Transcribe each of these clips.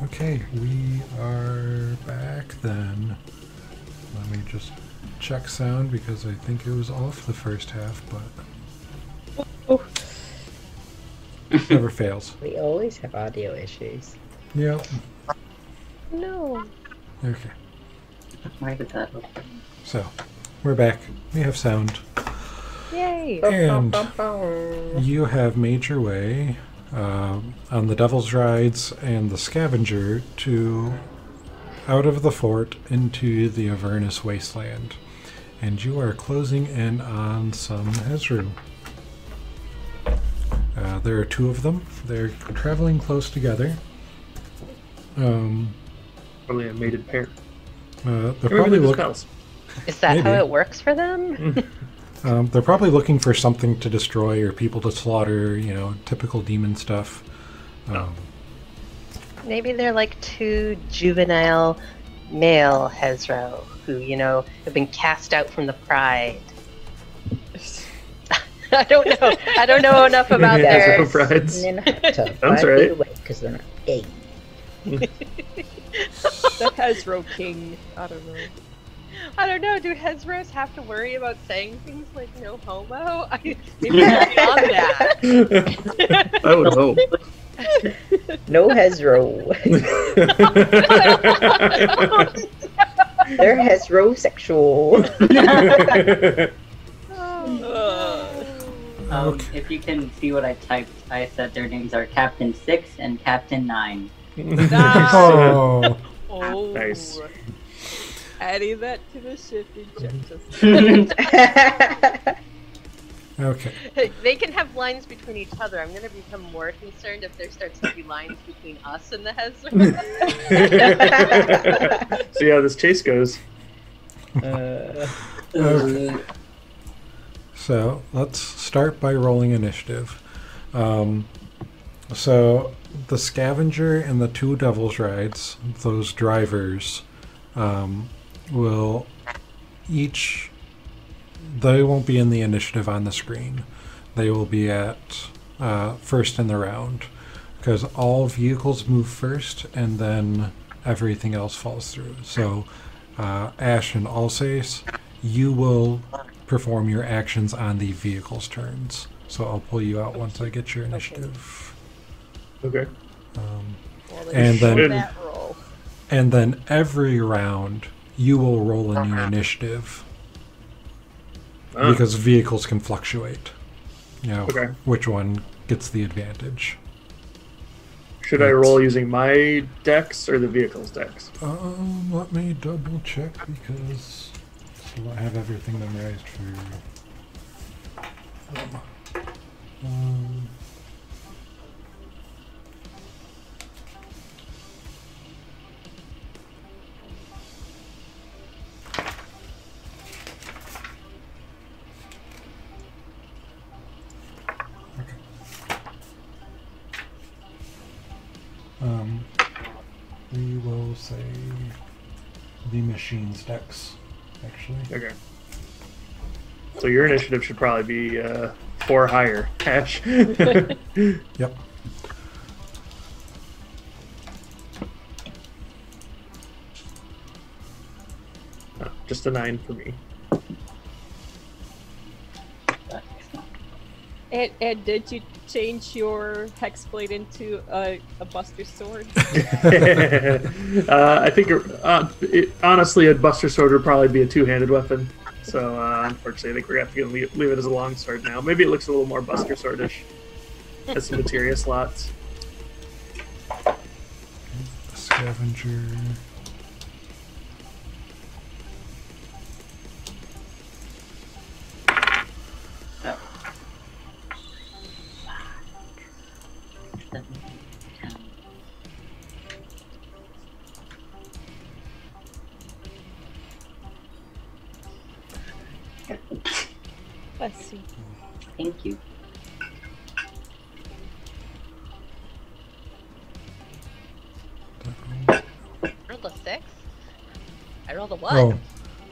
Okay, we are back then. Let me just check sound because I think it was off the first half, but Oh. never fails. We always have audio issues. Yep. No. Okay. Why did that look? So, we're back. We have sound. Yay. And you have made your way on the Devil's Rides and the Scavenger to out of the fort into the Avernus wasteland. And you are closing in on some Hezru. There are two of them. They're traveling close together. Probably a mated pair. They're Maybe probably the looking. spells. Is that Maybe. how it works for them? They're probably looking for something to destroy or people to slaughter. You know, typical demon stuff. Maybe they're like two juvenile male Hezro who, you know, have been cast out from the pride. I don't know. I don't know enough about Yeah, their... Hezro brides. And then have to That's fly right. away because they're not gay. The Hezro King. I don't know. I don't know. Do Hezros have to worry about saying things like no homo? Maybe they're beyond that. I would hope. No Hezro. They're Hezrosexual. Okay. If you can see what I typed, I said their names are Captain 6 and Captain 9. Oh. Oh. Nice. Adding that to the shipping checklist. Okay. They can have lines between each other. I'm going to become more concerned if there starts to be lines between us and the Hezros. See how this chase goes. Okay. So let's start by rolling initiative. So the Scavenger and the two Devil's Rides, those drivers, will each... They won't be in the initiative on the screen. They will be at first in the round, because all vehicles move first and then everything else falls through. So Ash and Alsace, you will perform your actions on the vehicle's turns. So I'll pull you out once I get your initiative. Okay. Well, And then- should that roll. And then every round, you will roll in your initiative. Because vehicles can fluctuate. You know, Okay. which one gets the advantage. Should I roll using my dex or the vehicle's dex? Let me double check because I have everything memorized for... we will say the machine's dex, actually. Okay. So your initiative should probably be 4 higher, Ash. Yep. Just a 9 for me. And did you change your hexblade into a buster sword? I think, honestly, a buster sword would probably be a two-handed weapon. So, unfortunately, I think we're going to have to leave it as a long sword now. Maybe it looks a little more buster swordish. Has some materia slots. The Scavenger. Let's see. Thank you. Rolled a 6? I rolled a 1. Oh,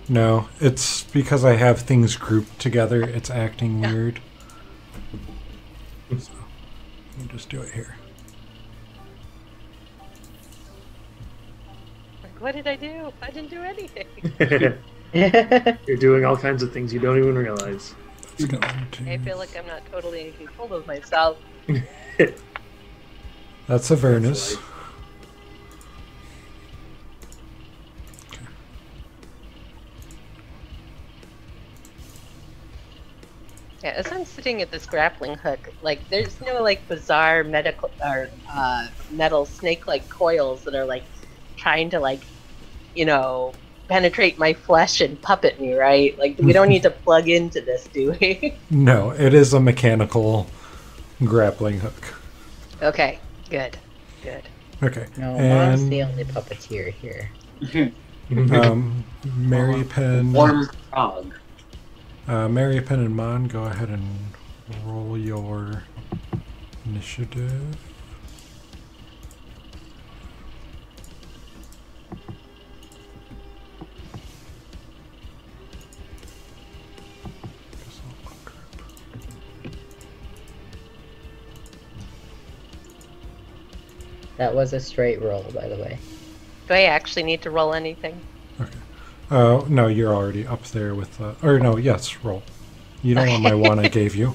no. It's because I have things grouped together. It's acting weird. So, let me just do it here. what did I do? I didn't do anything. You're doing all kinds of things you don't even realize. It's going to... I feel like I'm not totally in control of myself. That's Avernus. That's Yeah, as I'm sitting at this grappling hook, like there's no like bizarre medical or metal snake-like coils that are like trying to like, you know, penetrate my flesh and puppet me, right? Like we don't need to plug into this, do we? No, it is a mechanical grappling hook. Okay, good, good. Okay. No, Mom's and the only puppeteer here. Mary Penn, Warm frog. Mary Penn and Mon, go ahead and roll your initiative. That was a straight roll, by the way. Do I actually need to roll anything? Okay. No, you're already up there with or no, yes, roll. You don't want my one I gave you.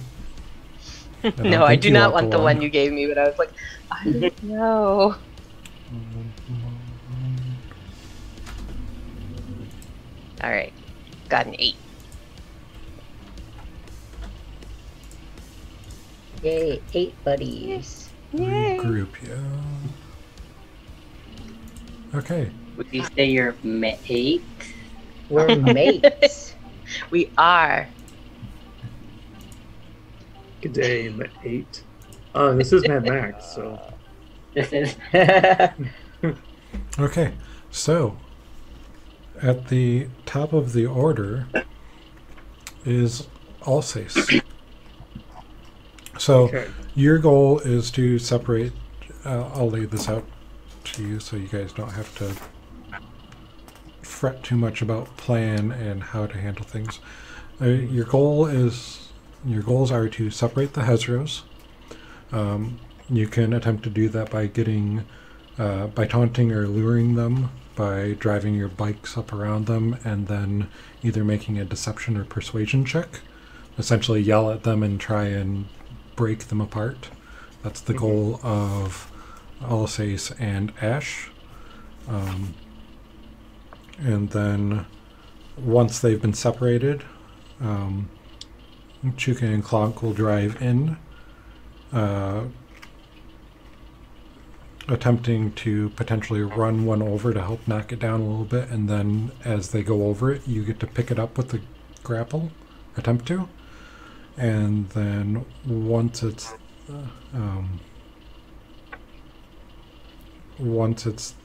No, I do not want the one you gave me, but I was like, I don't know. Alright, got an 8. Yay, 8 buddies. Regroup, yeah. Okay. Would you say you're mate? We're mates. We are. Good day, 8. This is Mad Max, so. This is. Okay. So, at the top of the order is Alsace. So, Okay. your goal is to separate. I'll lay this out to you so you guys don't have to fret too much about plan and how to handle things. Your goals are to separate the Hezros. You can attempt to do that by getting, by taunting or luring them, by driving your bikes up around them, and then either making a deception or persuasion check. Essentially yell at them and try and break them apart. That's the goal of Alsace and Ash. And then once they've been separated, Chuka and Clonk will drive in, attempting to potentially run one over to help knock it down a little bit, and then as they go over it, you get to pick it up with the grapple, attempt to, and then once it's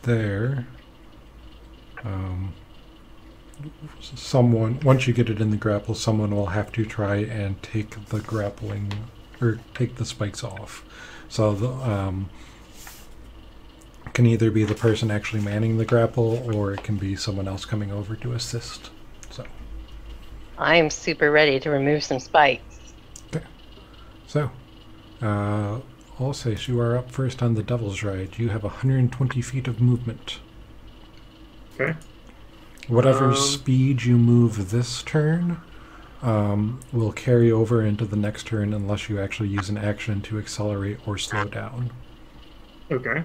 there, once you get it in the grapple, someone will have to try and take the grappling or take the spikes off. So the can either be the person actually manning the grapple, or it can be someone else coming over to assist. So I'm super ready to remove some spikes. okay. So Alsace, you are up first on the Devil's Ride. You have 120 feet of movement. Okay. Whatever speed you move this turn will carry over into the next turn unless you actually use an action to accelerate or slow down. Okay.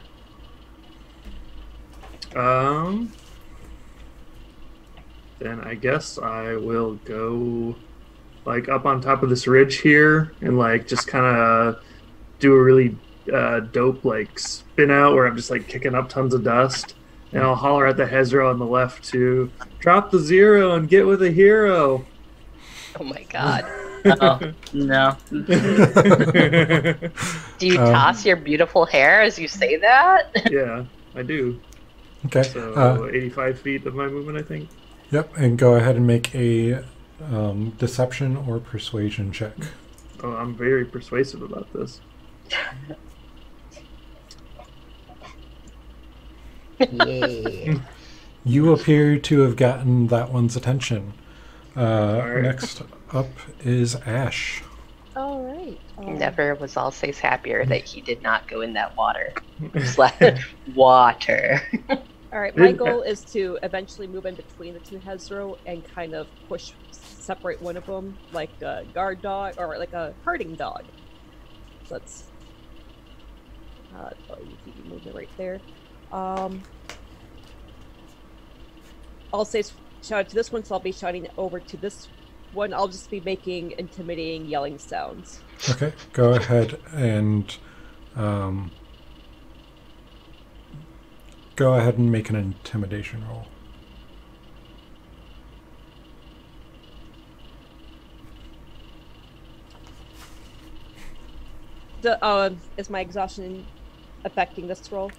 Then I guess I will go like up on top of this ridge here and like just kind of do a really dope like spin out where I'm just like kicking up tons of dust. And I'll holler at the Hezro on the left to drop the 0 and get with a hero. Oh my god. Oh, no. Do you toss your beautiful hair as you say that? Yeah, I do. Okay. So 85 feet of my movement, I think. Yep, and go ahead and make a deception or persuasion check. Oh, I'm very persuasive about this. Yay. You appear to have gotten that one's attention. Alright. Next up is Ash. All right. Never was Alsace happier that he did not go in that water. Water. All right, my goal is to eventually move in between the two Hezro and kind of separate one of them, like a guard dog or like a herding dog. So that's you move it right there. I'll say shout to this one, so I'll be shouting over to this one. I'll just be making intimidating yelling sounds. Okay, go ahead and make an intimidation roll. Is my exhaustion affecting this roll?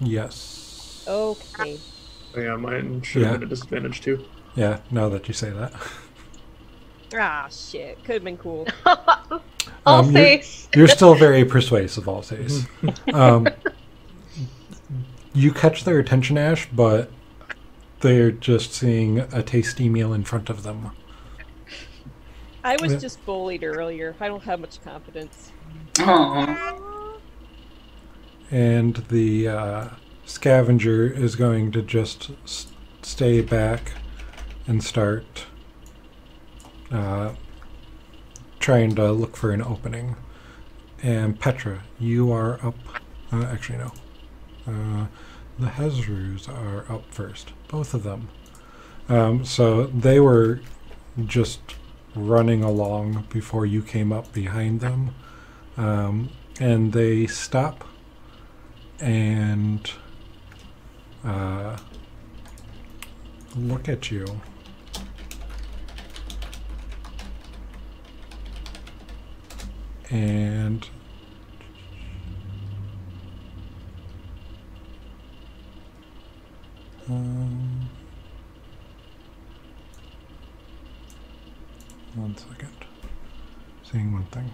Yes. Okay. Oh, yeah, mine should have been a disadvantage too. Yeah, now that you say that. Ah, shit. Could have been cool. Alsace. You're still very persuasive, Alsace. You catch their attention, Ash, but they're just seeing a tasty meal in front of them. I was just bullied earlier. I don't have much confidence. Aww. And the scavenger is going to just stay back and start trying to look for an opening. And Petra, you are up. Actually, no. The Hezrus are up first. Both of them. So they were just running along before you came up behind them. And they stop and look at you. And one second. Seeing one thing.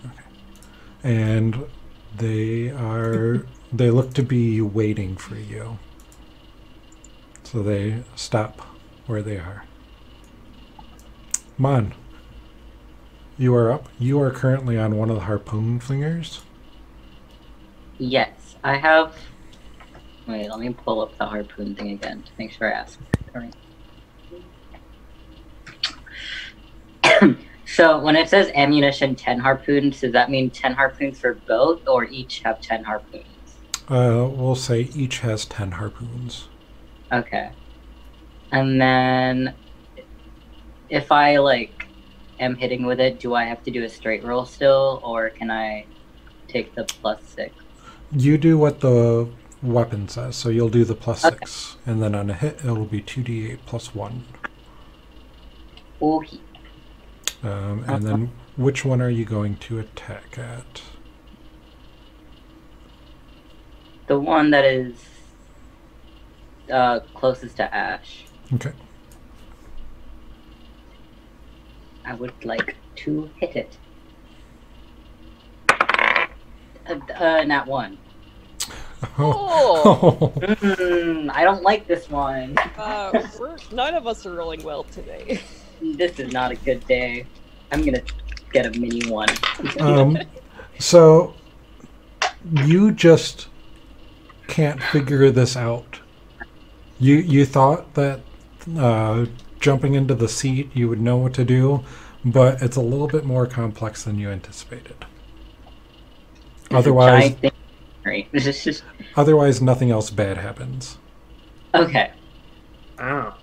Okay. And they look to be waiting for you. So they stop where they are. Mon, you are up. You are currently on one of the harpoon flingers. Yes, I have. Wait, let me pull up the harpoon thing again to make sure I ask. So when it says ammunition 10 harpoons, does that mean 10 harpoons for both, or each have 10 harpoons? We'll say each has 10 harpoons. Okay. And then if I am hitting with it, do I have to do a straight roll still, or can I take the +6? You do what the weapon says, so you'll do the +6, and then on a hit it'll be 2d8 +1. Okay. And then which one are you going to attack at? The one that is closest to Ash. Okay. I would like to hit it. Nat 1. Oh. I don't like this one. None of us are rolling well today. This is not a good day. I'm gonna get a mini one. So you just can't figure this out. You thought that jumping into the seat you would know what to do, but it's a little bit more complex than you anticipated. Otherwise, otherwise nothing else bad happens. Okay. Oh,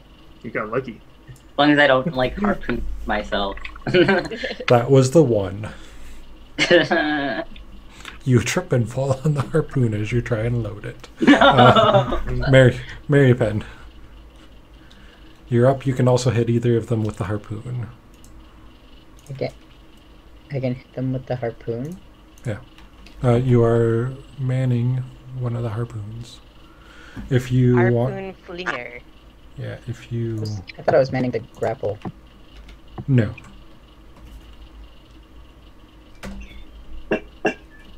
you got lucky. As long as I don't harpoon myself. That was the one. You trip and fall on the harpoon as you try and load it. No. Mary Penn, you're up. You can also hit either of them with the harpoon. Okay. I can hit them with the harpoon. Yeah. You are manning one of the harpoons. If you want... Harpoon flinger. Yeah, if you... I thought I was manning the grapple. No.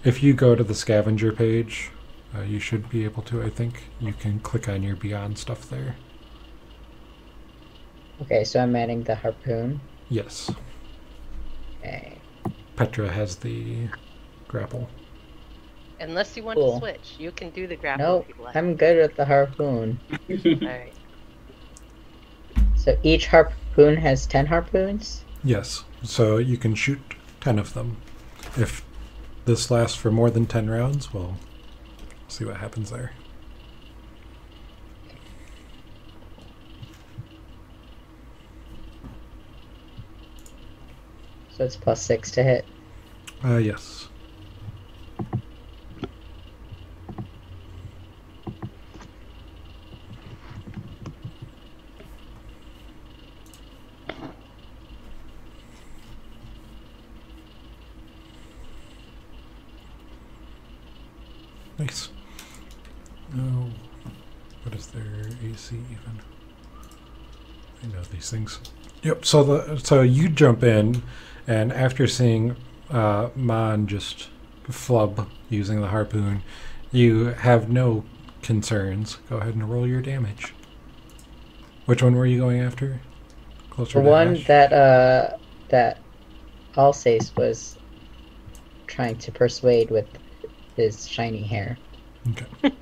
If you go to the scavenger page, you should be able to, I think. You can click on your Beyond stuff there. Okay, so I'm adding the harpoon. Yes. Okay. Petra has the grapple. Unless you want Cool. to switch, you can do the grapple Nope, if you like. I'm good with the harpoon. Alright. So each harpoon has 10 harpoons? Yes. So you can shoot 10 of them. If this lasts for more than 10 rounds, we'll see what happens there. So it's +6 to hit. Yes. Nice. Oh, what is their AC even? I know these things. Yep. So you jump in, and after seeing Mon just flub using the harpoon, you have no concerns. Go ahead and roll your damage. Which one were you going after? Closer The to one Ash? that Alsace was trying to persuade with his shiny hair. Okay.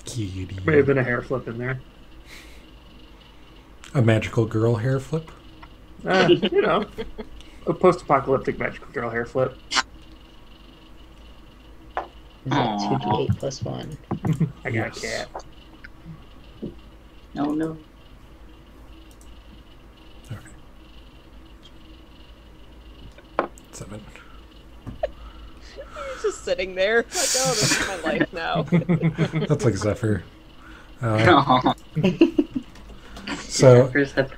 Kitty. May have been a hair flip in there. A magical girl hair flip. You know, a post-apocalyptic magical girl hair flip. Is that 2d8 plus 1? I got a cat. No, no. Okay. 7. He's just sitting there, like, oh, this is my life now. That's like Zephyr. Aw. So, Where's the...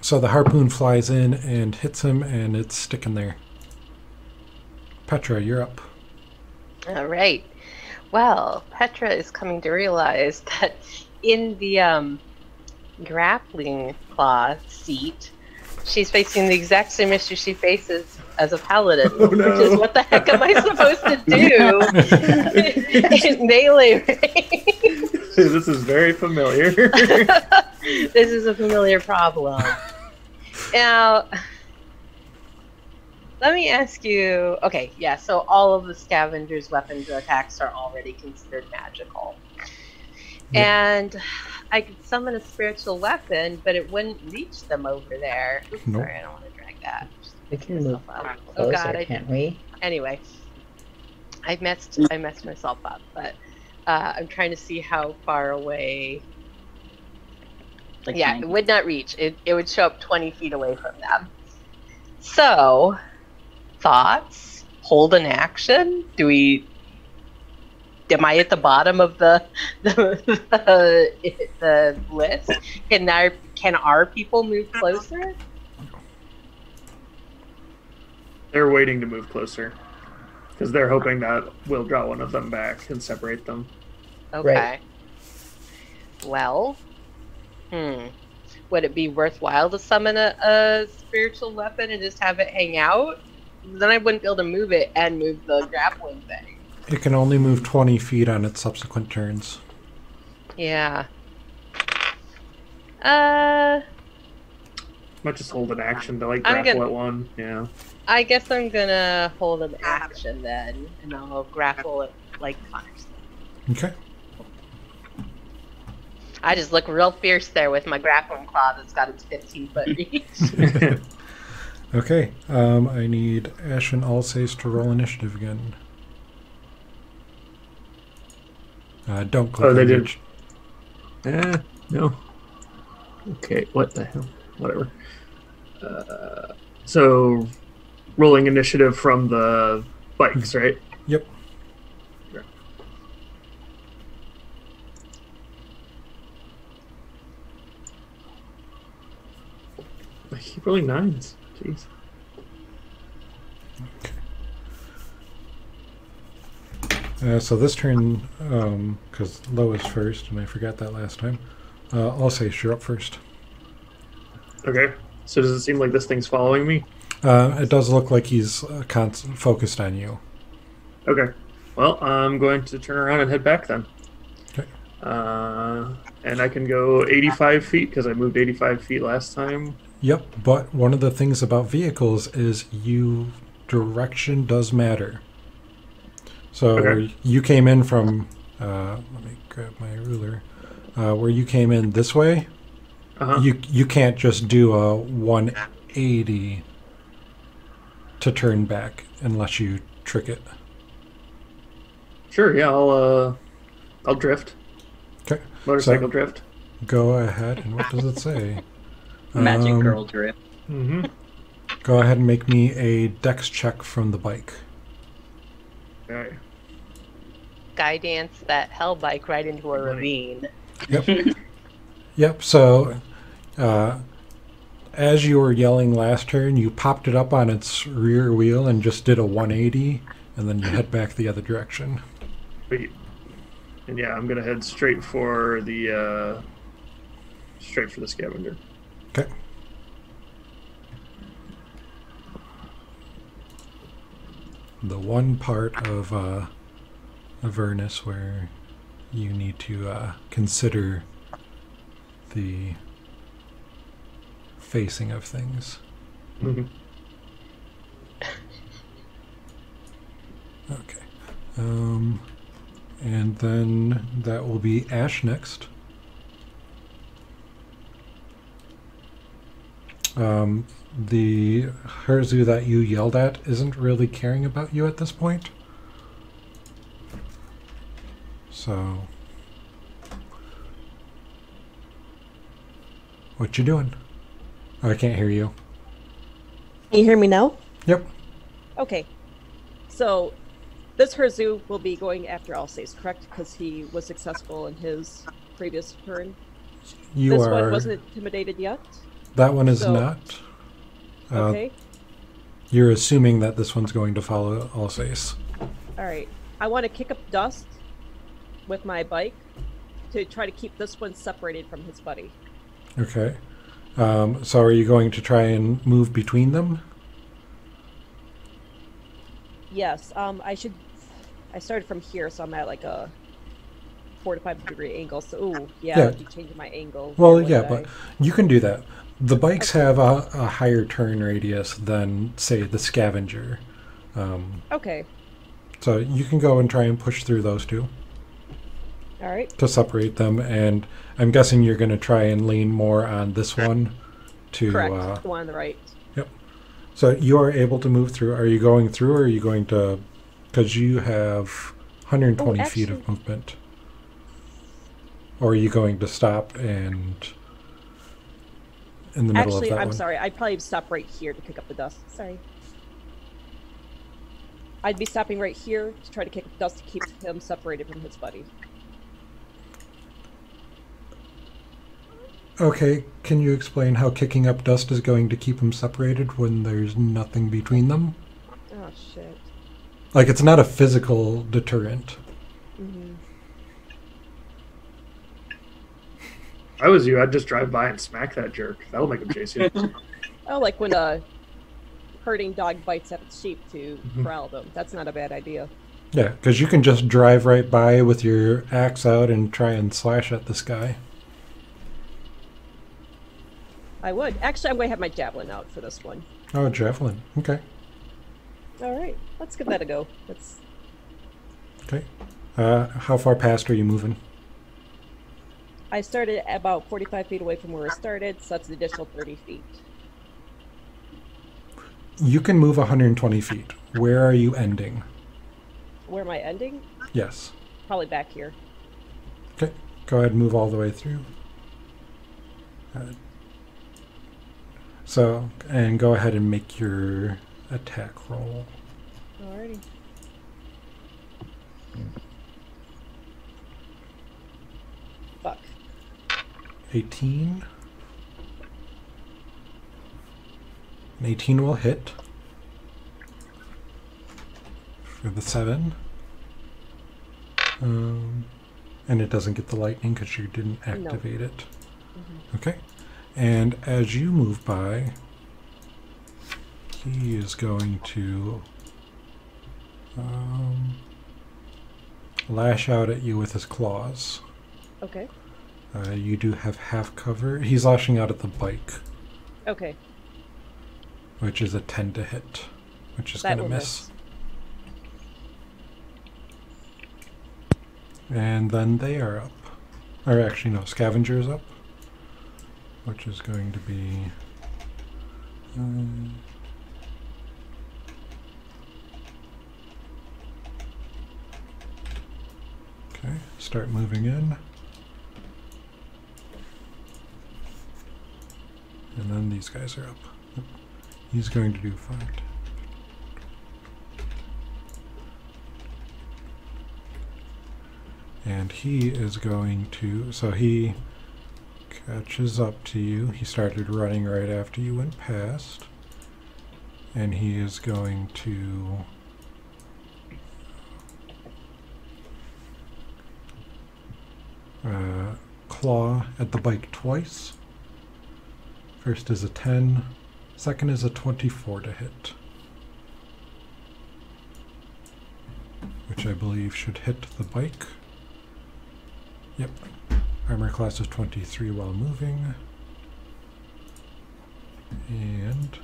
so the harpoon flies in and hits him, and it's sticking there. Petra, you're up. All right. Well, Petra is coming to realize that in the grappling claw seat, she's facing the exact same issue she faces as a paladin, Oh, no. which is what the heck am I supposed to do in melee range? This is very familiar. This is a familiar problem. Now, let me ask you. Okay, yeah. So all of the scavengers' weapons or attacks are already considered magical, and I could summon a spiritual weapon, but it wouldn't reach them over there. Oops, Nope. sorry, I don't want to drag that. We can move Oh closer, God, can't we? Anyway, I messed myself up, but I'm trying to see how far away. Like Yeah, 90? it would not reach. It would show up 20 feet away from them. So, thoughts? Hold an action? Am I at the bottom of the list? Can our people move closer? They're waiting to move closer because they're hoping that we'll draw one of them back and separate them. Okay. Right. Well, would it be worthwhile to summon a spiritual weapon and just have it hang out? Then I wouldn't be able to move it and move the grappling thing. It can only move 20 feet on its subsequent turns. Yeah. Might just hold an action to like I'm grapple gonna- at one. Yeah. I guess I'm gonna hold an action then, and I'll grapple it like Connors. Okay. I just look real fierce there with my grappling claw that's got its 15-foot reach. Okay. I need Ash and Alsace to roll initiative again. Don't click Oh, they on did. each- No. Okay, what the hell? Whatever. So, rolling initiative from the bikes, right? Yep. I keep rolling 9s. Jeez. So this turn, because Lo is first, and I forgot that last time, Alsace, you're up first. Okay. So does it seem like this thing's following me? It does look like he's focused on you. Okay. Well, I'm going to turn around and head back then. Okay. And I can go 85 feet because I moved 85 feet last time. Yep, but one of the things about vehicles is direction does matter. So Okay. you came in from, let me grab my ruler, where you came in this way, Uh-huh. you can't just do a 180 to turn back unless you trick it. Sure, yeah, I'll drift. Okay. Motorcycle So- drift. Go ahead, and what does it say? Magic girl drift. Mm-hmm. Go ahead and make me a dex check from the bike. Okay. Guy dance that hell bike right into a Money. ravine. Yep. Yep, so as you were yelling last turn, you popped it up on its rear wheel and just did a 180, and then you head back the other direction. Wait. And yeah, I'm gonna head straight for the scavenger. Okay. The one part of Avernus where you need to consider the facing of things. Mhm. Okay. And then that will be Ash next. The Herzu that you yelled at isn't really caring about you at this point. So, what you doing? Oh, I can't hear you. Can you hear me now? Yep. Okay. So this Herzu will be going after Alsace, correct? Because he was successful in his previous turn. You This are. one wasn't intimidated yet. That one is so- not. Okay. You're assuming that this one's going to follow Alsace. All right. I want to kick up dust with my bike to try to keep this one separated from his buddy. Okay. So are you going to try and move between them? Yes. I started from here, so I'm at like a 4 to 5 degree angle. So, ooh, yeah, Yeah. I'd be changing my angle. Well, Here, yeah, wouldn't but you can do that. The bikes Okay. have a higher turn radius than, say, the scavenger. I? Okay. So you can go and try and push through those two All right. to separate them. And I'm guessing you're going to try and lean more on this one to. Correct. The one on the right. So you are able to move through. Are you going through, or are you going to? Because you have 120 feet of actually- movement. Or are you going to stop and in the middle Actually, of that I'm one? sorry. I'd probably stop right here to kick up the dust. Sorry. I'd be stopping right here to try to kick up dust to keep him separated from his buddy. Okay, can you explain how kicking up dust is going to keep them separated when there's nothing between them? Oh shit. Like, it's not a physical deterrent. Hmm. If I was you, I'd just drive by and smack that jerk. That'll make him chase you. Oh, like when a herding dog bites at its sheep to Mhm. corral them. That's not a bad idea. Yeah, because you can just drive right by with your axe out and try and slash at this guy. I would. Actually, I'm going to have my javelin out for this one. Oh, javelin. Okay. All right. Let's give that a go. Let's. Okay. How far past are you moving? I started at about 45 feet away from where I started, so that's an additional 30 feet. You can move 120 feet. Where are you ending? Where am I ending? Yes. Probably back here. Okay. Go ahead and move all the way through. And go ahead and make your attack roll. Alrighty. Fuck. 18. An 18 will hit. For the 7. And it doesn't get the lightning because you didn't activate it. Mhm. Okay. And as you move by, he is going to lash out at you with his claws. Okay. You do have half cover. He's lashing out at the bike, Okay. which is a 10 to hit, which is That going to will miss. And then they are up. Or actually, no, Scavenger's up, which is going to be... okay, start moving in. And then these guys are up. He's going to do 5. And he is going to, so he catches up to you. He started running right after you went past. And he is going to claw at the bike twice. First is a 10, second is a 24 to hit. Which I believe should hit the bike. Yep. Armor class is 23 while moving. And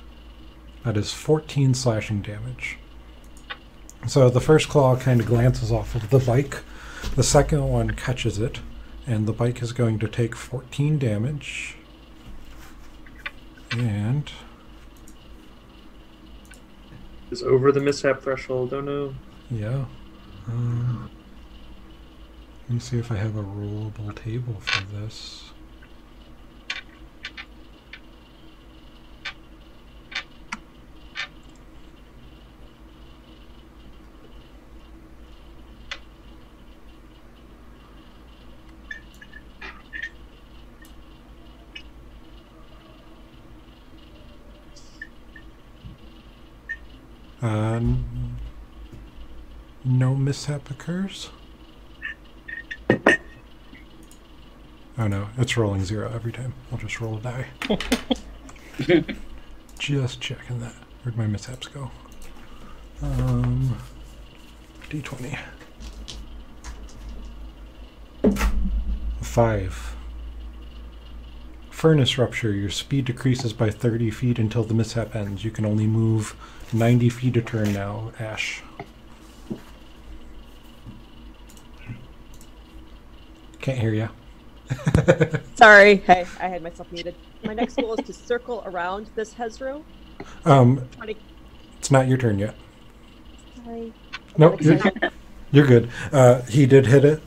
that is 14 slashing damage. So the first claw kind of glances off of the bike. The second one catches it, and the bike is going to take 14 damage. And Is over the mishap threshold. Oh no. yeah. Let me see if I have a rollable table for this. No mishap occurs. Oh no, it's rolling 0 every time. I'll just roll a die. Just checking that. Where'd my mishaps go? D20. 5. Furnace rupture. Your speed decreases by 30 feet until the mishap ends. You can only move 90 feet a turn now, Ash. Can't hear ya. Sorry. Hey, I had myself muted. My next goal is to circle around this Hezro. It's not your turn yet. Sorry. Nope, you're good. He did hit it.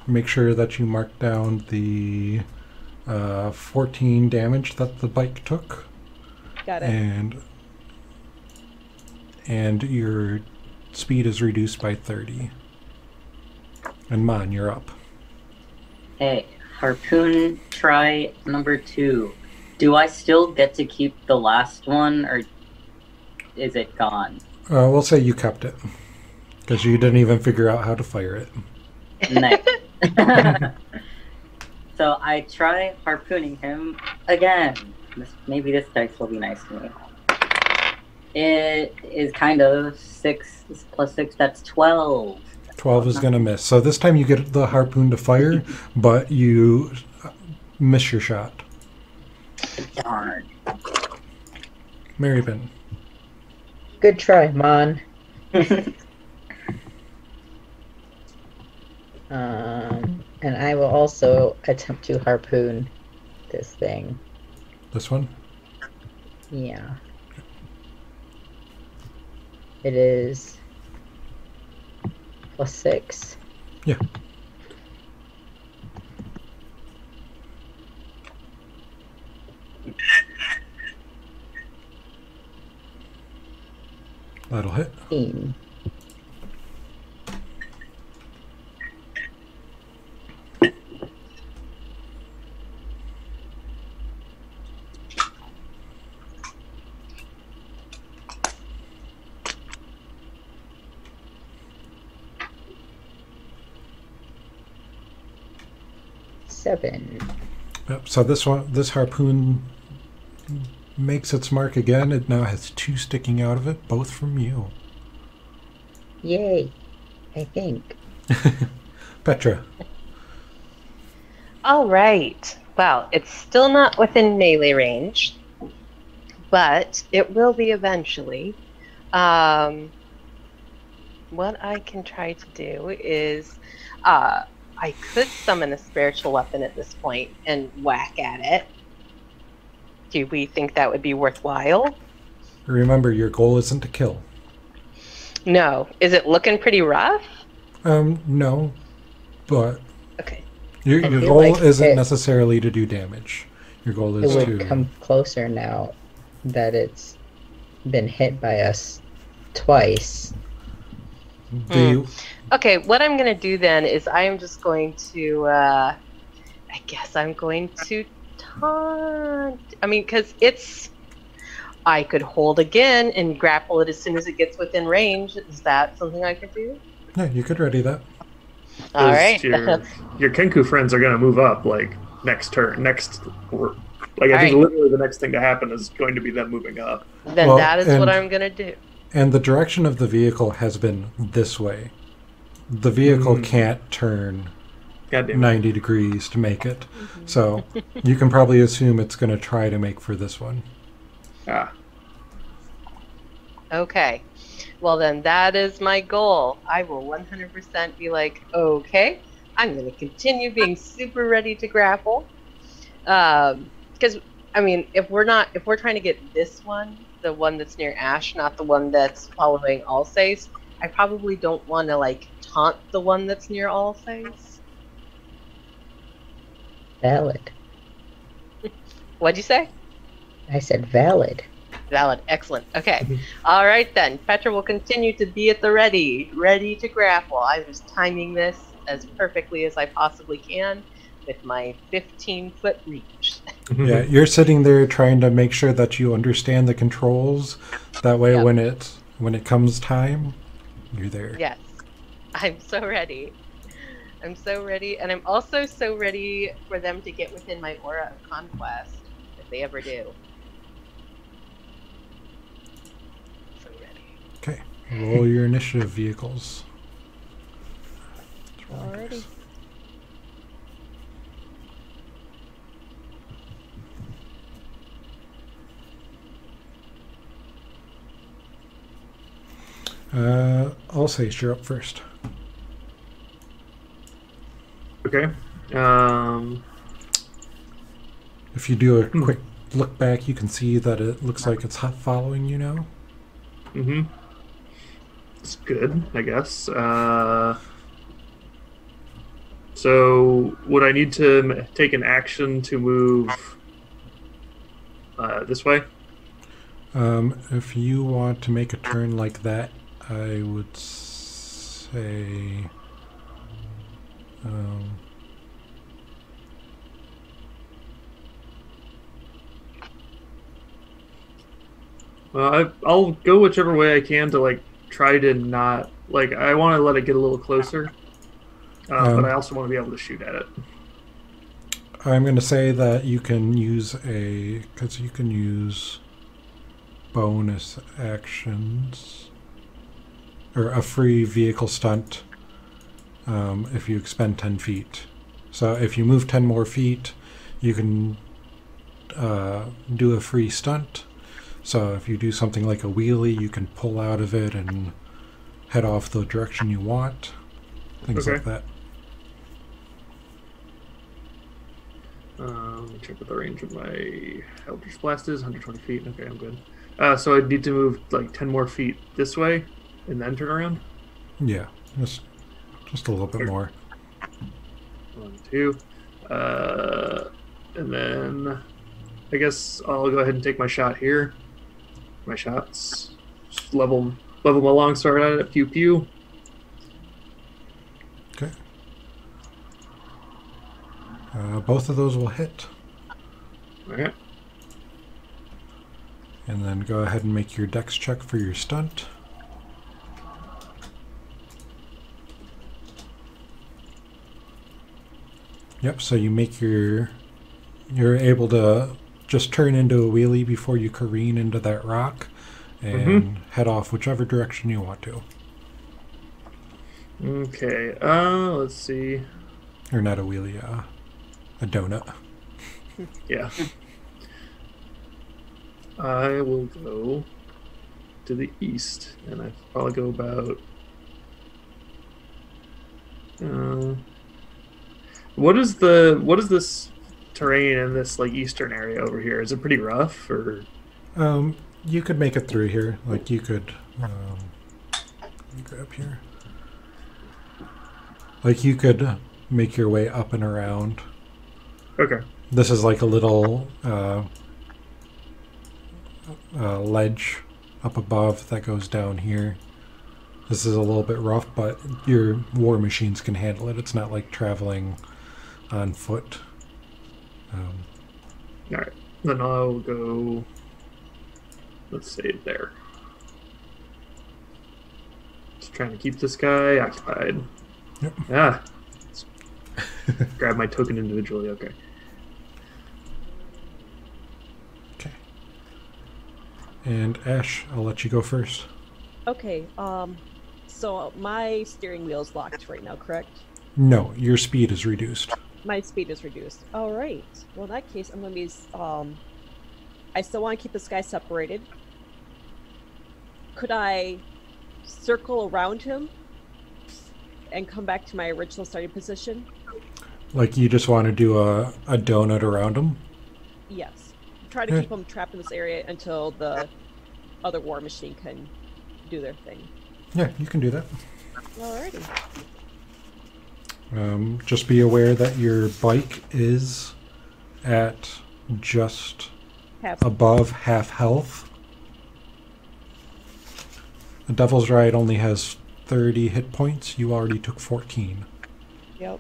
Make sure that you mark down the 14 damage that the bike took. Got it. And your speed is reduced by 30. And Mon, you're up. Hey, harpoon try number 2. Do I still get to keep the last one, or is it gone? We'll say you kept it. Because you didn't even figure out how to fire it. Nice. So I try harpooning him again. Maybe this dice will be nice to me. It is kind of 6 plus 6, that's 12. 12 is going to miss. So this time you get the harpoon to fire, but you miss your shot. Darn. Marybin. Good try, Mon. And I will also attempt to harpoon this thing. This one? Yeah. It is +6. Yeah. That'll hit. 15. Seven. Yep. So this harpoon makes its mark again. It now has 2 sticking out of it, both from you. Yay. I think. Petra. All right. Well, it's still not within melee range, but it will be eventually. What I can try to do is, I could summon a spiritual weapon at this point and whack at it. Do we think that would be worthwhile? Remember, your goal isn't to kill. No. Is it looking pretty rough? No, but Okay. your I feel goal like isn't it- necessarily to do damage. Your goal It is would to... come closer now that it's been hit by us twice. The, Okay, what I'm going to do then is I am just going to, I guess I'm going to taunt. I mean, because I could hold again and grapple it as soon as it gets within range. Is that something I could do? Yeah, you could ready that. All 'Cause right. Your Kenku friends are going to move up like next turn, I think Alright. literally the next thing to happen is going to be them moving up. Then Well, that is and- what I'm going to do. And the direction of the vehicle has been this way. The vehicle can't turn God damn it. 90 degrees to make it. So you can probably assume it's going to try to make for this one. Ah, Okay. Well, then that is my goal. I will 100% be like, okay, I'm going to continue being super ready to grapple. Because, I mean, if we're trying to get this one, the one that's near Ash, not the one that's following Alsace, I probably don't want to, like, taunt the one that's near Alsace. Valid. What'd you say? I said valid. Valid. Excellent. Okay. All right, then. Petra will continue to be at the ready to grapple. I was timing this as perfectly as I possibly can with my 15-foot reach. Yeah, you're sitting there trying to make sure that you understand the controls. That way, Yep. when it comes time, you're there. Yes. I'm so ready. I'm so ready. And I'm also so ready for them to get within my aura of conquest, if they ever do. So ready. Okay, roll your initiative vehicles. Alrighty. I'll say you're up first. okay. If you do a quick look back, you can see that it looks like it's following you now. Mm-hmm. It's good, I guess. So, would I need to take an action to move this way? If you want to make a turn like that, I would say... I'll go whichever way I can to like try to not like. I want to let it get a little closer, but I also want to be able to shoot at it. I'm going to say that you can use because you can use bonus actions or a free vehicle stunt if you expend 10 feet. So if you move 10 more feet, you can do a free stunt. So if you do something like a wheelie, you can pull out of it and head off the direction you want. Things Okay. like that. Let me check what the range of my Eldritch Blast is. 120 feet. Okay, I'm good. So I need to move like 10 more feet this way and then turn around. Yeah, just a little bit more. 1, 2. And then I guess I'll go ahead and take my shot here. My shots. Just level my longsword at it. Pew pew. Okay. Both of those will hit. Alright. And then go ahead and make your dex check for your stunt. Yep, so you make you're able to just turn into a wheelie before you careen into that rock and head off whichever direction you want to. Okay. Let's see. Or not a wheelie, a donut. Yeah. I will go to the east, and I probably go about. What is this terrain in this like eastern area over here? Is it pretty rough or? You could make it through here. Like you could. Let me grab here. Like you could make your way up and around. Okay. This is like a little ledge up above that goes down here. This is a little bit rough, but your war machines can handle it. It's not like traveling on foot. All right. Then I'll go. Let's say there. Just trying to keep this guy occupied. Yep. Ah. Grab my token individually. Okay. Okay. And Ash, I'll let you go first. Okay, so my steering wheel's locked right now, correct? No, your speed is reduced. My speed is reduced. All right. Well, in that case, I'm gonna be. I still want to keep this guy separated. Could I circle around him and come back to my original starting position? Like you just want to do a donut around them? Yes. Try to keep him trapped in this area until the other war machine can do their thing. Yeah, you can do that. Alrighty. Just be aware that your bike is at just above half health. The Devil's Ride only has 30 hit points. You already took 14. Yep.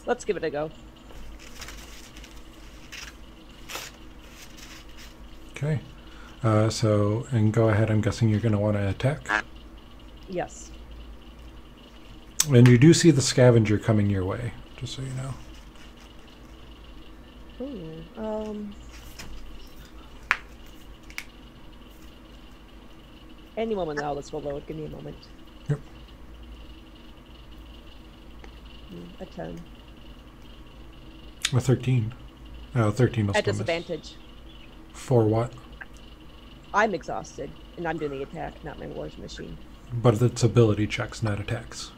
Let's give it a go. Okay. And go ahead. I'm guessing you're going to want to attack. Yes. And you do see the scavenger coming your way, just so you know. Ooh, any moment now, this will load. Give me a moment. Yep. A 10. A 13. 13 will At still miss. disadvantage. For what? I'm exhausted, and I'm doing the attack, not my wars machine. But it's ability checks, not attacks.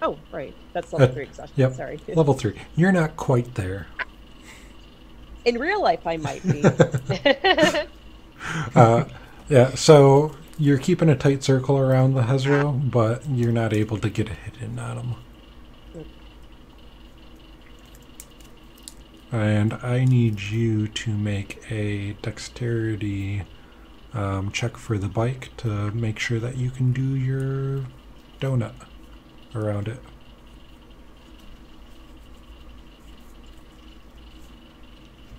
Oh, right. That's level 3 exhaustion. Yep. Sorry. Level 3. You're not quite there. In real life, I might be. Yeah, so you're keeping a tight circle around the Hezro, but you're not able to get a hit in on him. And I need you to make a dexterity check for the bike to make sure that you can do your donut around it.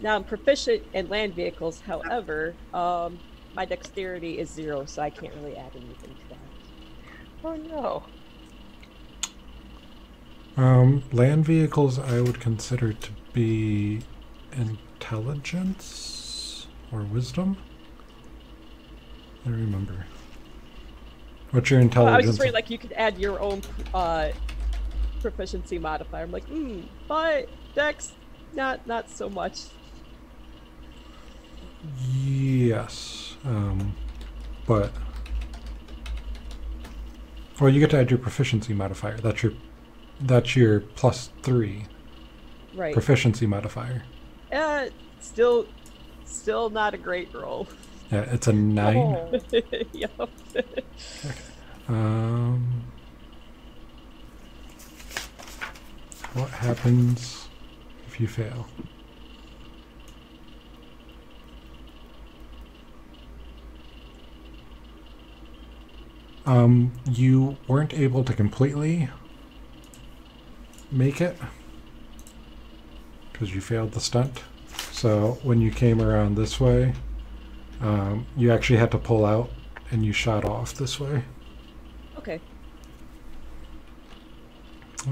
Now, I'm proficient in land vehicles, however, my dexterity is 0, so I can't really add anything to that. Oh no. Land vehicles I would consider to be intelligence or wisdom? I don't remember. What's your I intelligence? was just worried, like, you could add your own proficiency modifier. I'm like, but dex, not so much. Yes, but well, you get to add your proficiency modifier. That's your +3 Right. proficiency modifier. Still not a great roll. Yeah, it's a 9. Oh. Yep. What happens if you fail? You weren't able to completely make it because you failed the stunt. So when you came around this way, you actually had to pull out and you shot off this way. Okay.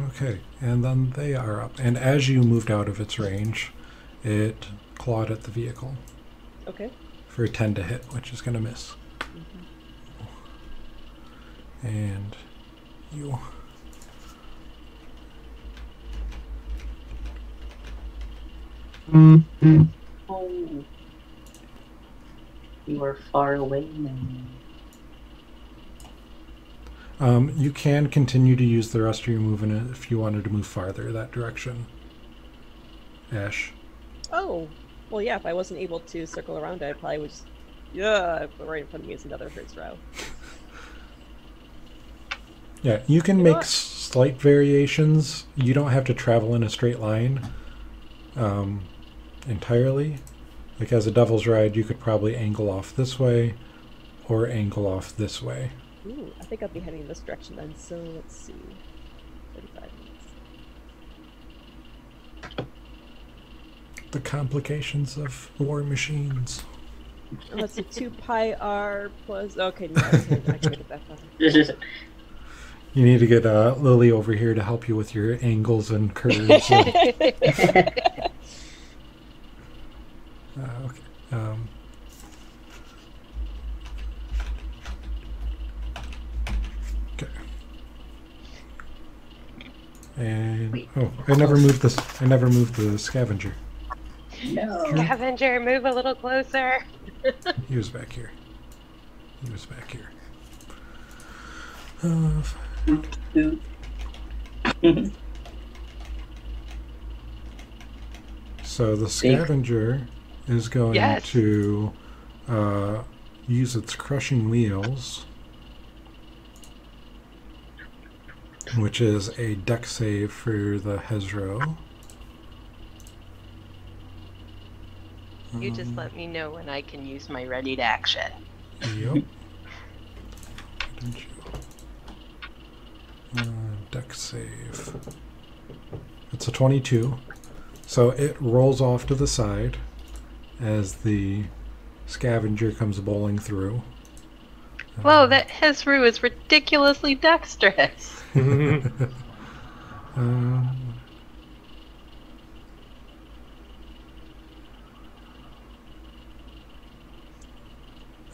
Okay, and then they are up. And as you moved out of its range, it clawed at the vehicle. Okay. for a 10 to hit, which is going to miss. And you. Oh, you are far away now. You can continue to use the rest of your movement if you wanted to move farther that direction. Ash. Oh, well, yeah. If I wasn't able to circle around, I probably would just. Yeah, but right in front of me is another Hertz row. Yeah, you can You know make what? slight variations. You don't have to travel in a straight line entirely. Like as a Devil's Ride, you could probably angle off this way or angle off this way. Ooh, I think I'll be heading in this direction then. So let's see. 35 minutes. The complications of war machines. And let's see, 2 pi r plus. Okay, no, I can get it back on. You need to get Lily over here to help you with your angles and curves. Okay. Okay. And I never moved this. I never moved the scavenger. No. Scavenger, move a little closer. He was back here. He was back here. So the scavenger is going Yes. to use its crushing wheels, which is a deck save for the Hezro. You just let me know when I can use my ready to action. Yep. Didn't you? Deck save. It's a 22. So it rolls off to the side as the scavenger comes bowling through. Whoa, that Hezru is ridiculously dexterous.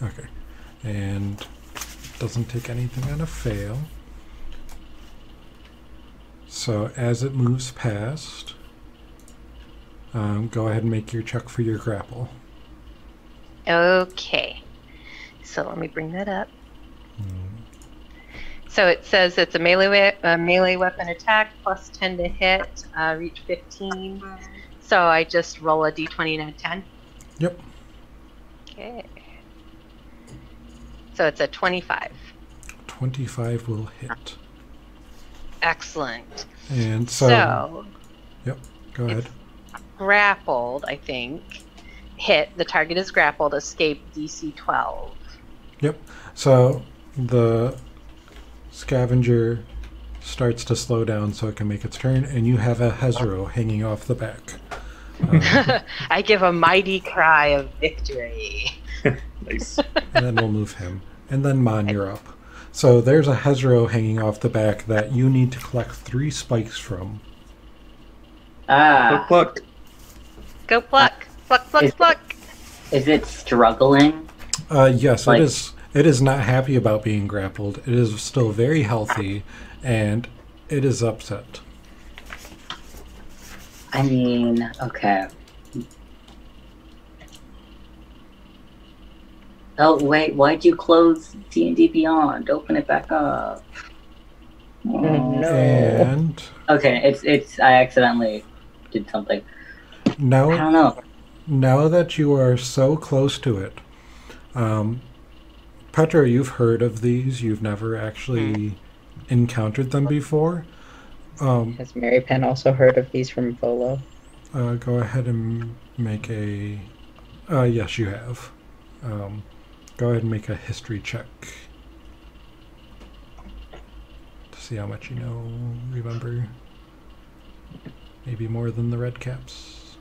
Okay. And doesn't take anything on a fail. So as it moves past, go ahead and make your check for your grapple. Okay. So let me bring that up. So it says it's a melee weapon attack plus 10 to hit, reach 15. So I just roll a d20 and a 10. Yep. Okay. So it's a 25. 25 will hit. Excellent. And So yep, go ahead. grappled, I think. Hit. The target is grappled. Escape DC 12. Yep. So the scavenger starts to slow down so it can make its turn, and you have a Hezro hanging off the back. I give a mighty cry of victory. Nice. And then we'll move him. And then Mon, you're up. So there's a Hezro hanging off the back that you need to collect 3 spikes from. Ah, Pluck. Go pluck. Pluck, pluck, Is- pluck. is it struggling? Yes, Like- it is. It is not happy about being grappled. It is still very healthy, and it is upset. I mean, okay. Oh wait, why'd you close D&D Beyond? Open it back up. Oh. No. And Okay, it's. I accidentally did something. I now, don't know. now that you are so close to it, Petra, you've heard of these. You've never actually encountered them before. Has Mary Penn also heard of these from Volo? Go ahead and make a... yes, you have. Go ahead and make a history check. To see how much you know, remember. Maybe more than the red caps.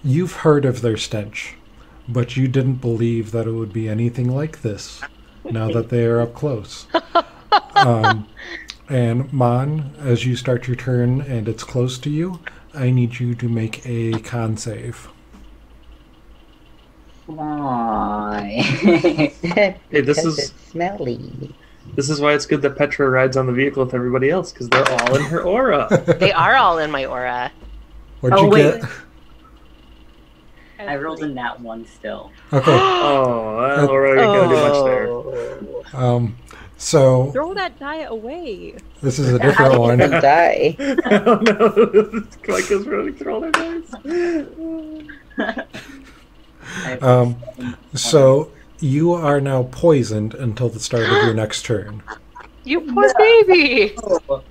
You've heard of their stench, but you didn't believe that it would be anything like this, now that they are up close. And Mon, as you start your turn and it's close to you, I need you to make a con save. Why? Hey, this Because is it's smelly. why it's good that Petra rides on the vehicle with everybody else, because they're all in her aura. They are all in my aura. What'd Oh, you wait. get? I rolled a nat 1 still. Okay. Oh, well, we're not gonna do much there. Oh. So Throw that die away. this is a different one. And die. Oh no, Micah's running through all their dice. So you are now poisoned until the start of your next turn. You poor baby. Oh, It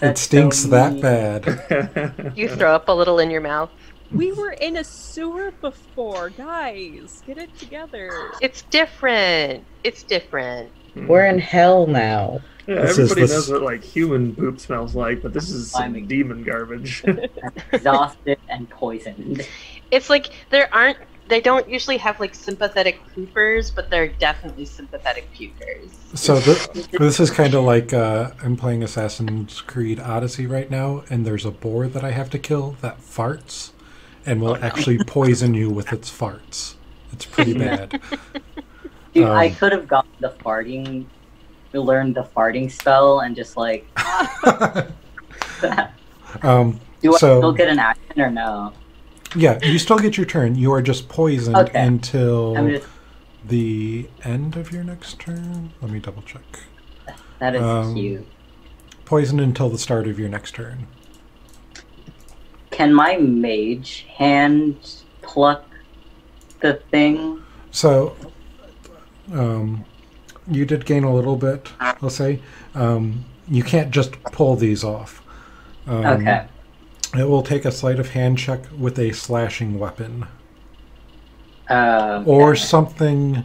that's stinks so that mean. bad. You throw up a little in your mouth. We were in a sewer before, guys. Get it together. It's different. It's different. We're in hell now. Yeah, This is everybody the knows what like human poop smells like, but this is some Slimy. demon garbage. Exhausted and poisoned. It's like they don't usually have like sympathetic poopers, but they're definitely sympathetic pukers. So this is kind of like I'm playing Assassin's Creed Odyssey right now, and there's a boar that I have to kill that farts, and will actually poison you with its farts. It's pretty bad. Dude, I Um, could have gotten learned the farting spell and just like. Do I So- still get an action or no? Yeah, you still get your turn. You are just poisoned Okay. until I'm just. the end of your next turn. Let me double check. That is um, cute. Poisoned until the start of your next turn. Can my mage hand pluck the thing? So, you did gain a little bit, I'll say. You can't just pull these off. Okay. It will take a sleight of hand check with a slashing weapon. Okay. Or something,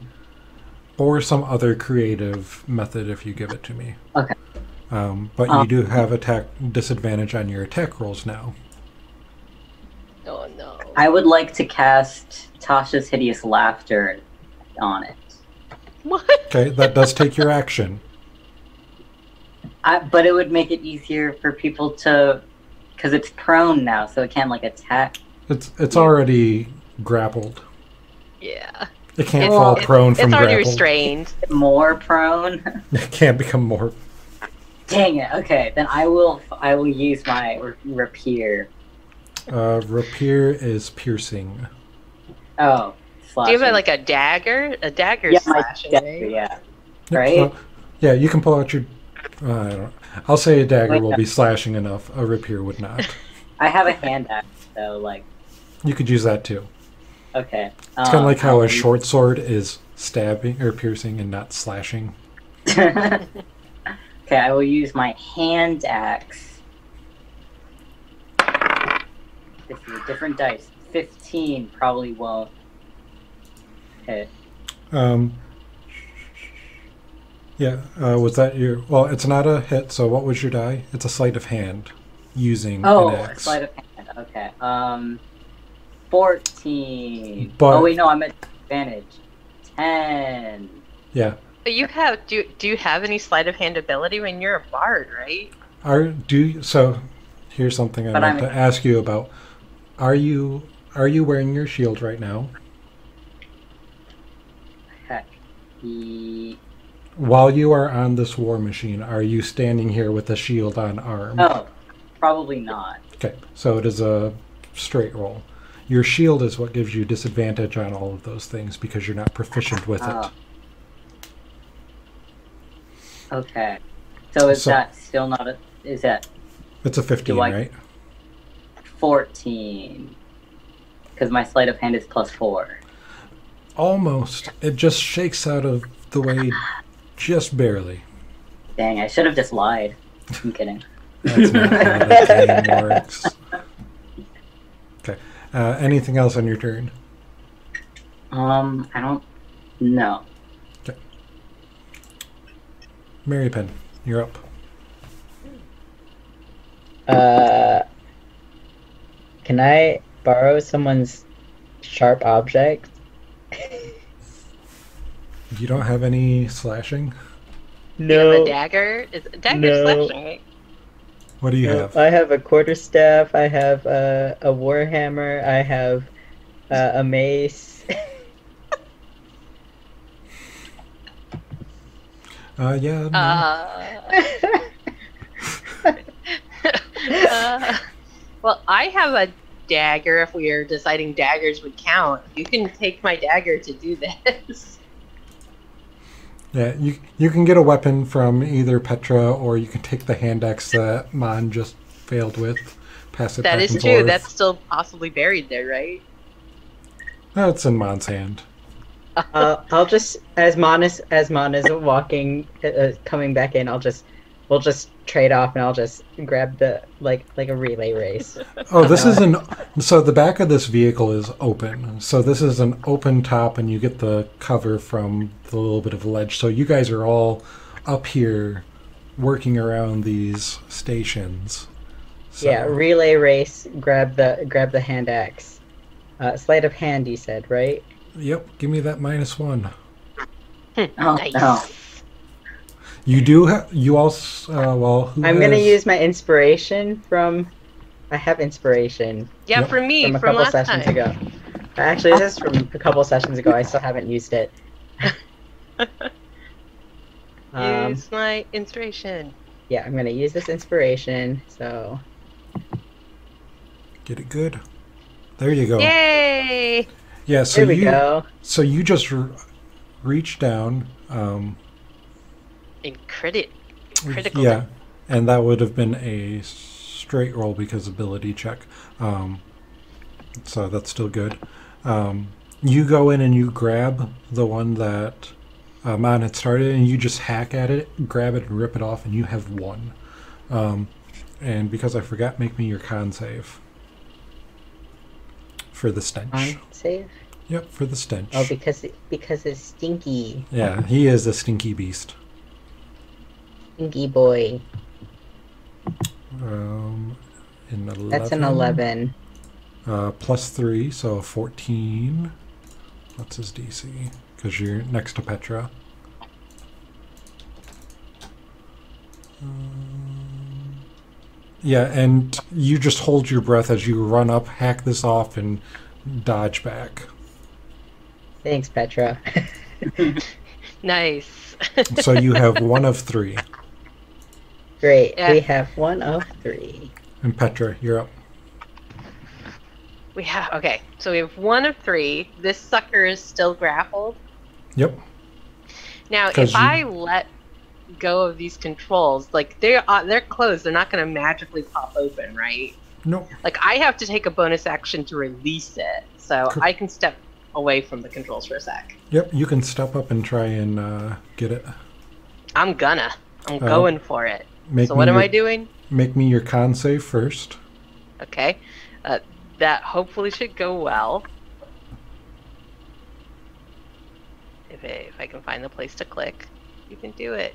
or some other creative method if you give it to me. Okay. But you do have attack disadvantage on your attack rolls now. Oh no. I would like to cast Tasha's Hideous Laughter on it. What? Okay, that does take your action. But it would make it easier for people to, because it's prone now, so it can't like attack. It's already grappled. Yeah. It can't It's- fall prone It's from already grapple. restrained. More prone. It can't become more. Dang it. Okay, then I will use my rapier. Rapier is piercing. Oh, Do you have slashing. like a dagger? A dagger Yeah, my slashing, dagger, right? yeah. Yep, Right? so- yeah, you can pull out your. I don't know. I'll say a dagger Wait, will no. be slashing enough. A rapier would not. I have a hand axe, so like, You could use that too. okay. It's kind of like how a short sword is stabbing or piercing and not slashing. Okay, I will use my hand axe. This is a different dice. 15 probably won't hit. Yeah, was that your... Well, it's not a hit, so what was your die? It's a sleight of hand using Oh, an a axe. sleight of hand. Okay. 14. But- Oh wait, no, I'm at advantage. 10. Yeah. But you have do you have any sleight of hand ability when you're a bard, right? So here's something I But want I'm- to ask you about. Are you wearing your shield right now? Heck. While you are on this war machine, are you standing here with a shield on arm? Oh, probably not. Okay, so it is a straight roll. Your shield is what gives you disadvantage on all of those things because you're not proficient with Oh. it. Okay. So is So- that still not a... Is that It's a 15, Do I- right? 14? Because my sleight of hand is +4. Almost. It just shakes out of the way just barely. Dang, I should have just lied. I'm kidding. That's not how that game works. Okay. Anything else on your turn? I don't know. Mary Penn, you're up. Can I borrow someone's sharp object? You don't have any slashing? You have a dagger? Is a dagger No. slashing, right? What do you have? I have a quarterstaff. I have a warhammer. I have a mace. Yeah. No. Well, I have a dagger. If we are deciding daggers would count, you can take my dagger to do this. Yeah, you can get a weapon from either Petra, or you can take the hand axe that Mon just failed with. Pass it That back is and true. forth. That's still possibly buried there, right? No, it's in Mon's hand. I'll just as Mon is walking, coming back in. We'll just trade off, and I'll just grab the like a relay race. Oh, this is so the back of this vehicle is open. So this is an open top, and you get the cover from the little bit of ledge. So you guys are all up here working around these stations. So, Yeah, relay race. Grab the hand axe. Sleight of hand, you said, right? Yep, give me that -1. Oh, Nice. no. You do have, you also, well, who I'm gonna has- use my inspiration from. I have inspiration Yeah, Yep. for me, from a from couple last sessions time. ago. Actually, this is from a couple sessions ago. I still haven't used it. Use my inspiration. Yeah, I'm gonna use this inspiration. So Get it good. There you go. Yay! Yeah, so there we you go. so you just reach down. And critical. Yeah, and that would have been a straight roll because ability check. So that's still good. You go in and you grab the one that Mon had started, and you just hack at it, grab it, and rip it off, and you have one. And because I forgot, make me your con save for the stench. On save. Yep, for the stench. Oh, because it's stinky, Yeah, he is a stinky beast. stinky boy. An 11. That's an 11. +3, so 14. What's his DC? Because you're next to Petra. Yeah, and you just hold your breath as you run up, hack this off, and dodge back. Thanks, Petra. Nice. So you have 1 of 3. Great. Yeah. We have 1 of 3. And Petra, you're up. We have okay. So we have 1 of 3. This sucker is still grappled. Yep. Now, 'Cause if I let go of these controls, like they're closed, they're not going to magically pop open, right? Nope. Like I have to take a bonus action to release it, so Cool. I can step away from the controls for a sec. Yep, you can step up and try and get it. I'm going for it. Make So me what am your- I doing? Make me your con save first. Okay, that hopefully should go well. If I can find the place to click, you can do it.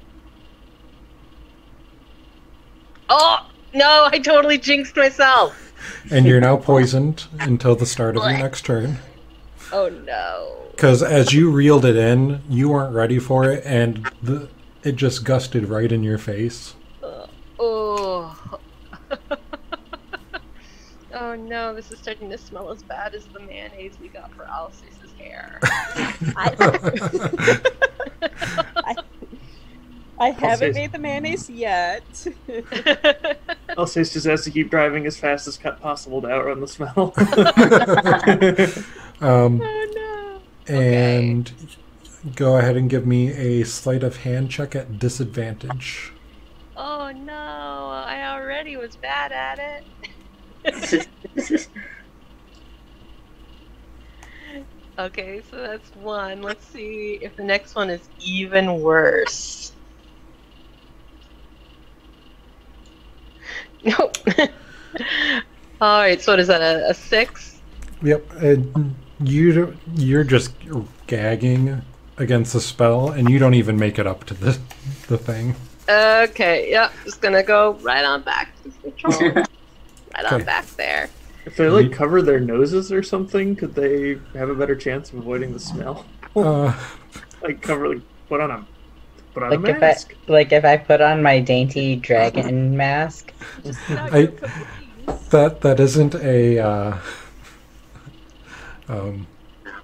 Oh no! I totally jinxed myself. And you're now poisoned until the start of your next turn. Oh no! Because as you reeled it in, you weren't ready for it, and it just gusted right in your face. Oh. Oh no, this is starting to smell as bad as the mayonnaise we got for Alice's hair. I haven't say- made the mayonnaise yet. Alsace just has to keep driving as fast as possible to outrun the smell. Oh no. And go ahead and give me a sleight of hand check at disadvantage. Oh no, I already was bad at it. Okay, so that's 1. Let's see if the next one is even worse. Nope. Alright, so what is that, a 6? Yep, and you're just gagging against the spell, and you don't even make it up to the thing. Okay, yeah, just gonna go right on back to the control. Right on Okay. back there. If they like cover their noses or something, could they have a better chance of avoiding the smell? Like put on a Like mask. if I put on my dainty dragon mask. Not I- your caprice. that isn't a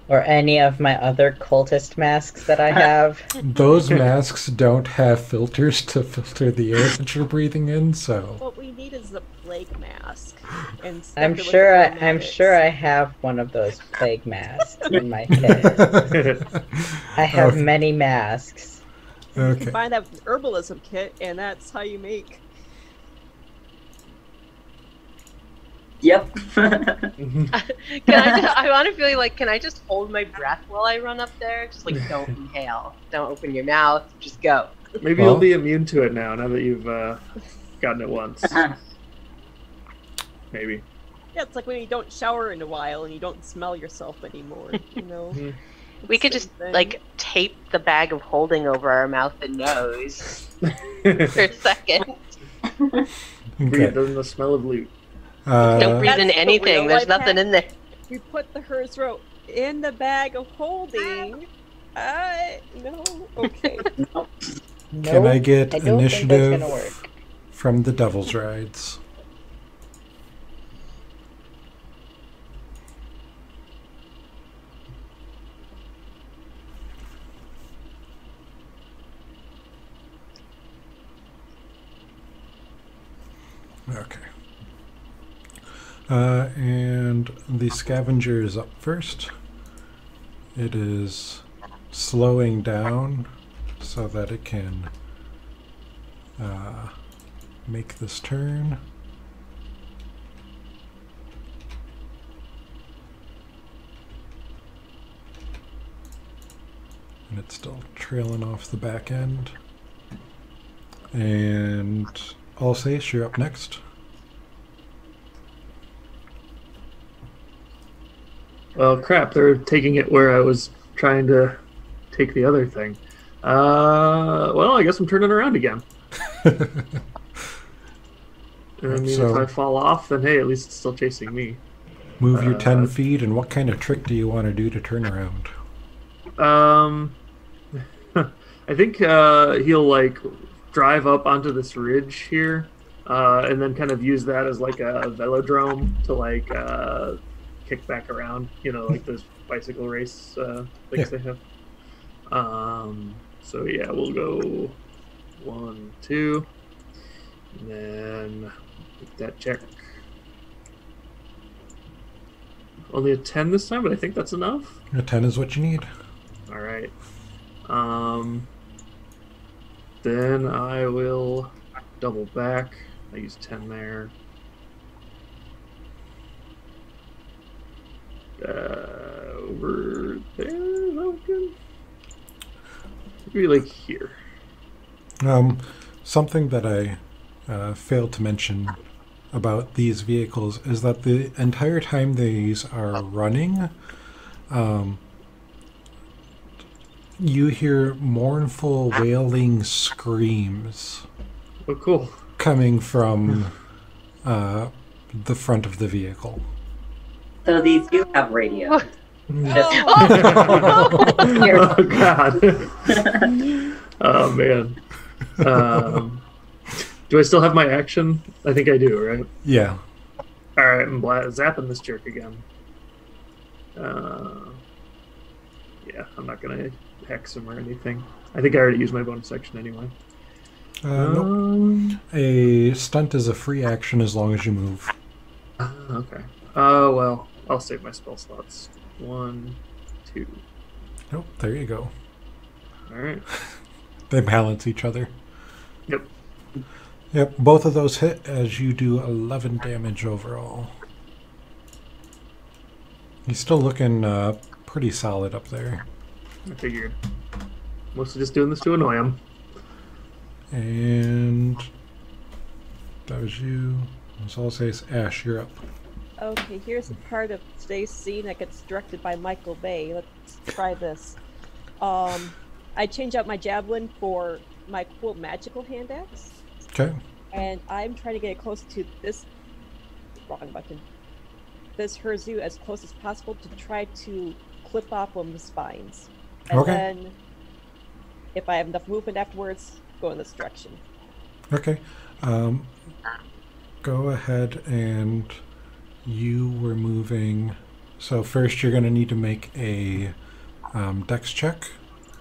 or any of my other cultist masks that I have. Those masks don't have filters to filter the air that you're breathing in, so What we need is the plague mask. And I'm Spectre with sure. the I'm aromatics. sure I have one of those plague masks in my kit. I have Okay. many masks. You okay. combine that with an herbalism kit, and that's how you make. Yep. I want to feel like, can I just hold my breath while I run up there? Just like, don't inhale. Don't open your mouth. Just go. Maybe Well- you'll be immune to it now that you've gotten it once. Maybe. Yeah, it's like when you don't shower in a while and you don't smell yourself anymore, you know? Mhm. We It's could the just same thing. like tape the bag of holding over our mouth and nose for a second. Breathe Okay. in the smell of loot. Don't breathe That's in the anything. real There's life nothing hack. in there. We put the Herzro in the bag of holding. No. Okay. Can I get I don't think that's initiative gonna work. from the Devil's Rides? Okay. And the scavenger is up first. It is slowing down so that it can make this turn. And it's still trailing off the back end. And Alsace, you're up next. Well, crap, they're taking it where I was trying to take the other thing. Well, I guess I'm turning around again. I mean, So- if I fall off, then hey, at least it's still chasing me. Move your 10 Uh, feet, and what kind of trick do you want to do to turn around? I think he'll like drive up onto this ridge here, and then kind of use that as like a velodrome to like kick back around. You know, like those bicycle race things they have. So yeah, we'll go 1, 2, and then make that check. Only a 10 this time, but I think that's enough. A 10 is what you need. All right. Then I will double back. I use 10 there. Over there, is that good? Maybe like here. Something that I failed to mention about these vehicles is that the entire time these are running, you hear mournful wailing screams Oh, cool. coming from the front of the vehicle. So these do have radio. Oh God. Oh man. Do I still have my action? I think I do, right? Yeah. All right, I'm zapping this jerk again. Yeah, I'm not gonna hex him or anything. I think I already used my bonus action anyway. Nope. A stunt is a free action as long as you move. Okay. Oh well, I'll save my spell slots. 1, 2. Nope. There you go. All right. They balance each other. Yep. Yep. Both of those hit as you do 11 damage overall. He's still looking pretty solid up there. I figured. Mostly just doing this to annoy him. And that was you. So I'll say it's Ash, you're up. Okay, here's a part of today's scene that gets directed by Michael Bay. Let's try this. I change out my javelin for my cool magical hand axe, Okay. and I'm trying to get it close to this wrong button. This Herzu as close as possible to try to clip off one of the spines. And Okay. then if I have enough movement afterwards, go in this direction. Okay. Go ahead and you were moving So first you're going to need to make a dex check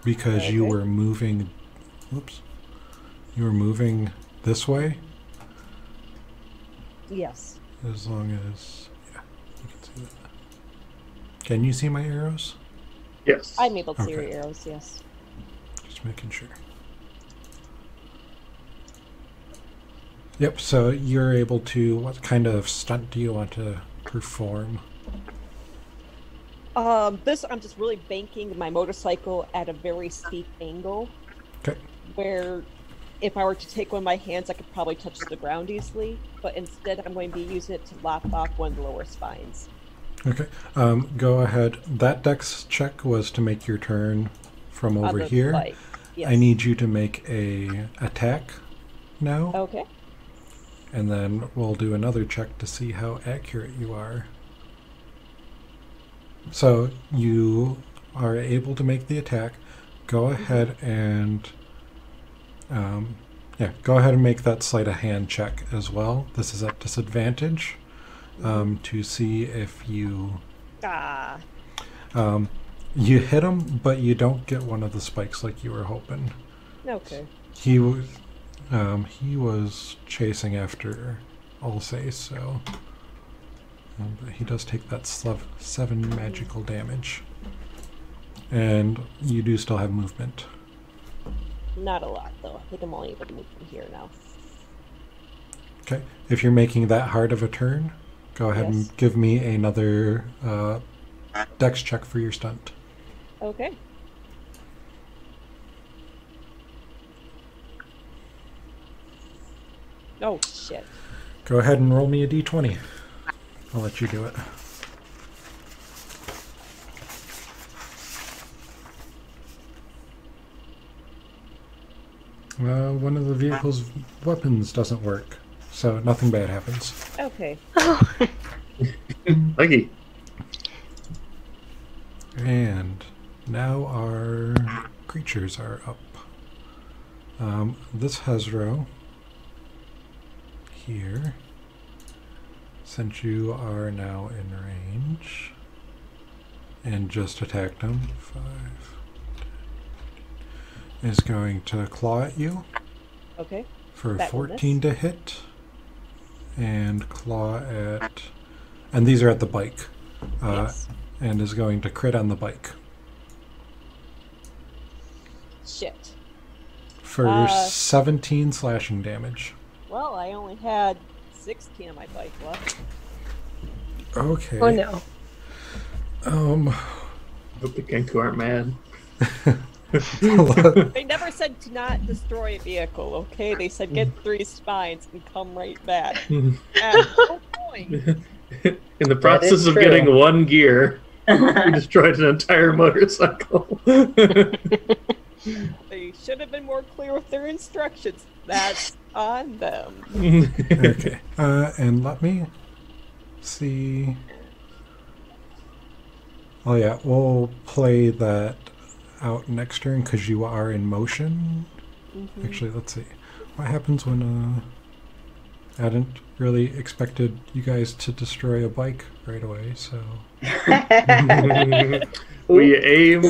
because you Okay. were moving. Whoops. You were moving this way. Yes. As long as, yeah, you can see that. Can you see my arrows? Yes. I'm able to see your Okay. arrows, yes. Just making sure. Yep, so you're able to, what kind of stunt do you want to perform? This I'm just really banking my motorcycle at a very steep angle. Okay. Where if I were to take one of my hands, I could probably touch the ground easily, but instead I'm going to be using it to lop off one of the lower spines. Okay, go ahead. That dex check was to make your turn from On over the here. bike. Yes. I need you to make a attack now, Okay. and then we'll do another check to see how accurate you are. So you are able to make the attack. Go ahead and go ahead and make that sleight of hand check as well. This is at disadvantage to see if you Ah. you hit him, but you don't get one of the spikes like you were hoping. Okay. He was chasing after Ulse, so but he does take that 7 magical damage, and you do still have movement. Not a lot, though. I think I'm only able to move from here now. Okay, if you're making that hard of a turn, go ahead Yes. and give me another dex check for your stunt. Okay. Oh, shit. Go ahead and roll me a d20. I'll let you do it. One of the vehicle's weapons doesn't work, so nothing bad happens. Okay. Lucky. And now our creatures are up. This Hezro here, since you are now in range, and just attacked him, 5, is going to claw at you Okay. for That will 14 to hit, and claw at, and these are at the bike, Yes. and is going to crit on the bike Shit. for 17 slashing damage. Well, I only had 16 on my bike left. Okay. Oh no. Hope the Kenku aren't mad. They never said to not destroy a vehicle, okay? They said get 3 spines and come right back. At no point. In the process of true. getting one gear, we destroyed an entire motorcycle. They should have been more clear with their instructions. That's on them. Okay. And let me see. Oh yeah, we'll play that out next turn because you are in motion. Mhm. Actually, let's see. What happens when I hadn't really expected you guys to destroy a bike right away, so We aim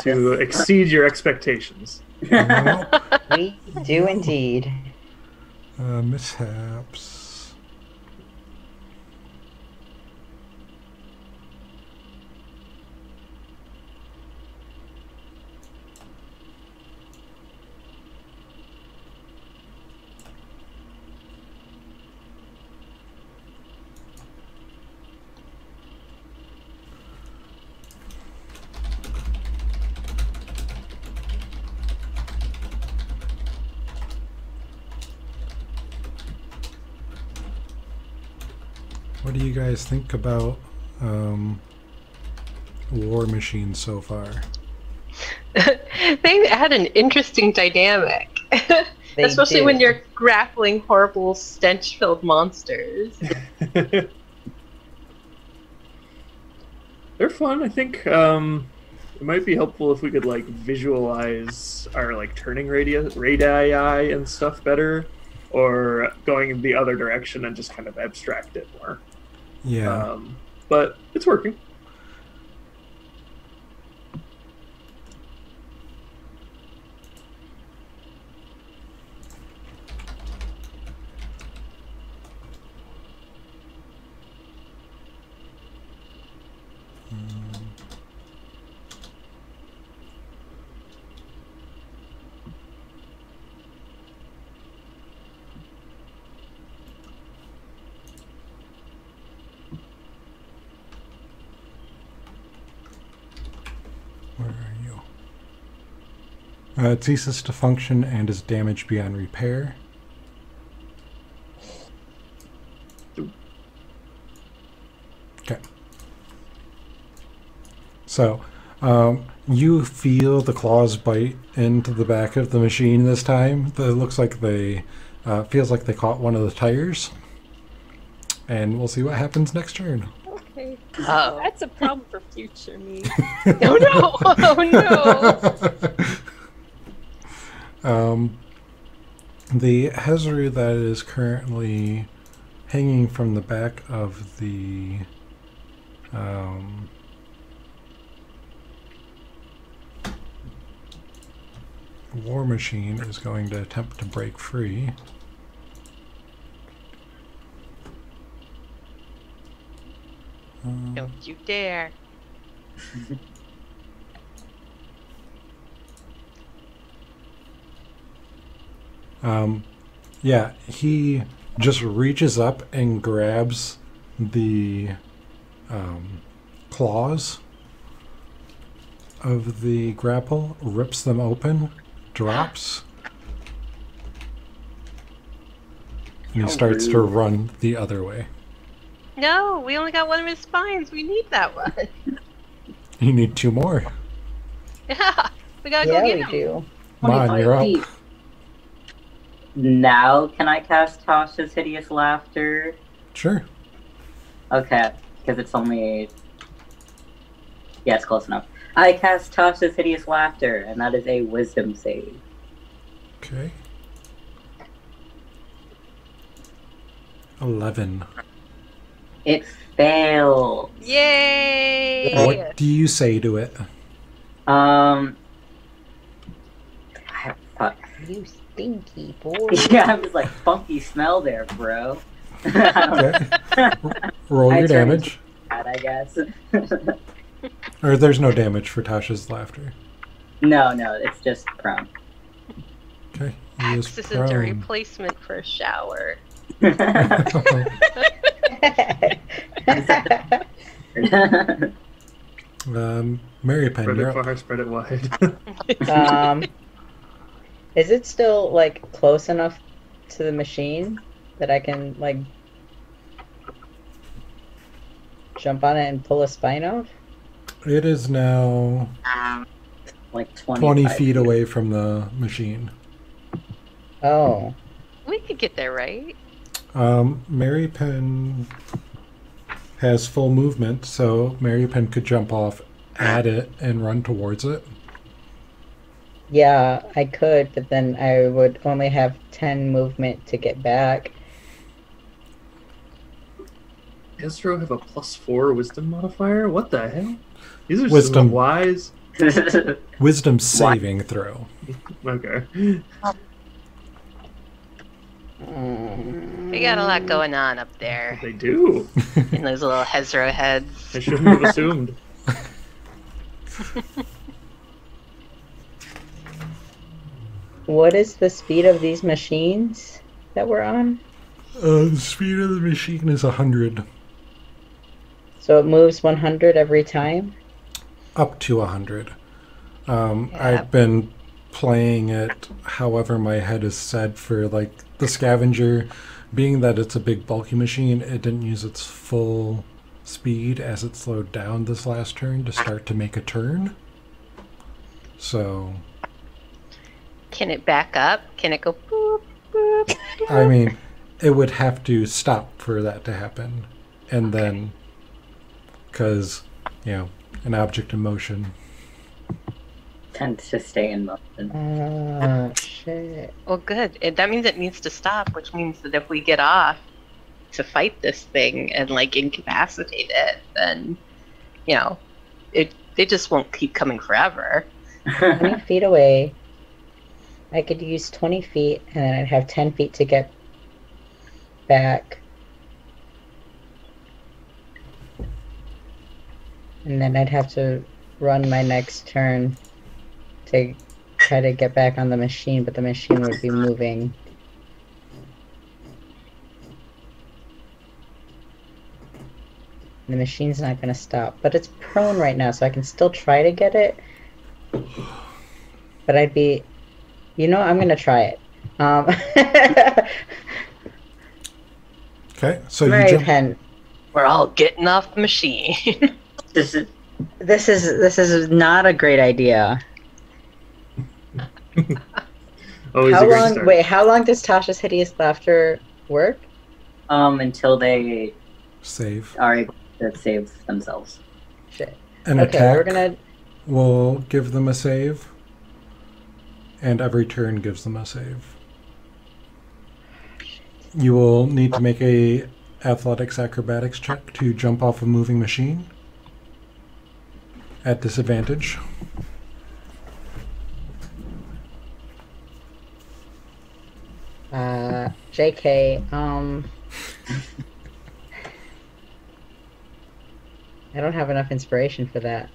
to exceed your expectations. well, We do indeed. mishaps. What do you guys think about War Machine so far? They had an interesting dynamic. They Especially do. when you're grappling horrible stench-filled monsters. They're fun. I think it might be helpful if we could like visualize our like turning radii and stuff better, or going in the other direction and just kind of abstract it more. Yeah. But it's working. It ceases to function and is damaged beyond repair. Okay. So, you feel the claws bite into the back of the machine this time. It looks like they, feels like they caught one of the tires. And we'll see what happens next turn. Okay. Oh. That's a problem for future me. Oh no! Oh no! The Hezru that is currently hanging from the back of the war machine is going to attempt to break free. Don't you dare! Yeah, he just reaches up and grabs the claws of the grapple, rips them open, drops, and he starts to run the other way. No, we only got one of his spines. We need that one. You need 2 more. Yeah, we gotta go Yeah, get we him. do. Come on, you're up. Now can I cast Tasha's Hideous Laughter? Sure. Okay, because it's only... Yeah, it's close enough. I cast Tasha's Hideous Laughter, and that is a Wisdom save. Okay. 11. It fails. Yay! What do you say to it? Fuck. You stinky boy. Yeah, I was like, funky smell there, bro. Okay. Roll I your turned damage. That, I guess. Or there's no damage for Tasha's laughter. No, it's just prone. Okay. He is This is a prone. replacement for a shower. Mary Penn, Spread you're it up. far, spread it wide. Is it still like close enough to the machine that I can like jump on it and pull a spine off? It is now Like 20 feet away from the machine. Oh, We could get there, right? Mary Penn has full movement, so Mary Penn could jump off at it and run towards it. yeah, I could, but then I would only have 10 movement to get back. Ezra have a +4 wisdom modifier? What the hell? These are Wisdom. some wise. Wisdom saving throw. Okay. We got a lot going on up there They do. in those little Hezro heads. I shouldn't have assumed. What is the speed of these machines that we're on? The speed of the machine is 100. So it moves 100 every time? Up to 100. I've been playing it however my head is set for like the scavenger, being that it's a big bulky machine, it didn't use its full speed as it slowed down this last turn to start to make a turn. So Can it back up? Can it go boop, boop, boop? I mean, it would have to stop for that to happen, and then because an object in motion. Tends to stay in motion. Oh, shit. Well, good. That means it needs to stop, which means that if we get off to fight this thing and like incapacitate it, then they just won't keep coming forever. 20 feet away. I could use 20 feet, and then I'd have 10 feet to get back. And then I'd have to run my next turn to try to get back on the machine, but the machine would be moving. The machine's not going to stop, but it's prone right now, so I can still try to get it. but I'd be. You know, I'm gonna try it. Okay, so you Mary jump. Penn, We're all getting off the machine. This is this is not a great idea. Always How a great long? start. Wait, how long does Tasha's hideous laughter work? until they Save. are able to save themselves. Shit. An Okay, attack we're gonna. will give them a save, and every turn gives them a save. You will need to make a athletics acrobatics check to jump off a moving machine at disadvantage. JK. I don't have enough inspiration for that.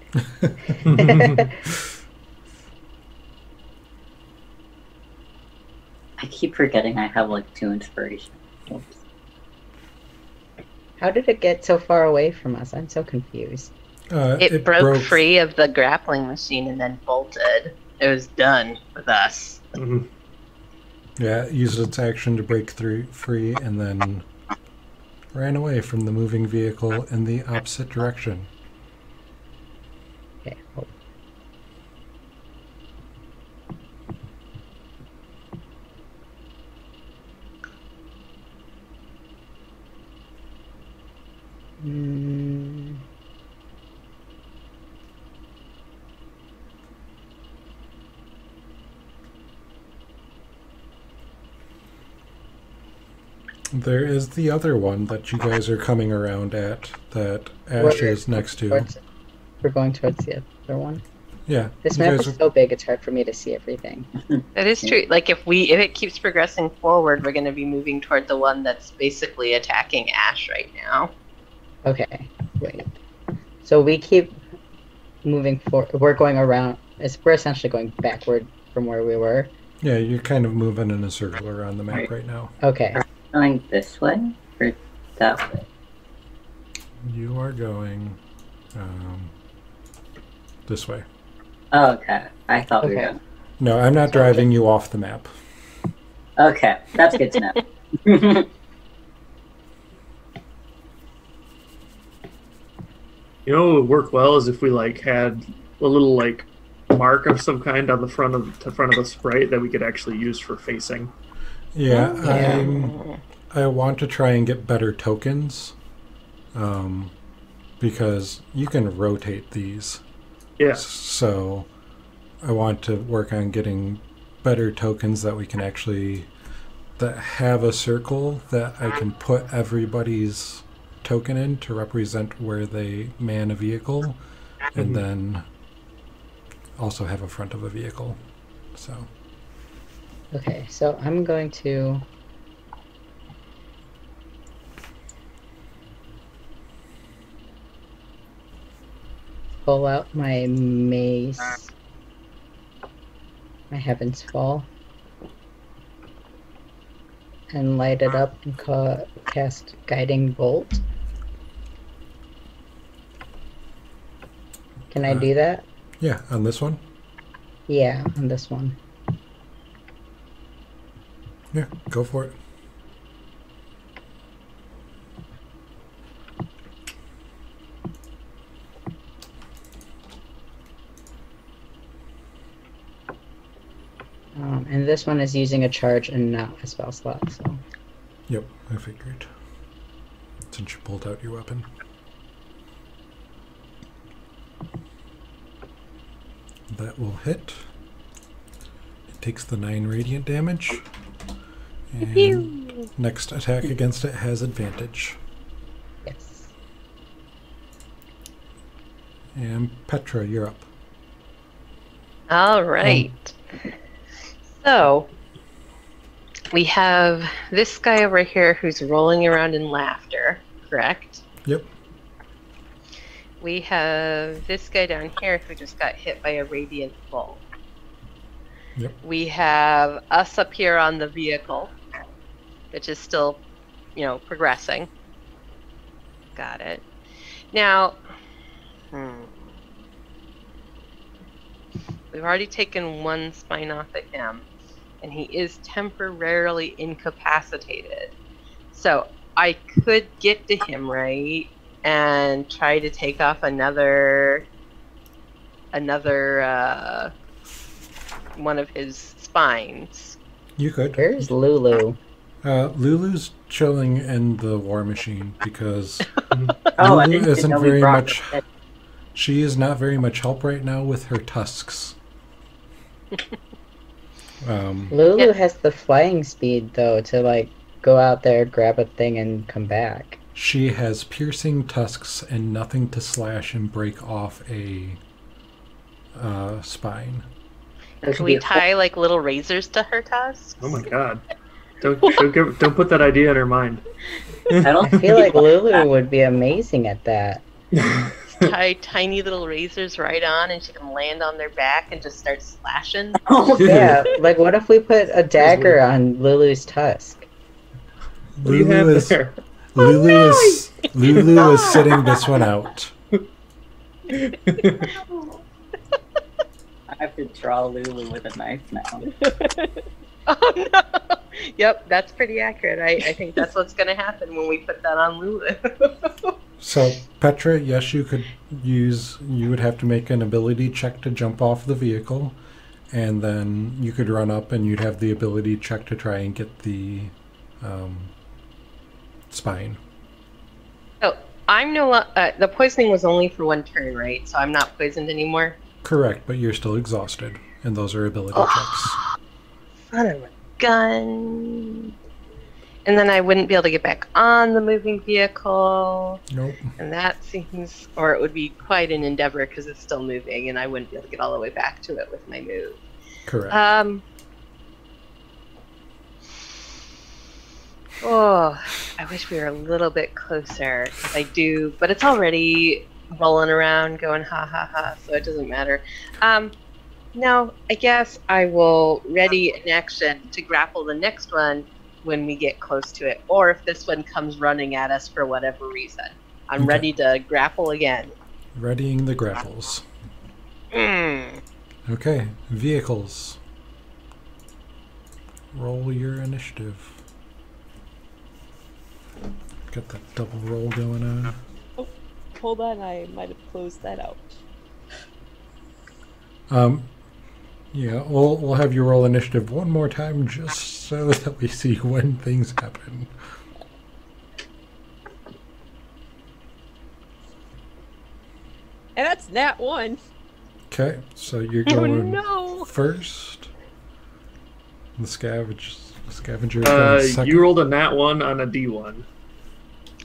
I keep forgetting I have like 2 inspiration. Oops. How did it get so far away from us? I'm so confused. It broke free of the grappling machine and then bolted. It was done with us. Mhm. Yeah, it used its action to break free and then ran away from the moving vehicle in the opposite direction. Okay. Hold. Mm. There is the other one that you guys are coming around at that Ash is next to. We're going towards the other one. Yeah. This you map guys is are- so big; it's hard for me to see everything. That is true. Like if it keeps progressing forward, we're going to be moving toward the one that's basically attacking Ash right now. Okay, wait. So we keep moving forward. We're going around. We're essentially going backward from where we were. Yeah, you're kind of moving in a circle around the map right now. Okay. Going this way or that way? You are going this way. Oh, okay. I thought we were Okay. going. No, I'm not driving you off the map. Okay, that's good to know. You know what would work well is if we like had a little like mark of some kind on the front of the sprite that we could actually use for facing. Yeah, Yeah. I want to try and get better tokens, because you can rotate these. Yeah. So I want to work on getting better tokens that we can actually that have a circle that I can put everybody's token in to represent where they man a vehicle, and then also have a front of a vehicle. So Okay. So I'm going to. Pull out my mace. My Heaven's Fall. And light it up and cast Guiding Bolt. Can I do that? yeah, on this one. Yeah, on this one. Yeah, go for it. And this one is using a charge and not a spell slot, so. Yep, I figured. Since you pulled out your weapon. That will hit. It takes the 9 radiant damage. And next attack against it has advantage. Yes. And Petra, you're up. All right. So we have this guy over here who's rolling around in laughter, correct? Yep. We have this guy down here who just got hit by a radiant bolt. Yep. We have us up here on the vehicle, which is still, progressing. Got it. Now, We've already taken one spine off of him, and he is temporarily incapacitated. So I could get to him, right, and try to take off another one of his spines. You could. Where's Lulu? Lulu's chilling in the war machine because Oh, I Lulu didn't isn't know we very brought much. her. She is not very much help right now with her tusks. Lulu Yeah. has the flying speed though to like go out there, grab a thing, and come back. She has piercing tusks and nothing to slash and break off a spine. There Can should we be a tie like little razors to her tusks? Oh my god. Don't put that idea in her mind. I don't I feel like Lulu would be amazing at that. Tie tiny little razors right on, and she can land on their back and just start slashing. Oh, Yeah, like what if we put a dagger on Lulu's tusk? What do you have Lulu is there? Lulu is sitting this one out. I have to draw Lulu with a knife now. Oh no! Yep, that's pretty accurate. I think that's what's going to happen when we put that on Lulu. So Petra, yes, you would have to make an ability check to jump off the vehicle, and then you could run up and you'd have the ability check to try and get the spine. Oh, I'm the poisoning was only for one turn, right? So I'm not poisoned anymore. Correct, but you're still exhausted, and those are ability checks. Son of a gun. And then I wouldn't be able to get back on the moving vehicle. Nope. And that seems, or it would be quite an endeavor because it's still moving, and I wouldn't be able to get all the way back to it with my move. Correct. Oh, I wish we were a little bit closer. 'Cause I do, but it's already rolling around, going ha ha ha, so it doesn't matter. No, I guess I will ready an action to grapple the next one when we get close to it, or if this one comes running at us for whatever reason. I'm Okay. ready to grapple again. Readying the grapples. Mm. Okay, vehicles. Roll your initiative. Got that double roll going on. Hold on, I might have closed that out. Yeah, we'll have you roll initiative one more time just so that we see when things happen. And that's nat 1. Okay, so you're Oh going no! first. The scavenger is going second. You rolled a nat 1 on a D1.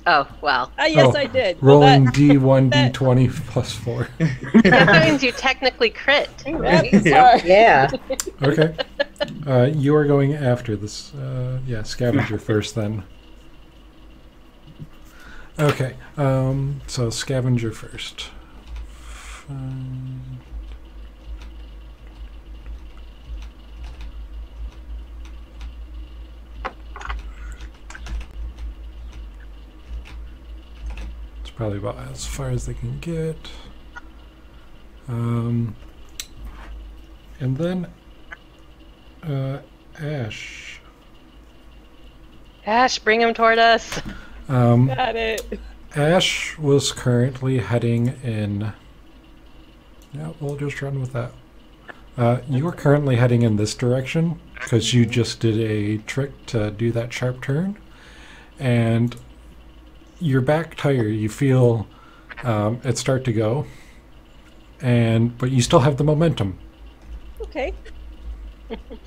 Oh, well. Yes, Oh, I did. Well, Rolling that- D1, that- D20 plus 4. That means you technically crit, too, right? Yep, Yeah. sorry. Yeah. Okay. You are going after this. Scavenger first then. Okay. So scavenger first. It's probably about as far as they can get. And then Ash. Ash, bring him toward us. Got it. Ash was currently heading in. Yeah, we'll just run with that. You are currently heading in this direction because you just did a trick to do that sharp turn, and your back tire, you feel it start to go, but you still have the momentum. Okay.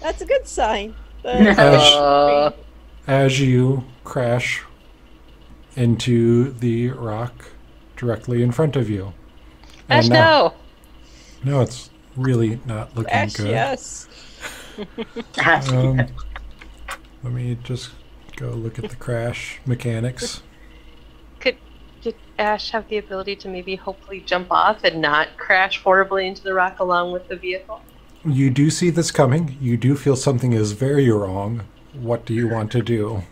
That's a good sign. Uh, As you crash into the rock directly in front of you. Ash, And no! No, it's really not looking Ash, good. yes. Let me just go look at the crash mechanics. Could Ash have the ability to maybe hopefully jump off and not crash horribly into the rock along with the vehicle? You do see this coming. You do feel something is very wrong. What do you want to do?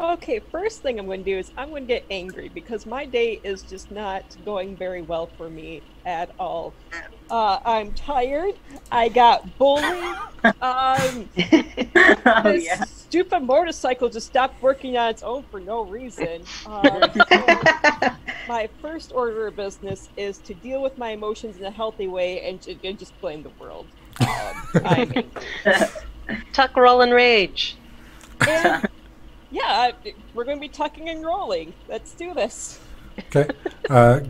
Okay, first thing I'm going to do is I'm going to get angry because my day is just not going very well for me at all. I'm tired. I got bullied. Oh This yeah. stupid motorcycle just stopped working on its own for no reason. So my first order of business is to deal with my emotions in a healthy way and just blame the world. I'm angry. Tuck, roll, and rage. And yeah, we're going to be tucking and rolling. Let's do this. Okay.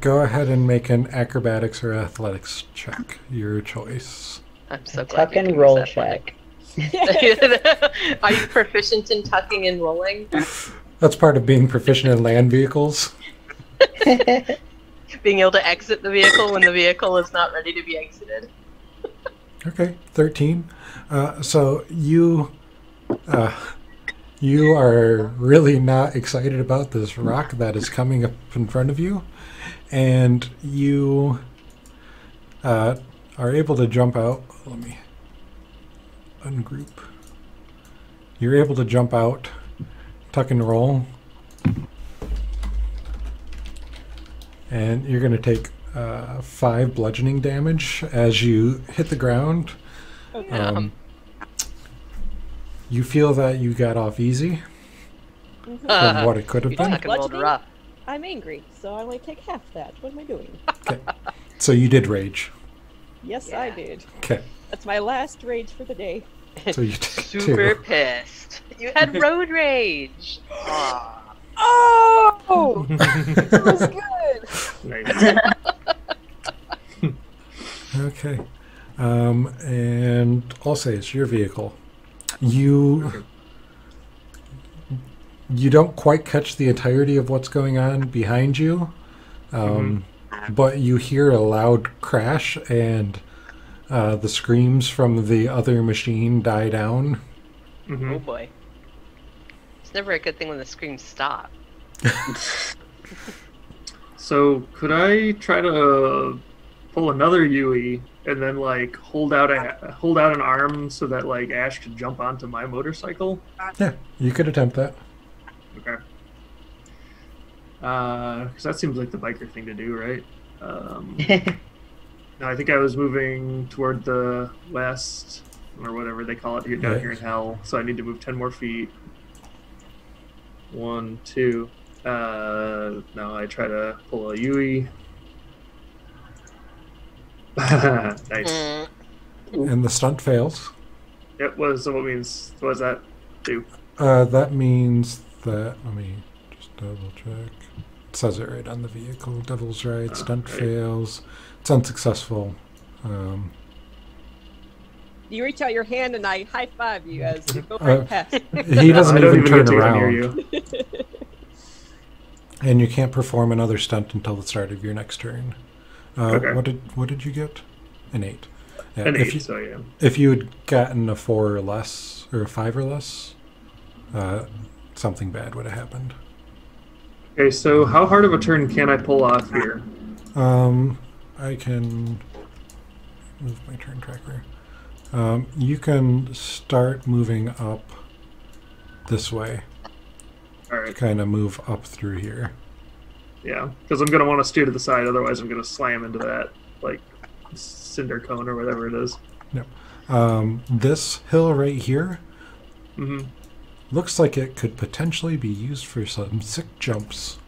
Go ahead and make an acrobatics or athletics check. Your choice. I'm so glad Tuck you're and doing roll this athletic. check. Are you proficient in tucking and rolling? That's part of being proficient in land vehicles. Being able to exit the vehicle when the vehicle is not ready to be exited? Okay, 13. So you are really not excited about this rock that is coming up in front of you, and you are able to jump out. Let me ungroup. You're able to jump out, tuck and roll, and you're going to take 5 bludgeoning damage as you hit the ground. Okay. You feel that you got off easy from what it could have You been. tuck and rolled Bludgeoning? rough. I'm angry, so I only take half that. What am I doing? Okay. So you did rage. Yes, Yeah. I did. Okay. That's my last rage for the day. So you take Super 2. pissed. You had road rage. Aw. Oh! That was good! Nice. Okay. And I'll say it's your vehicle. You don't quite catch the entirety of what's going on behind you, but you hear a loud crash and the screams from the other machine die down. Mhm. Oh boy. It's never a good thing when the screams stop. So could I try to pull another Yui and then like hold out an arm so that like Ash could jump onto my motorcycle? Yeah, you could attempt that. Okay. Because that seems like the biker thing to do, right? No, I think I was moving toward the west or whatever they call it here down Right. here in hell. So I need to move 10 more feet. 1, 2. No, I try to pull a Yui. Nice. Mm. And the stunt fails. It was. So what does that do? That means that, let me just double check. It says it right on the vehicle. Devil's right, stunt right. fails. It's unsuccessful. You reach out your hand and I high five you as you go right past. He doesn't I don't even turn get to go near around. you. And you can't perform another stunt until the start of your next turn. Okay. What did you get? An 8. Yeah, An if 8, you, so yeah. if you had gotten a 4 or less, or a 5 or less, something bad would have happened. Okay, so how hard of a turn can I pull off here? I can move my turn tracker. You can start moving up this way. All right. Kind of move up through here. Yeah, because I'm gonna want to steer to the side, otherwise I'm gonna slam into that like cinder cone or whatever it is. This hill right here Mm-hmm. looks like it could potentially be used for some sick jumps.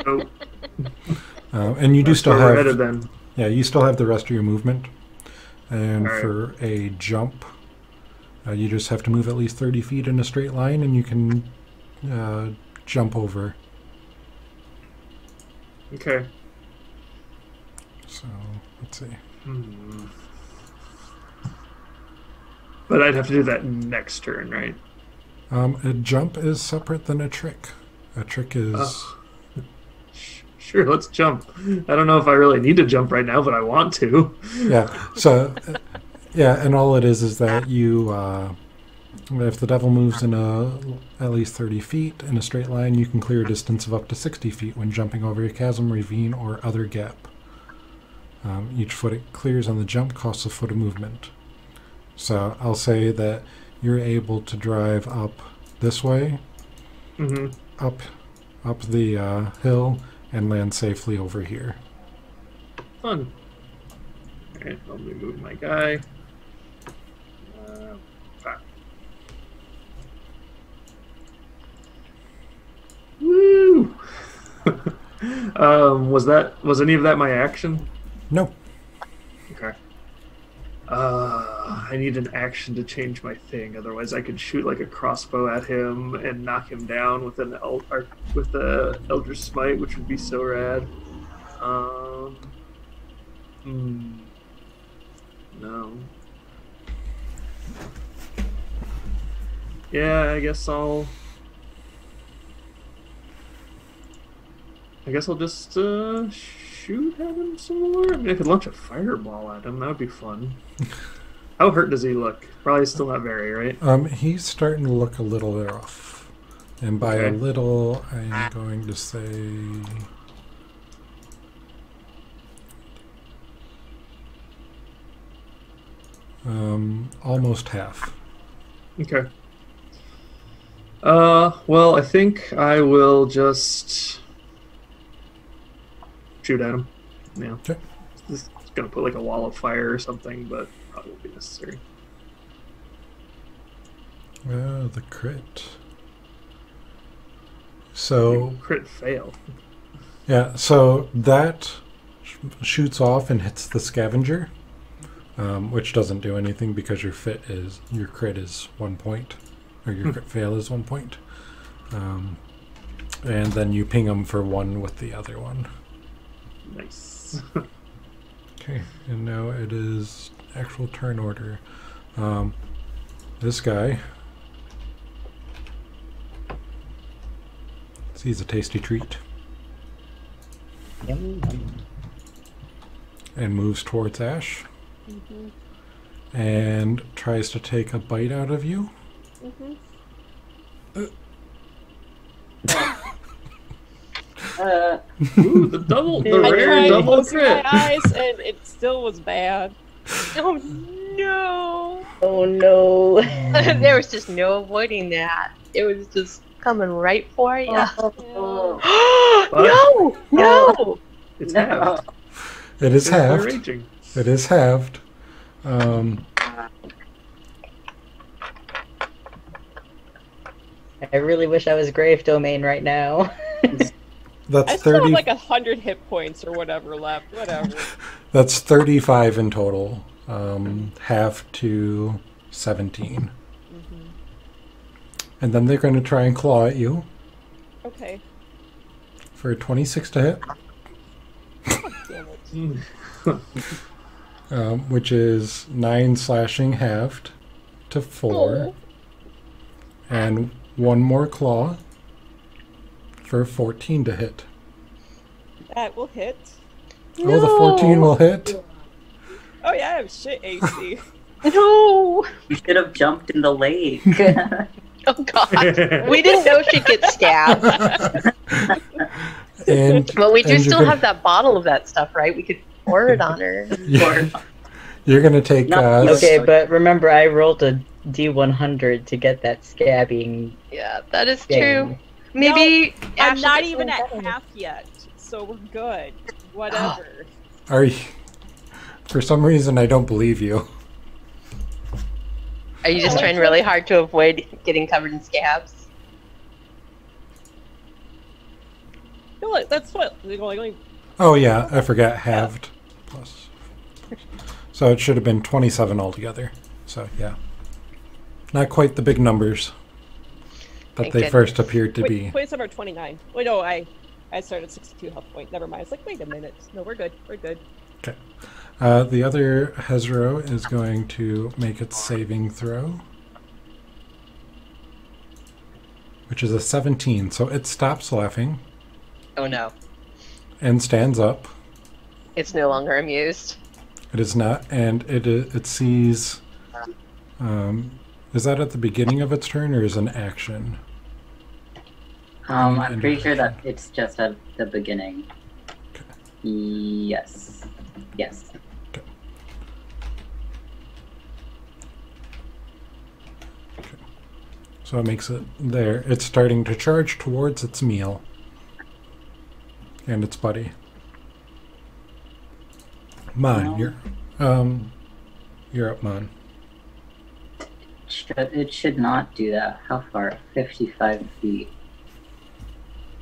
Oh, And you do that's still where we're have, headed then. yeah, you still have the rest of your movement. And All right. for a jump, you just have to move at least 30 feet in a straight line, and you can jump over. Okay. So let's see. Hmm. But I'd have to do that next turn, right? A jump is separate than a trick. A trick is Oh. Sure, let's jump. I don't know if I really need to jump right now, but I want to. yeah. So yeah, and all it is that you, if the devil moves in at least 30 feet in a straight line, you can clear a distance of up to 60 feet when jumping over a chasm, ravine, or other gap. Each foot it clears on the jump costs a foot of movement. So I'll say that you're able to drive up this way Mm-hmm. up the hill and land safely over here. Fun. Alright, let me move my guy. Fuck. Woo! Was any of that my action? No. Okay. I need an action to change my thing. Otherwise, I could shoot like a crossbow at him and knock him down with with the Eldritch Smite, which would be so rad. No. Yeah, I guess I'll just shoot at him some more. I mean, I could launch a fireball at him. That would be fun. How hurt does he look? Probably still not very, right? He's starting to look a little rough. And by a Okay. little, I'm going to say... almost half. Okay. Well, I think I will just shoot at him. Yeah. Okay. Just gonna put like a wall of fire or something, but probably won't be necessary. The crit. So, Crit fail. yeah, so that shoots off and hits the scavenger, which doesn't do anything because your crit is 1 point, or your crit fail is 1 point. And then you ping him for 1 with the other one. Nice. Okay, and now it is actual turn order. This guy sees a tasty treat Yum, yum. and moves towards Ash and tries to take a bite out of you. Ooh, the I rare tried double closing crit. my eyes, and it still was bad. Oh no! Oh no. There was just no avoiding that. It was just coming right for you. No! No! It's No. halved. It is They're halved. raging. It is halved. I really wish I was Grave Domain right now. I That's still have 30. like 100 hit points or whatever left. Whatever. That's 35 in total. Half to 17. And then they're going to try and claw at you Okay. for a 26 to hit, Damn it. which is 9 slashing halved to 4. Oh. And 1 more claw for 14 to hit. That will hit. Oh, the 14 will hit. Oh yeah, I have shit AC. No! You should have jumped in the lake. Oh god. We didn't know she'd get stabbed. And But we do and still you're have that bottle of that stuff, right? We could pour it on her. You're going to take... Not- Okay, but remember I rolled a D100 to get that scabbing Yeah, that is thing. true. Maybe I'm Ash not will get even at something better. half yet, so we're good. Whatever. Are you... For some reason, I don't believe you. Are you just trying really hard to avoid getting covered in scabs? No, like, that's what. Like, Oh yeah, I forgot halved plus. So it should have been 27 altogether. So yeah, not quite the big numbers that Thank they goodness. first appeared to be. 27 or 29. Wait, no, I started at 62 health point. Never mind. I was like, wait a minute. No, we're good. We're good. Okay. The other Hezro is going to make its saving throw, which is a 17. So it stops laughing Oh no. and stands up. It's no longer amused. It is not, and it sees. Is that at the beginning of its turn or is an action? I'm pretty sure that it's just at the beginning. Yes. Yes. So So it makes it there. It's starting to charge towards its meal and its buddy. Mon, you're up, Mon. It should not do that. How far? 55 feet.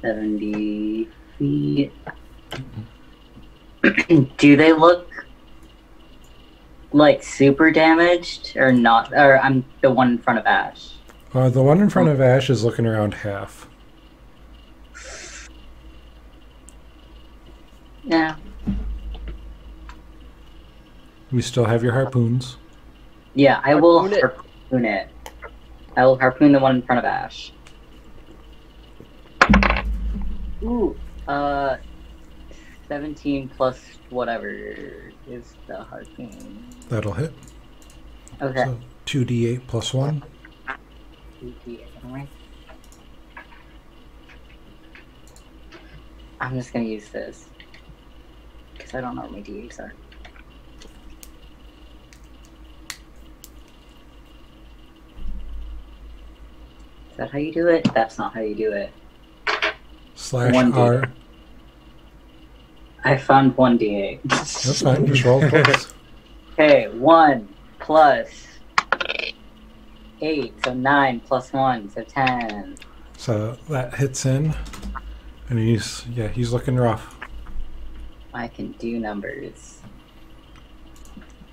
70 feet. Do they look like super damaged or not? Or I'm the one in front of Ash. The one in front of Ash is looking around half. Yeah. We still have your harpoons. Yeah, I will Harpoon it. harpoon it. I will harpoon the one in front of Ash. Ooh, 17 plus whatever is the harpoon. That'll hit. Okay. So 2d8 plus 1. 2d8, alright. I'm just gonna use this. Because I don't know what my d8s are. Is that how you do it? That's not how you do it. Slash 1d8. R. I found 1d8. That's fine. Just roll twice. Okay, 1 plus 8, so 9 plus 1, so 10. So that hits in. And he's looking rough. I can do numbers.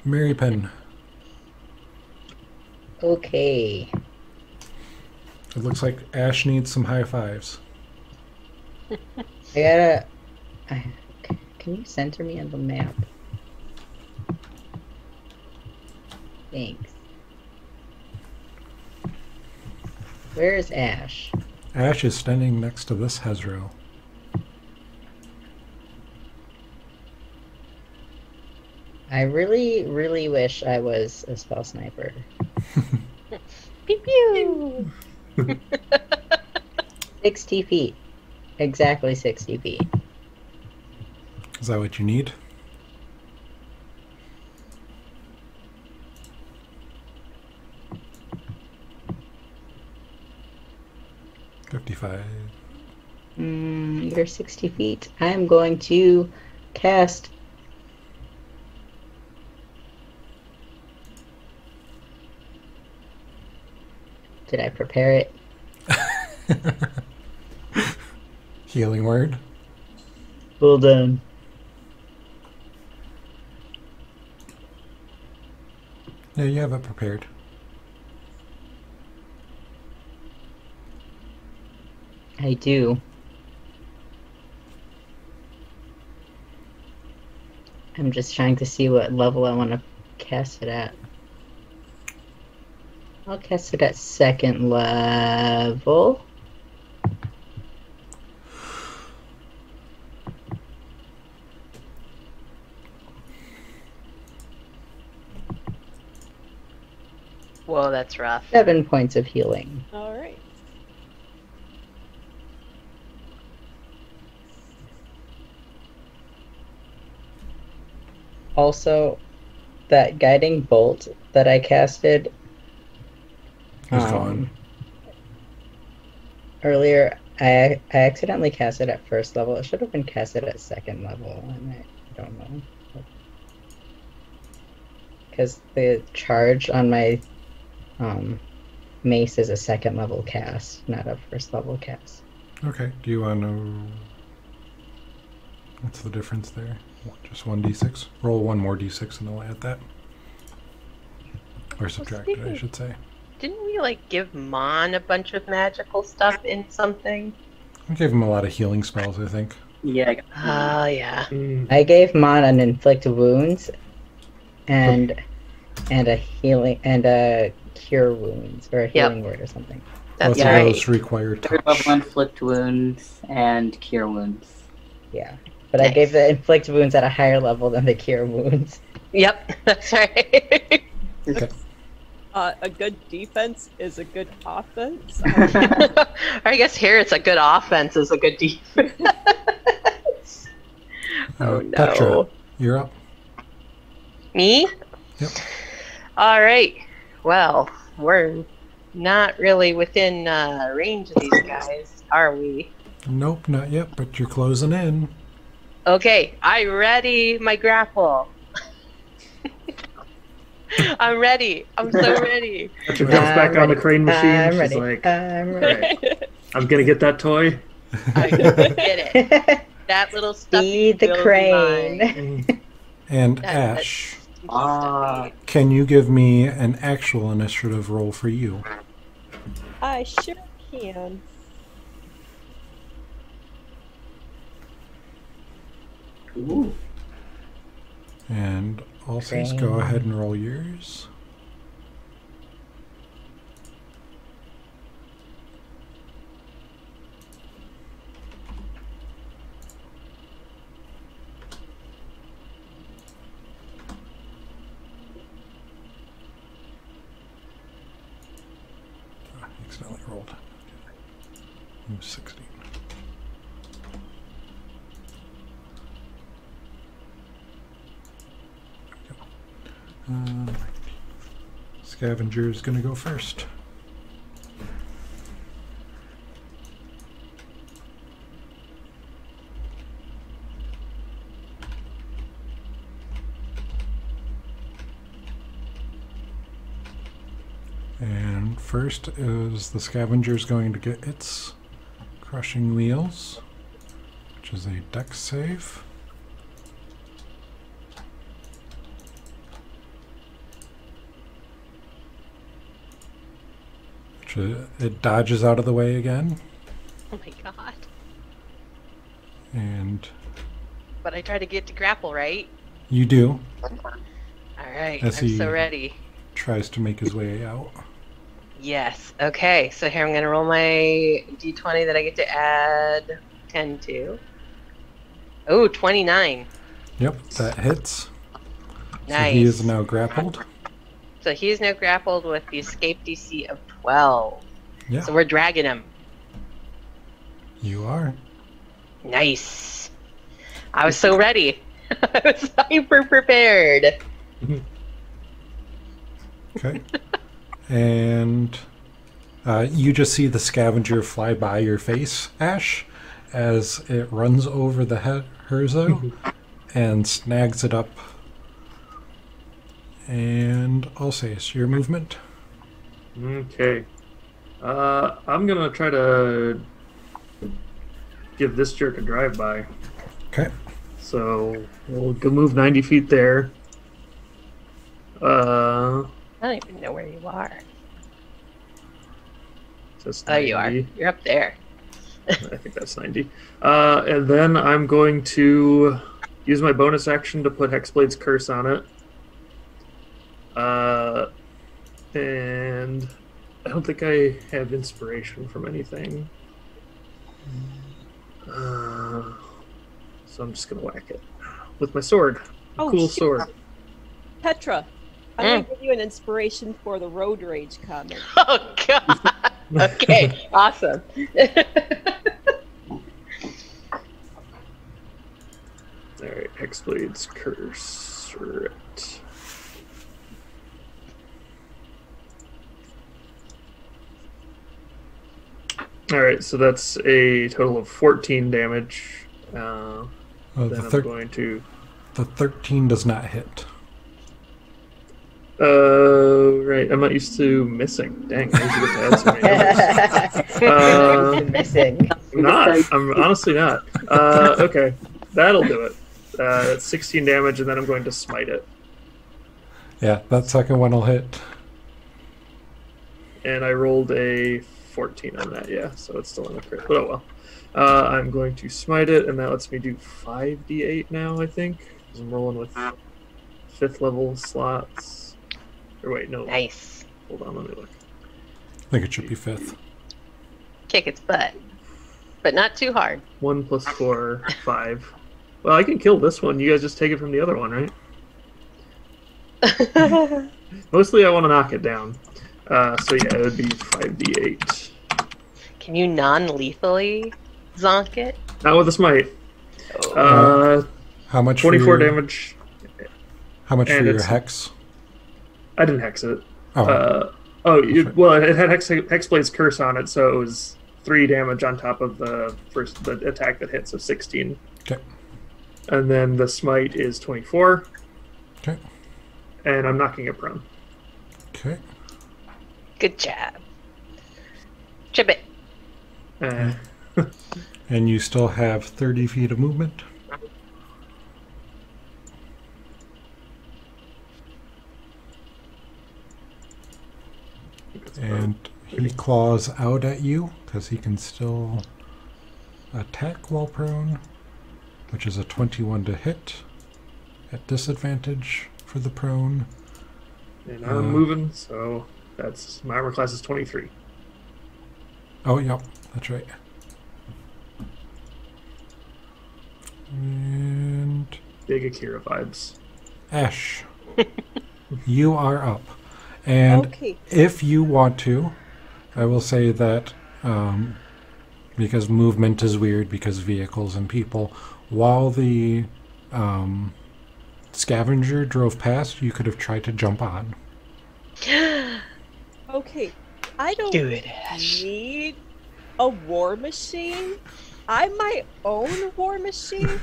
Mary Penn. Okay. It looks like Ash needs some high fives. Can you center me on the map? Thanks. Where is Ash? Ash is standing next to this Hezro. I really, really wish I was a spell sniper. Pew pew. 60 feet. Exactly 60 feet. Is that what you need? $55. You're 60 feet. I'm going to cast. Did I prepare it? Healing word. Well done. Yeah, you have it prepared. I do. I'm just trying to see what level I want to cast it at. I'll cast it at 2nd level. Whoa, that's rough. 7 points of healing. All right. Also, that guiding bolt that I casted He's gone. earlier, I accidentally cast it at 1st level. It should have been casted at 2nd level, and I don't know. Because the charge on my mace is a 2nd level cast, not a 1st level cast. Okay. Do you want to... What's the difference there? Just 1d6? Roll one more d6 and then we'll add that. Or subtract it, I should say. Didn't we like give Mon a bunch of magical stuff in something? I gave him a lot of healing spells, I think. Yeah. Oh yeah. I gave Mon an inflict wounds and a healing and a cure wounds or a healing word or something. That's Both right. of those require Third level touch. inflict wounds and cure wounds. Yeah. But I gave the inflict wounds at a higher level than the cure wounds. Yep, that's right. Okay. A good defense is a good offense. Or I guess here it's a good offense is a good defense. Oh no. Petra, you're up. Me? Yep. All right. Well, we're not really within range of these guys, are we? Nope, not yet, but you're closing in. Okay, I ready my grapple. I'm ready. I'm so ready. She comes back on the crane machine. I'm She's ready. like, I'm ready. "Alright, I'm gonna get that toy." I get it. That little stuff. Feed the crane. And That- Ash, Ah, can you give me an actual initiative roll for you? I sure can. ooh. And also, go ahead and roll yours. Accidentally rolled. 16. Scavenger's gonna go first. And first is the Scavenger's going to get its crushing wheels, which is a dex save. It dodges out of the way again, Oh my god. and But I try to get to grapple, right? you do. Alright, As I'm he- so ready. Tries to make his way out. Yes. Okay, so here I'm going to roll my d20 that I get to add 10 to. Oh, 29. Yep, that hits. Nice. So he is now grappled. So he is now grappled with the escape DC of 12. Yeah, So we're dragging him. you are. Nice. I was so ready. I was hyper prepared. Okay. And you just see the Scavenger fly by your face, Ash, as it runs over the Herzo and snags it up. And I'll say it's your movement. Okay. I'm gonna try to give this jerk a drive-by. Okay. So we'll go move 90 feet there. I don't even know where you are. Just Oh, you are. 90. You're up there. I think that's 90. And then I'm going to use my bonus action to put Hexblade's Curse on it. And I don't think I have inspiration from anything. So I'm just going to whack it with my sword. Oh, Cool shoot. sword. Petra, I'm going to give you an inspiration for the road rage comment. Oh, God. Okay, awesome. Alright, Hexblade's Curse. Right. Alright, so that's a total of 14 damage. Oh, Then the, I'm going to. the 13 does not hit. Right. I'm not used to missing. Dang, I usually get to add so many numbers. Missing. I'm not. I'm honestly not. Okay, that'll do it. That's 16 damage, and then I'm going to smite it. Yeah, that second one will hit. And I rolled a 14 on that, yeah, so it's still in the crit. But oh well. I'm going to smite it, and that lets me do 5d8 now, I think. 'Cause I'm rolling with 5th level slots. Or wait, no. Nice. Hold on, let me look. I think it should be 5th. Kick its butt. But not too hard. 1 plus 4, 5. Well, I can kill this one. You guys just take it from the other one, right? Mostly I want to knock it down. So yeah, it would be 5d8. Can you non-lethally zonk it? Not with a smite. How much 24 for your, damage. How much for and your it's- hex? I didn't hex it. Oh, Oh, it had Hexblade's curse on it, so it was 3 damage on top of the attack that hit, so 16. Okay. And then the smite is 24. Okay. And I'm knocking it prone. Okay. Good job. Chip it. And you still have 30 feet of movement. And he claws out at you because he can still attack while prone, which is a 21 to hit at disadvantage for the prone. And I'm moving, so that's my armor class is 23. Oh, yep, that's right. And Big Akira vibes. Ash, you are up. And Okay. if you want to, I will say that because movement is weird because vehicles and people, while the scavenger drove past, you could have tried to jump on. Okay. I don't Do it, Ash. need a war machine. I'm my own war machine.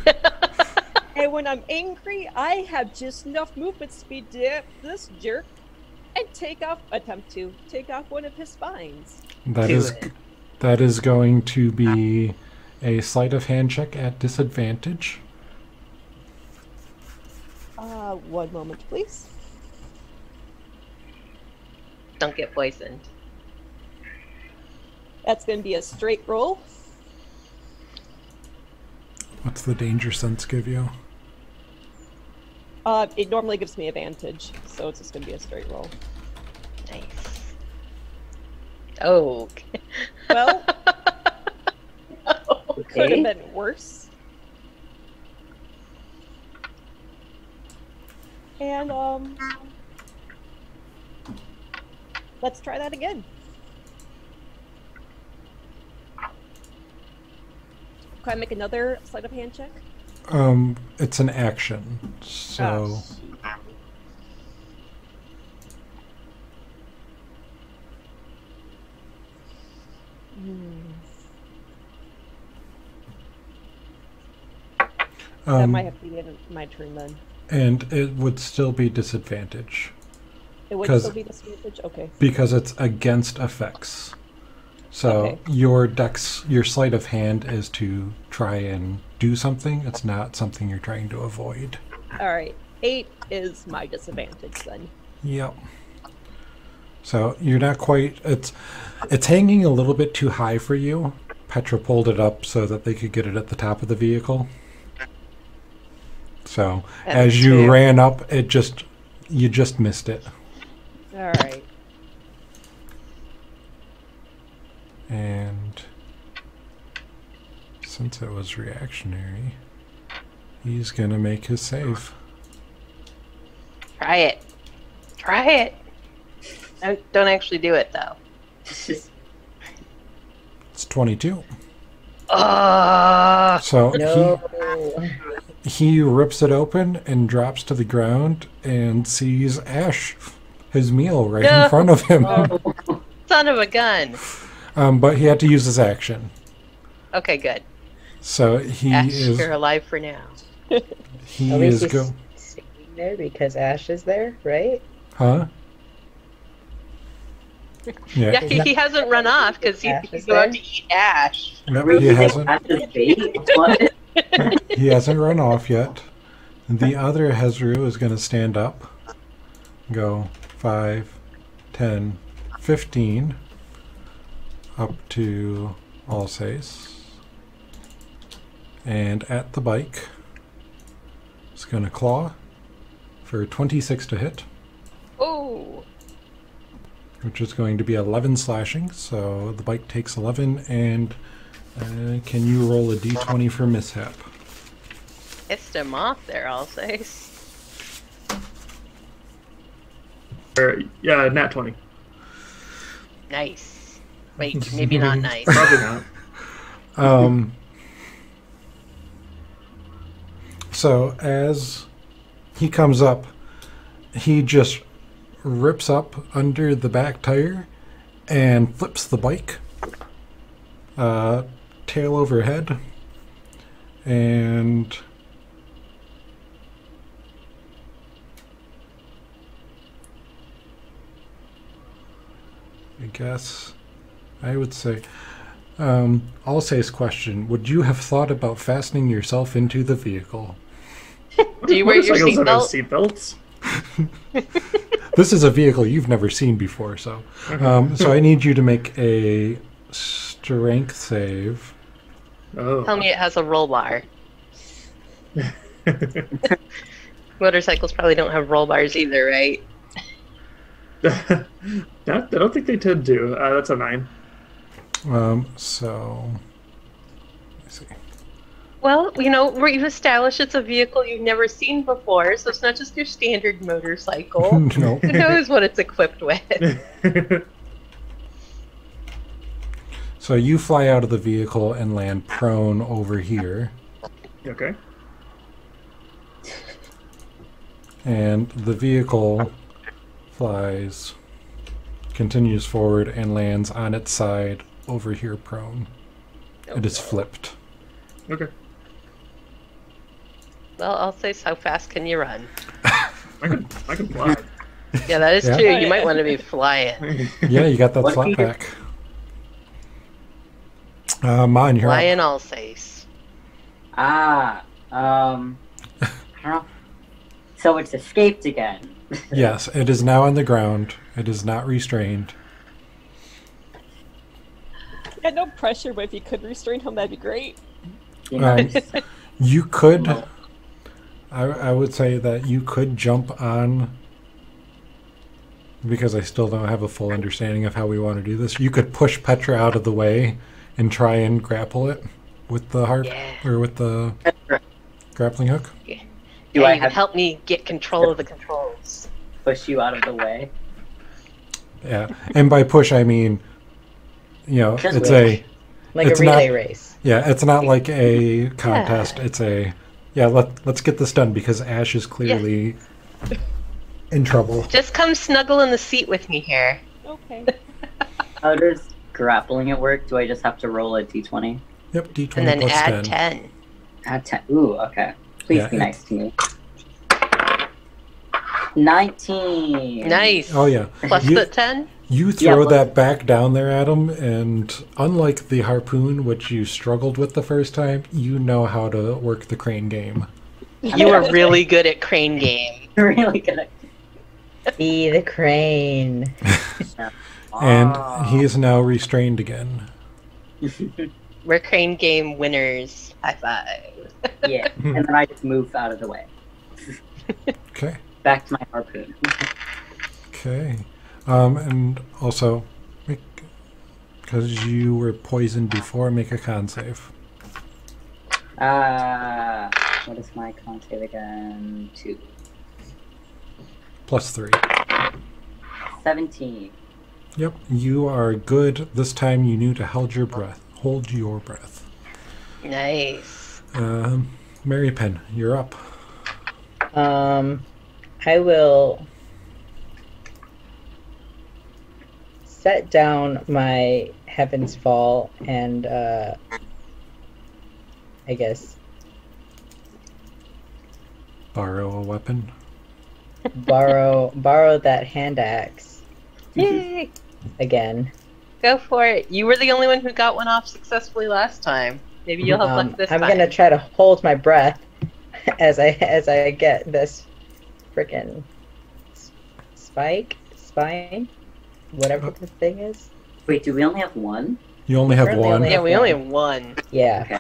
And when I'm angry, I have just enough movement speed to hit this jerk and attempt to take off one of his spines. That is going to be a sleight of hand check at disadvantage. 1 moment, please. Don't get poisoned. That's going to be a straight roll. What's the danger sense give you? It normally gives me advantage, so it's just going to be a straight roll. Nice. Oh. Well, could have Okay. been worse. And, let's try that again. Can I make another sleight of hand check? It's an action, so That might have to be my turn then. and it would still be disadvantage It would 'Cause- still be disadvantage? Okay. because it's against effects. So Okay. your sleight of hand is to try and do something. It's not something you're trying to avoid. Alright. 8 is my disadvantage then. Yep. So you're not quite. It's hanging a little bit too high for you. Petra pulled it up so that they could get it at the top of the vehicle. So as you fair. ran up, you just missed it. Alright. And since it was reactionary, he's gonna make his save. Try it. Try it. Don't actually do it, though. It's 22. Oh, So he rips it open and drops to the ground and sees Ash, his meal, right No. in front of him. son of a gun. But he had to use his action. Okay, good. So he Ash, is you're alive for now. he At least is he's sitting there because Ash is there, right? huh? Yeah, Yeah. he hasn't run off because he's Ash is going there? to eat Ash. Yep, Really? he hasn't. Ash's bait? What? He hasn't run off yet. The other Hezru is going to stand up, go 5, 10, 15, up to Alsace, and at the bike, it's going to claw for 26 to hit, Oh, which is going to be 11 slashing, so the bike takes 11, and can you roll a d20 for mishap? pissed him off there, I'll say. Yeah, nat 20. Nice. Wait, maybe not nice. Probably not. So as he comes up, he just rips up under the back tire and flips the bike. Tail overhead. And I guess I would say, I'll say his question, would you have thought about fastening yourself into the vehicle? Do you wear your Motorcycles don't have seatbelt? seatbelts. This is a vehicle you've never seen before, so so I need you to make a strength save. Oh. Tell me it has a roll bar. Motorcycles probably don't have roll bars either, right? I don't think they tend to. That's a 9. So let me see. Well, you know, we've established it's a vehicle you've never seen before, so it's not just your standard motorcycle. No. Who knows what it's equipped with? So you fly out of the vehicle and land prone over here. Okay. And the vehicle continues forward and lands on its side over here prone. It is flipped. Okay. Well, I'll say, how fast can you run? I can fly. Yeah, that is Yeah. true. You might want to be flying. Yeah, you got that What flat feet? back. Mine, you're up. Flying Alsace. I don't know. So it's escaped again. Yes, it is now on the ground. It is not restrained. Yeah, no pressure, but if you could restrain him, that'd be great. You know, Um, it's- You could, I would say that you could jump on, because I still don't have a full understanding of how we want to do this. You could push Petra out of the way and try and grapple it with the harp or with the grappling hook. Do Hey, I you have help me get control of the controls? push you out of the way? Yeah, and by push I mean, you know, Just it's wait. Like It's a relay not- race. it's not like a contest. It's a let's get this done because Ash is clearly in trouble. Just come snuggle in the seat with me here. Okay. How does grappling at work? Do I just have to roll a d20? Yep, D20 And then plus add 10. 10. Add 10. Ooh, okay. Please Yeah, be nice to me. 19. Nice. Oh yeah. Plus You- the 10? You throw plus- that back down there, Adam, and unlike the harpoon, which you struggled with the first time, you know how to work the crane game. You were really good at crane game. Really good. Be the crane. And Ah. he is now restrained again. We're crane game winners. High five. Yeah, and then I just move out of the way. Okay. Back to my harpoon. Okay. And also, because you were poisoned before, make a con save. What is my con save again? 2. Plus 3. 17. Yep, you are good. This time you knew to hold your breath. Hold your breath. Nice. Mary Penn, you're up. I will set down my Heaven's Fall and I guess Borrow a weapon. borrow that hand axe Yay. again. Go for it. You were the only one who got one off successfully last time. Maybe you'll have luck this I'm time. gonna try to hold my breath as I get this freaking spine, whatever the thing is. Wait, do we only have one? You only have Currently one. only Yeah, we only have one. Yeah.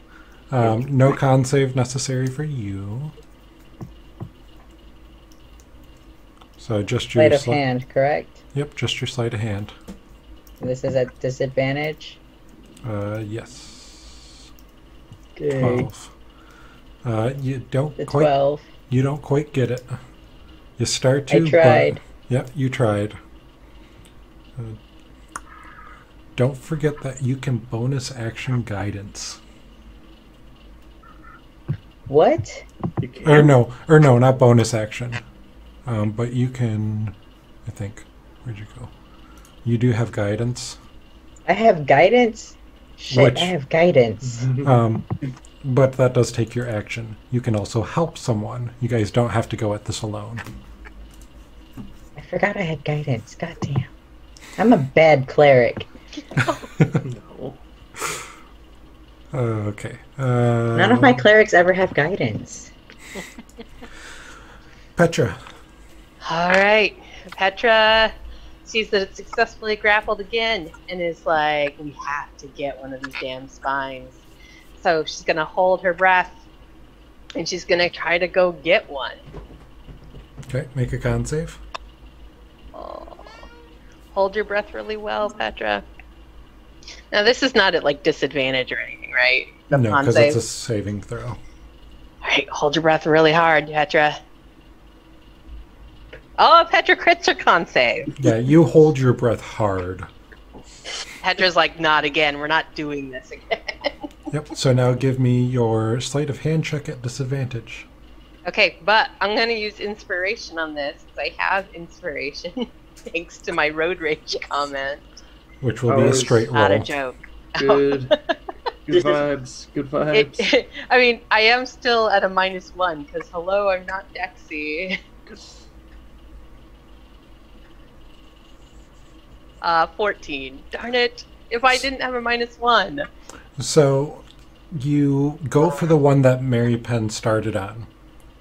No con save necessary for you. So just your Sleight of hand, correct? Yep, just your sleight of hand. This is at disadvantage. Yes. Okay. 12. You don't The quite. 12. You don't quite get it. You start to. I tried. But, yep, you tried. Don't forget that you can bonus action guidance. What? You Or can. no, not bonus action. But you can. I think. Where'd you go? You do have guidance. I have guidance? Shit, Which- I have guidance. But that does take your action. You can also help someone. You guys don't have to go at this alone. I forgot I had guidance. God damn. I'm a bad cleric. No. Okay. None of my clerics ever have guidance. Petra. All right. Petra sees that it's successfully grappled again and is like, we have to get one of these damn spines. So she's going to hold her breath and she's going to try to go get one. Okay, make a con save. Oh. Hold your breath really well, Petra. Now, this is not at like disadvantage or anything, right? The No, con because save? it's a saving throw. All right, hold your breath really hard, Petra. Oh, Petra crits her con save. Yeah, you hold your breath hard. Petra's like, not again. We're not doing this again. Yep, so now give me your sleight of hand check at disadvantage. Okay, but I'm going to use inspiration on this because I have inspiration thanks to my road rage comment. Which will be a straight Not a roll. joke. Good. Good vibes. Good vibes. I mean, I am still at a -1 because, hello, I'm not Dexy. 14. Darn it. If I didn't have a -1. So you go for the one that Mary Penn started on,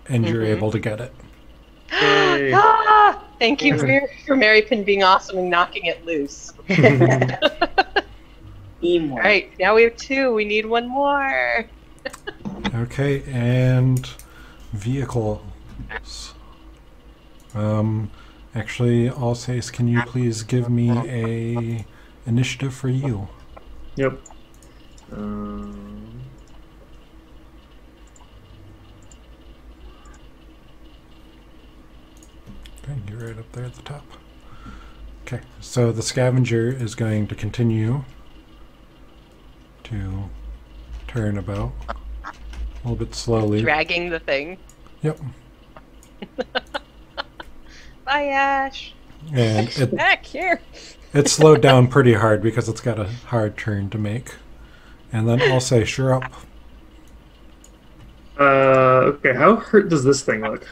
and you're able to get it. Yay. Ah! Thank you for Mary Pin being awesome and knocking it loose. Teamwork. All right, now we have 2. We need one more. Okay, and vehicles. Actually, Alsace, can you please give me a initiative for you? Yep. Okay, you're right up there at the top. Okay, so the scavenger is going to continue to turn about a little bit slowly. Dragging the thing. Yep. Bye, Ash. And it, Back here. it slowed down pretty hard because it's got a hard turn to make. And then I'll say, sure up. Okay, how hurt does this thing look?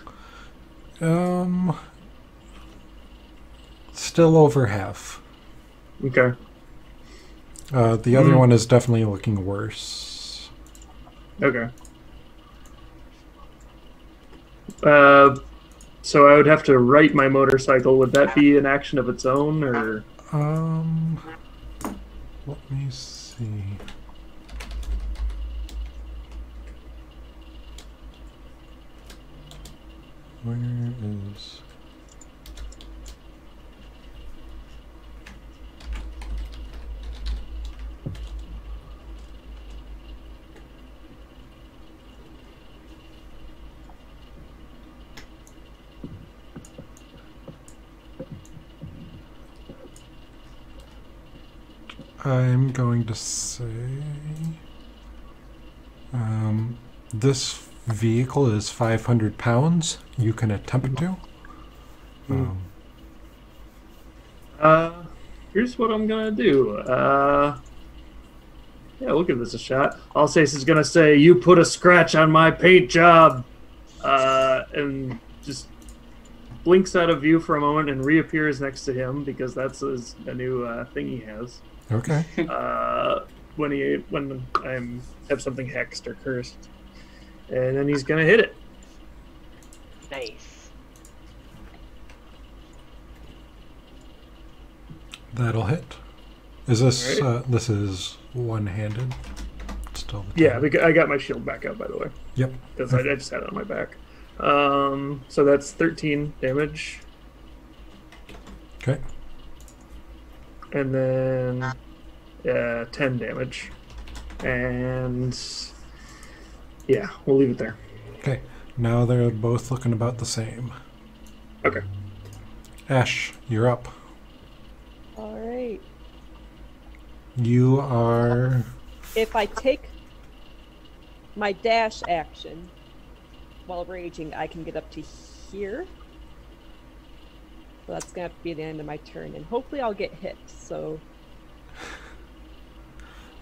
Still over half. Okay. The other one is definitely looking worse. Okay. So I would have to right my motorcycle. Would that be an action of its own, or? Let me see. Where is... I'm going to say this vehicle is 500 pounds. You can attempt to. Here's what I'm gonna do. Yeah, we'll give this a shot. Alsace is gonna say, "You put a scratch on my paint job," and just blinks out of view for a moment and reappears next to him because that's a new thing he has. Okay. When I have something hexed or cursed, and then he's gonna hit it. Nice. That'll hit. Is this Alright. this is one-handed? Still. the Yeah, time. because I got my shield back up, by the way, Yep. because I just had it on my back. So that's 13 damage, Okay. and then 10 damage, and yeah, we'll leave it there. Okay. Now they're both looking about the same. Okay. Ash, you're up. All right. You are. If I take my dash action while raging, I can get up to here. So that's gonna have to be the end of my turn, and hopefully I'll get hit. So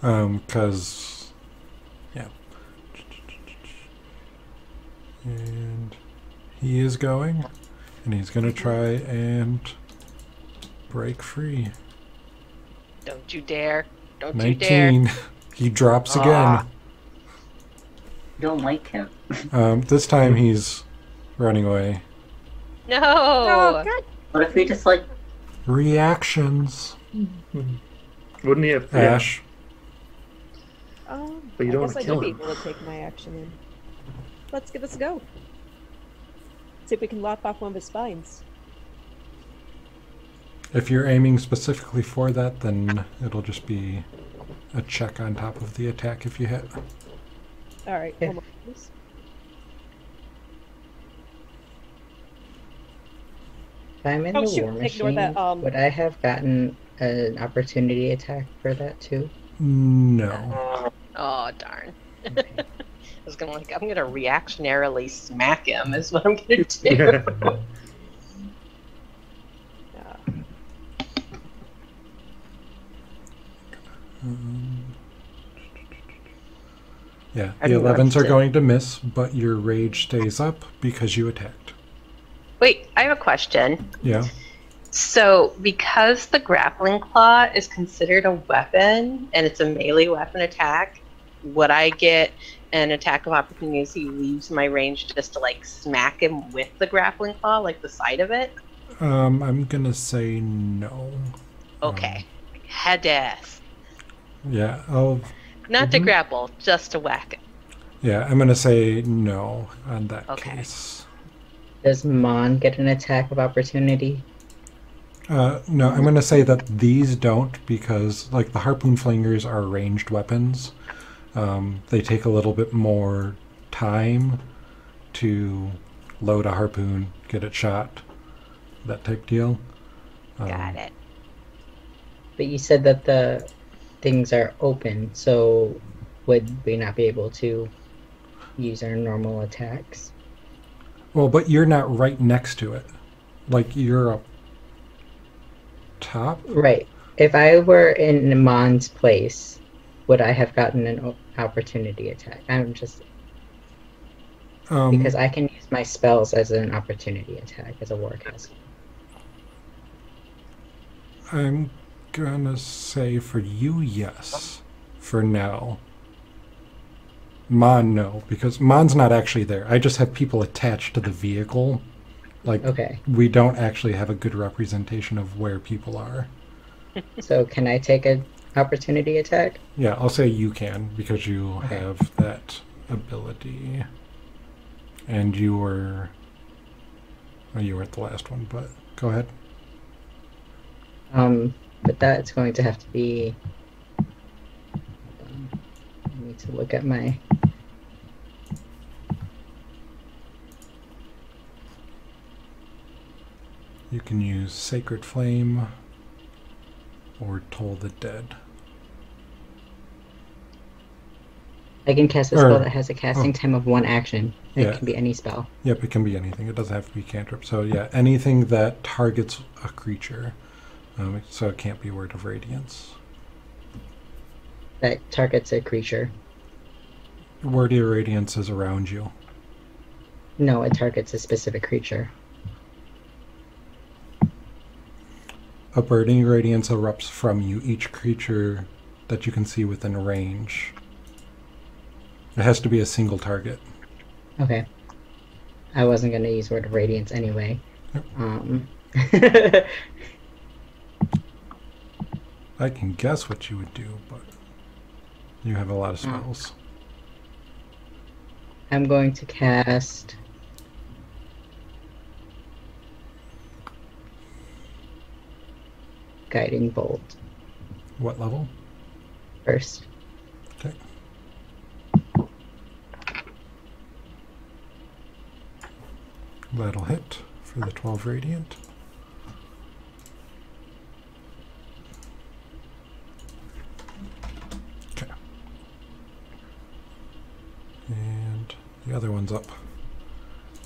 Because, yeah. And he is going, and he's going to try and break free. Don't you dare. Don't you dare. 19. He drops again. I don't like him. This time he's running away. No. oh god, What if we just like Reactions. Wouldn't he have? Ash. But you I don't guess wanna I kill did be him. able to take my action in. Let's give this a go. See if we can lop off one of his spines. If you're aiming specifically for that, then it'll just be a check on top of the attack if you hit. All right, Yeah. hold on, please. If I'm in Oh, the shoot, war ignore machine, that, would I have gotten an opportunity attack for that too? No. Oh, darn. Okay. I was gonna I'm gonna reactionarily smack him is what I'm gonna do. Yeah. Yeah, I the don't 11s are understand. going to miss, but your rage stays up because you attacked. Wait, I have a question. Yeah. So, because the grappling claw is considered a weapon and it's a melee weapon attack, would I get an attack of opportunity as he leaves my range just to like smack him with the grappling claw, like the side of it? I'm gonna say no. Okay. Head to ass. Yeah, I'll. Not to grapple, just to whack him. Yeah, I'm gonna say no on that Okay. case. Does Mon get an attack of opportunity? No, I'm gonna say that these don't because, like, the harpoon flingers are ranged weapons. They take a little bit more time to load a harpoon, get it shot, that type deal. Got it. But you said that the things are open, so would we not be able to use our normal attacks? Well, but you're not right next to it. Like, you're up top? Right. If I were in Mon's place, would I have gotten an opportunity attack? I'm just because I can use my spells as an opportunity attack as a warcaster. I'm gonna say for you, yes. For now. Mon, no. Because Mon's not actually there. I just have people attached to the vehicle. Like, Okay. we don't actually have a good representation of where people are. So can I take an opportunity attack? Yeah, I'll say you can, because you Okay. have that ability. And you were... Well, you weren't the last one, but go ahead. But that's going to have to be. I need to look at my. You can use Sacred Flame or Toll the Dead. I can cast a spell that has a casting time of 1 action. It Yeah. can be any spell. Yep, it can be anything. It doesn't have to be cantrip. So yeah, anything that targets a creature. So it can't be Word of Radiance. That targets a creature. Word of Radiance is around you. No, it targets a specific creature. A burning radiance erupts from you, each creature that you can see within range. It has to be a single target. Okay. I wasn't going to use Word of Radiance anyway. Yep. I can guess what you would do, but you have a lot of spells. I'm going to cast. Guiding Bolt What level? first. Okay. That'll hit for the 12 radiant. Okay. And the other one's up.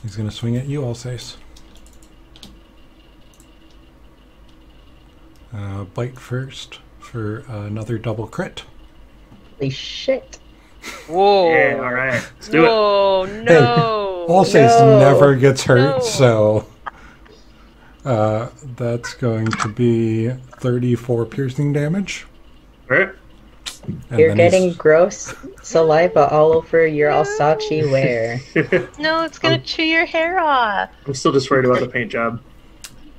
He's going to swing at you, Alsace. Bite first for another double crit. Holy shit. Whoa. Yeah, all right. Let's do it. Whoa, no. Alsace No. never gets hurt, No. so that's going to be 34 piercing damage. All right. And You're then getting he's- gross saliva all over your Alsace wear. No, it's gonna chew your hair off. I'm still just worried about the paint job.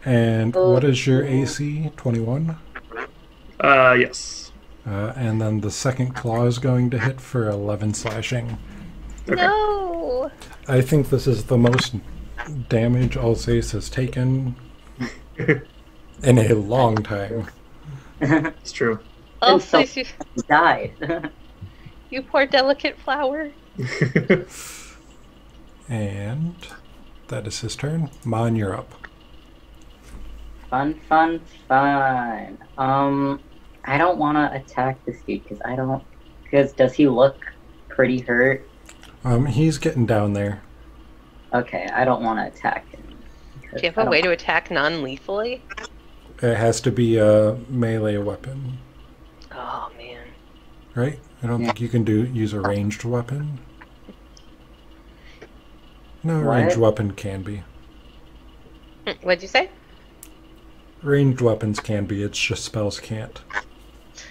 And what is your AC? 21? Yes. And then the second claw is going to hit for 11 slashing. Okay. No. I think this is the most damage Alsace has taken in a long time. It's true. Oh, so- please, you, He died. you poor delicate flower. And that is his turn. Mon, you're up. Fun. I don't want to attack this dude because does he look pretty hurt? He's getting down there. Okay, I don't want to attack him. Do you have a way to attack non-lethally? It has to be a melee weapon, Oh, man. right? I don't think you can use a ranged weapon. No, What? ranged weapon can be. What'd you say? Ranged weapons can be, it's just spells can't.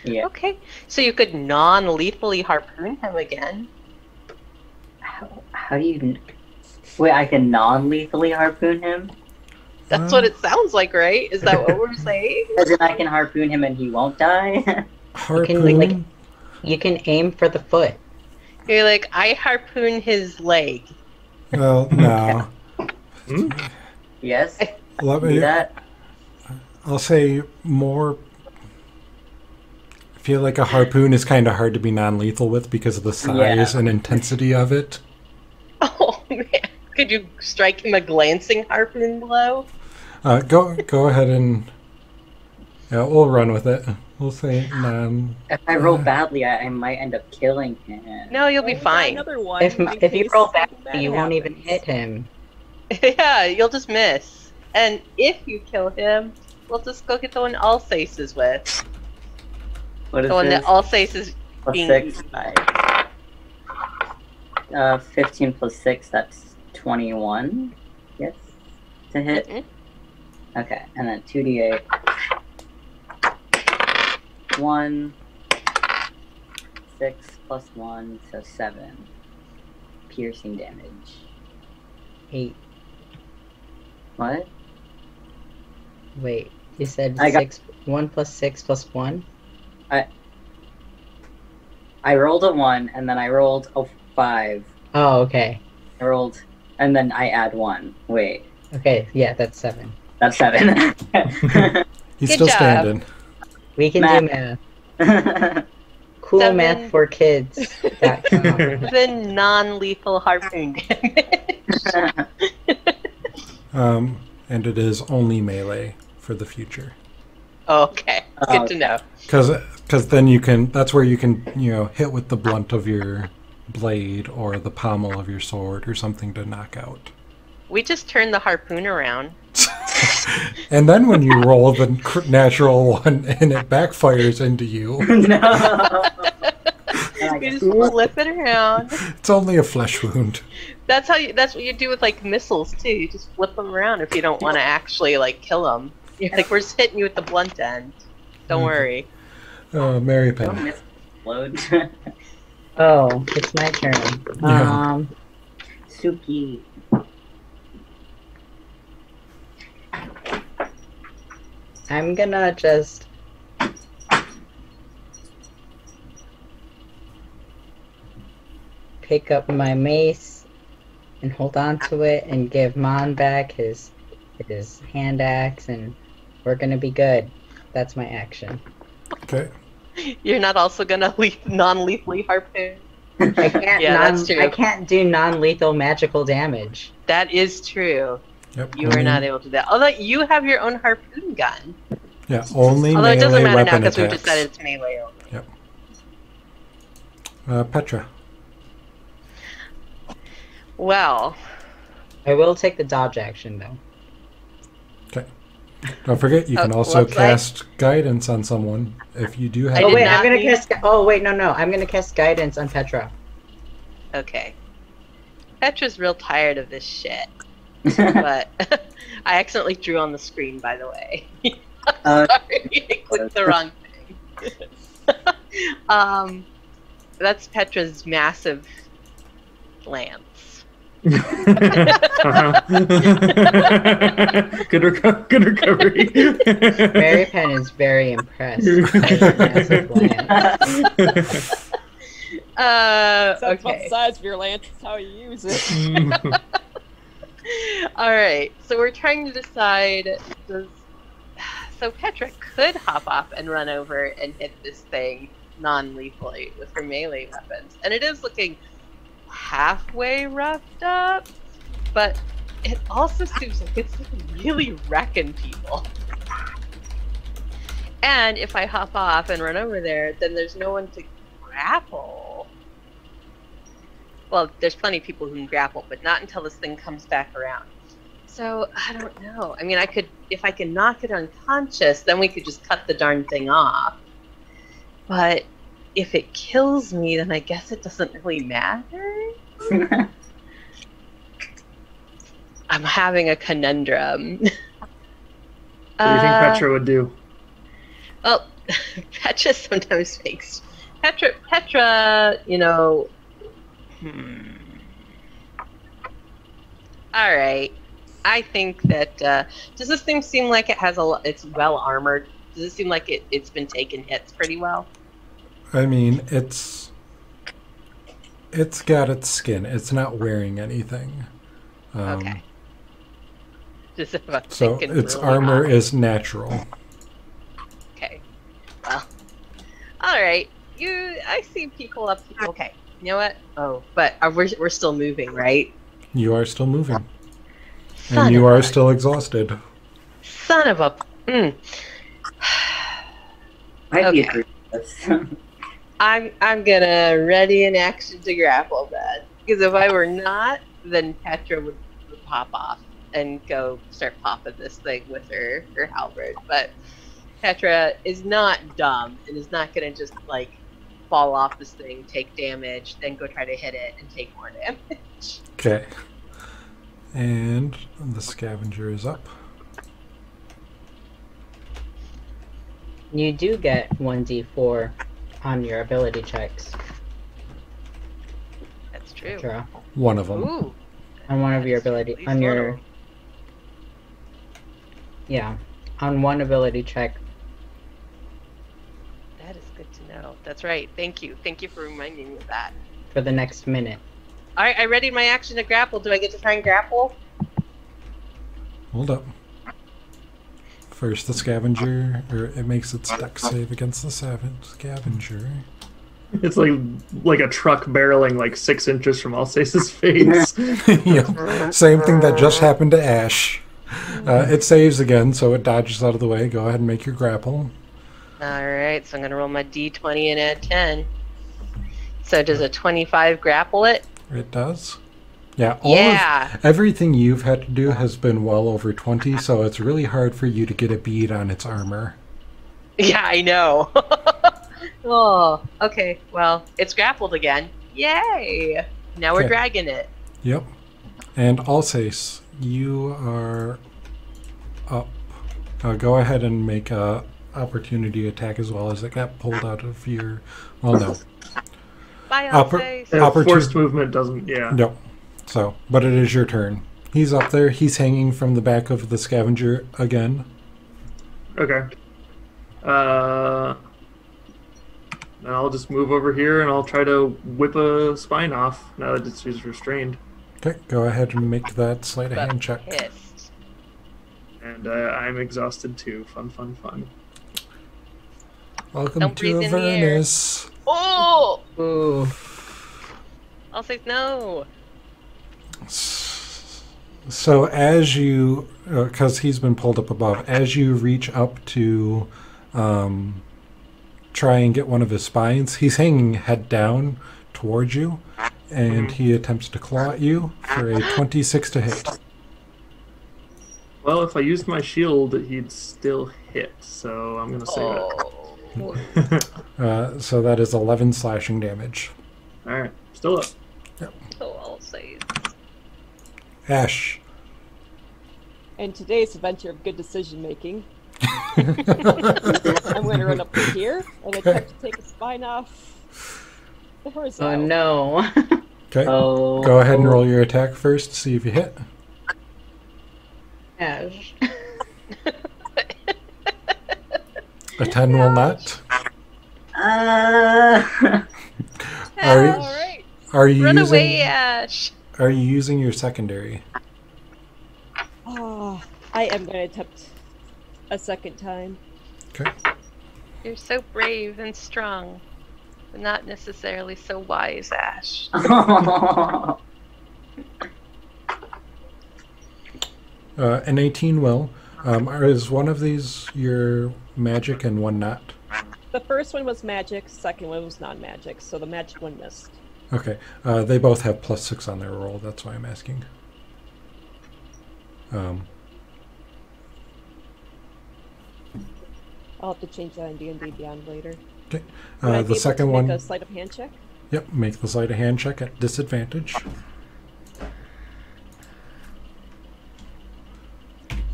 Yeah. Okay. So you could non-lethally harpoon him again. How do you? Wait, I can non-lethally harpoon him. That's what it sounds like, right? Is that what we're saying? As in, I can harpoon him and he won't die. Harpoon? like- You can aim for the foot. You're like, I harpoon his leg. Well, no. Yes. Let Do me, that. I'll say more. I feel like a harpoon is kind of hard to be non-lethal with because of the size and intensity of it. Oh, man. Could you strike him a glancing harpoon blow? Go ahead and we'll run with it. We'll say non. If I roll badly, I might end up killing him. No, you'll be Well, we got fine. Another one. If in you case roll back, something bad you won't even happens. hit him. Yeah, you'll just miss. And if you kill him, we'll just go get the one Alsace is with. What is The one this? that Alsace is Plus being 6. eaten by. 15 plus 6, that's 21. Yes. To hit. Mhm. Okay, and then 2d8. 1. 6 plus 1, so 7. Piercing damage. 8. What? Wait, you said I got- 6. 1 plus 6 plus 1? I rolled a 1, and then I rolled a 5. Oh, okay. I rolled, and then I add 1. Wait, Okay, yeah, that's 7. that's 7. He's Good still job. standing. We can Math. do math. Cool 7. math for kids. The non-lethal harpoon damage. And it is only melee for the future. Okay, good to know. Because then you can. That's where you can hit with the blunt of your blade or the pommel of your sword or something to knock out. We just turned the harpoon around. And then when you roll the natural one and it backfires into you, No. And I We guess- just flip it around. it's only a flesh wound. That's what you do with like missiles too. You just flip them around if you don't want to actually like kill them. You're like, we're just hitting you with the blunt end. Don't worry. Mary Don't Penn. miss load. Oh, it's my turn. Yeah. Suki. I'm gonna just pick up my mace and hold on to it and give Mon back his hand axe, and we're gonna be good. That's my action. Okay. You're not also gonna non-lethally harpoon. I can't Yeah, that's true. I can't do non-lethal magical damage. That is true. Yep. You are not able to do that. Although you have your own harpoon gun. Yeah, only Although it doesn't melee matter now weapon because we've attacks. decided it's melee only. Petra. Well, I will take the dodge action though. Okay. Don't forget, you can Oh, also whoops, I- cast guidance on someone if you do have. I Oh did wait, not I'm gonna mean- cast. Oh wait, no, I'm gonna cast guidance on Petra. Okay. Petra's real tired of this shit. But I accidentally drew on the screen, by the way. Uh, Sorry, I clicked the wrong thing. That's Petra's massive lance. Good recovery. Mary Penn is very impressed by that massive lance. That's about the Okay. size of your lance. That's how you use it. All right. So we're trying to decide. So Petra could hop off and run over and hit this thing non-lethally with her melee weapons, and it is looking halfway roughed up, but it also seems like it's really wrecking people. And if I hop off and run over there, then there's no one to grapple. Well, there's plenty of people who can grapple, but not until this thing comes back around. So, I don't know. I mean, I could, if I can knock it unconscious, then we could just cut the darn thing off. But if it kills me, then I guess it doesn't really matter. I'm having a conundrum. What do you think Petra would do? Well, Petra sometimes fakes. Petra, you know. All right. I think that. Does this thing seem like it has it's well armored? Does it seem like it's been taking hits pretty well? I mean, it's got its skin. It's not wearing anything. Okay. Just about So thinking its really armor hard. is natural. Okay. Well. All right. I see people up. Okay. You know what? Oh, but we're still moving, right? You are still moving. Son And you of are a- still exhausted. Son of a. I'd be Okay. agree with this. I'm gonna ready an action to grapple that, because if I were not, then Petra would pop off and go start popping this thing with her halberd. But Petra is not dumb and is not gonna just like fall off this thing, take damage, then go try to hit it and take more damage. Okay. And the scavenger is up. You do get 1d4 on your ability checks, That's true. Petra. One of them. Ooh. On one of your That's at ability, least on one your, of 'em. yeah, on one ability check. That is good to know. That's right. Thank you. Thank you for reminding me of that. For the next minute. All right, I readied my action to grapple. Do I get to try and grapple? Hold up. First, the scavenger, or it makes its dex save against the scavenger. It's like a truck barreling like 6 inches from Alsace's face. Yep. Same thing that just happened to Ash. It saves again, so it dodges out of the way. Go ahead and make your grapple. All right, so I'm gonna roll my d20 and add 10. So does a 25 grapple it? It does. Yeah, Yeah. everything you've had to do has been well over 20, so it's really hard for you to get a bead on its armor. Yeah, I know. Oh, okay. Well, it's grappled again. Yay! Now we're Okay. dragging it. Yep. And Alsace, you are up. Go ahead and make a opportunity attack as well, as it got pulled out of your... Well, no. Bye, Oppor- Alsace. Forced movement doesn't, yeah. No. So, but it is your turn. He's up there. He's hanging from the back of the scavenger again. Okay. Then I'll just move over here and I'll try to whip a spine off now that it's restrained. Okay, go ahead and make that sleight of But hand check. pissed. And I'm exhausted too. Fun, fun, fun. Welcome Don't breathe to in the air. Avernus. Oh! Ooh. Alsace, no! So as you, because he's been pulled up above, as you reach up to try and get one of his spines, he's hanging head down towards you, and he attempts to claw at you for a 26 to hit. Well, if I used my shield, he'd still hit, so I'm gonna save Oh. it. So that is 11 slashing damage. Alright, still up. Oh, I'll say. Ash. In today's adventure of good decision making, I'm going to run up to here and attempt to take a spine off the horizontal. Oh no. Okay. Oh. Go ahead and roll your attack first to see if you hit. Ash. A 10 will not. Uh, Are, All right. are you Run using away, Ash. Are you using your secondary? Oh, I am going to attempt a second time. Okay. You're so brave and strong, but not necessarily so wise, Ash. An 18 will. Is one of these your magic and one not? The first one was magic, second one was non-magic, so the magic one missed. Okay. They both have +6 on their roll. That's why I'm asking. I'll have to change that in D&D Beyond later. Okay. Would I be The able second to one. make a sleight of hand check? Yep. Make the sleight of hand check at disadvantage.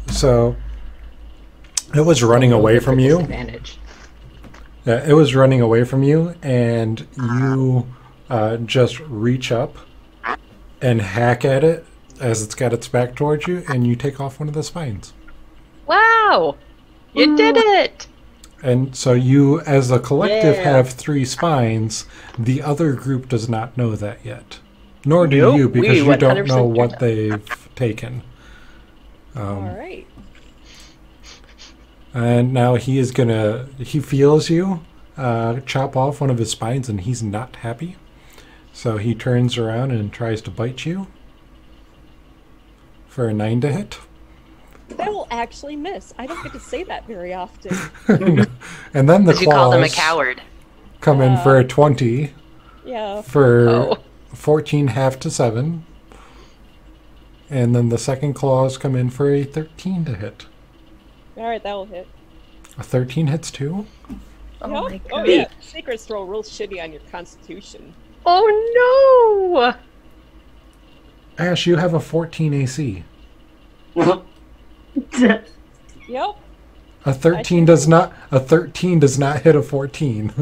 So it was running away from you. Disadvantage. Yeah, it was running away from you, and you just reach up and hack at it as it's got its back towards you, and you take off one of the spines. Wow! You did it! And so you, as a collective, Yeah. have 3 spines. The other group does not know that yet. Nor do Nope, you, because we you don't 100% know do what not. they've taken. All right. And now he feels you chop off one of his spines, and he's not happy. So he turns around and tries to bite you for a 9 to hit. That will actually miss. I don't get to say that very often. And then the Did you call them a claws coward? come in for a 20 Yeah. for Oh. 14 half to 7. And then the second claws come in for a 13 to hit. All right, that will hit. A 13 hits too? Oh Yep. my Oh god. yeah. Secrets throw real shitty on your constitution. Oh no! Ash, you have a 14 AC. Yep. A 13 does not hit a 14.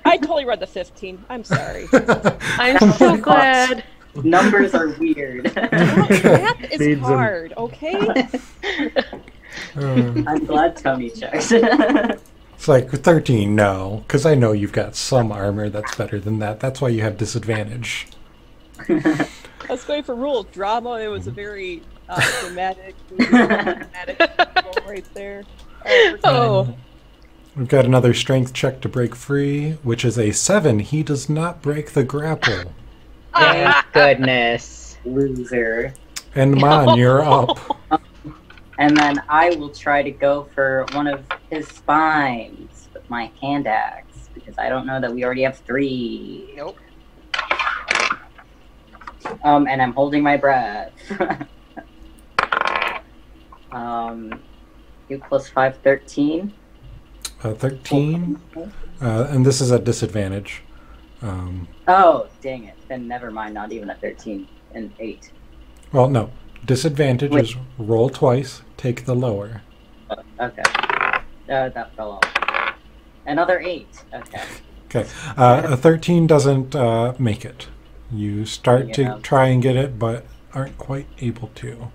I totally read the 15. I'm sorry. I'm so glad. Numbers are weird. Math is Needs 'em. hard, okay? I'm glad Tony checked. It's like 13, no, because I know you've got some armor that's better than that. That's why you have disadvantage. I was going for rule of drama. It was a very dramatic roll right there. All right, we're Oh. good. We've got another strength check to break free, which is a 7. He does not break the grapple. Thank goodness. Loser. And Mon, you're up. And then I will try to go for one of his spines with my hand axe, because I don't know that we already have 3. Nope. And I'm holding my breath. 2 + 5, 13. 13, and this is at disadvantage. Oh, dang it. Then never mind, not even a 13 and 8. Well, no. Disadvantage Wait. is roll twice, take the lower. Okay. That fell off. Another 8. Okay. Okay. A 13 doesn't make it. You start Yeah. to try and get it, but aren't quite able to.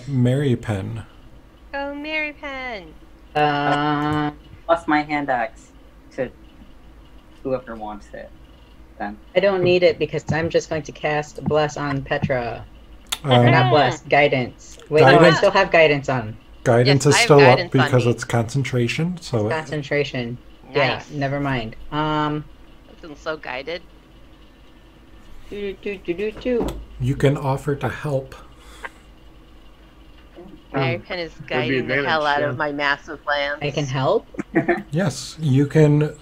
Mary Pen. Oh, Mary Pen. Plus my hand axe to whoever wants it. Then. I don't need it because I'm just going to cast Bless on Petra. Or Um, not Bless, Guidance. Wait, no, I Guidance? still have Guidance on. Guidance Yes, is I have still up guidance on because me. it's concentration. So Concentration. Nice. Yeah, never mind. Wasn't so guided. Do. you can offer to help. Mary Pen is guiding the advantage, hell out yeah. of my massive lance. I can help? Yes, you can,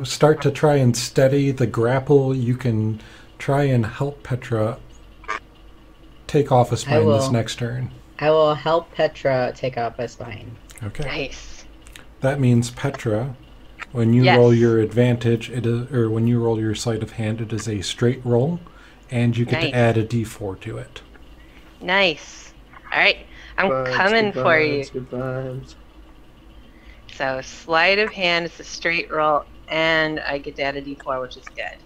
start to try and steady the grapple. You can try and help Petra take off a spine this will. next turn. I will help Petra take off a spine. Okay. Nice. That means Petra, when you Yes. roll your advantage, or when you roll your sleight of hand, it is a straight roll, and you get Nice. to add a d4 to it. Nice. All right. I'm Vibes, coming good for you. vibes, Good vibes. So sleight of hand is a straight roll, and I get to add a d4, which is good.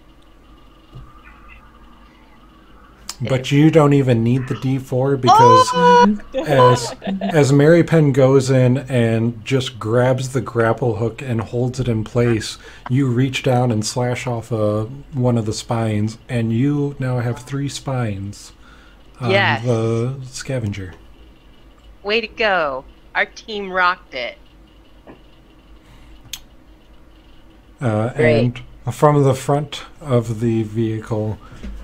But you don't even need the d4 because as Mary Penn goes in and just grabs the grapple hook and holds it in place, you reach down and slash off one of the spines, and you now have 3 spines on Yes. the scavenger. Way to go. Our team rocked it. Great. And from the front of the vehicle,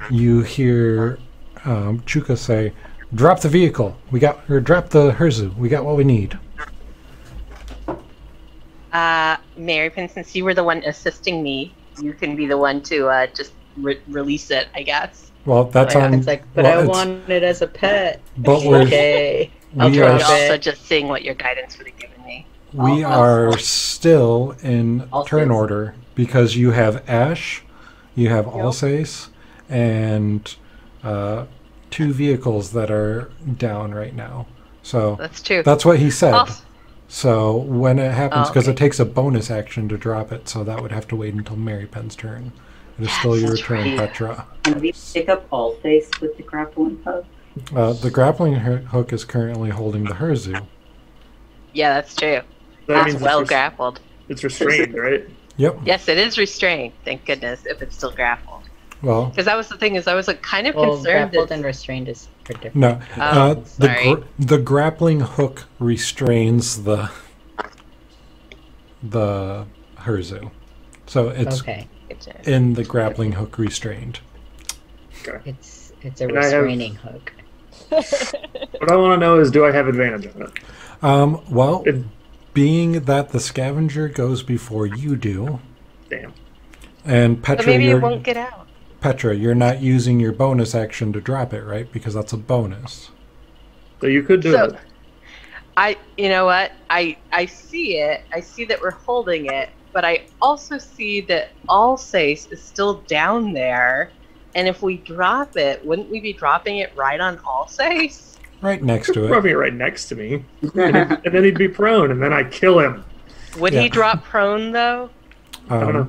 you hear Chuka say, "Drop the vehicle. Drop the Herzu. We got what we need." Mary Pin, since you were the one assisting me, you can be the one to just release it, I guess. Well, that's Oh, yeah. on. It's like, but well, I it's- want it as a pet. But we're Okay. I'll we drop are But also it. just seeing what your guidance would have given me. we I'll- are still in I'll turn say- order because you have Ash, you have Alsace, and 2 vehicles that are down right now. So That's true. that's what he said. Also, So when it happens, Oh, because okay. it takes a bonus action to drop it, so that would have to wait until Mary Penn's turn. It is Yes, still your that's turn, right. Petra. Can we pick up all face with the grappling hook? The grappling hook is currently holding the Herzu. yeah, that's true. That That's means well it's, grappled. it's restrained, right? Yep. Yes, it is restrained. Thank goodness, if it's still grappled. Well, Because that was the thing, is I was like kind of Well, concerned grappled that and restrained is are different. no. Oh, sorry. The grappling hook restrains the Herzu. So it's Okay. in the grappling hook restrained. It's a And I have- restraining hook. What I want to know is, do I have advantage on it? Well, It- being that the scavenger goes before you do, Damn. and But Petra, maybe it you're, won't get out. Petra, you're not using your bonus action to drop it, right? Because that's a bonus. So you could do So, it. you know what? I see it. I see that we're holding it, but I also see that Alsace is still down there. And if we drop it, wouldn't we be dropping it right on Alsace? Right next to it. Probably right next to me, and then he'd be prone, and then I kill him. Would Yeah. he drop prone though? I don't know.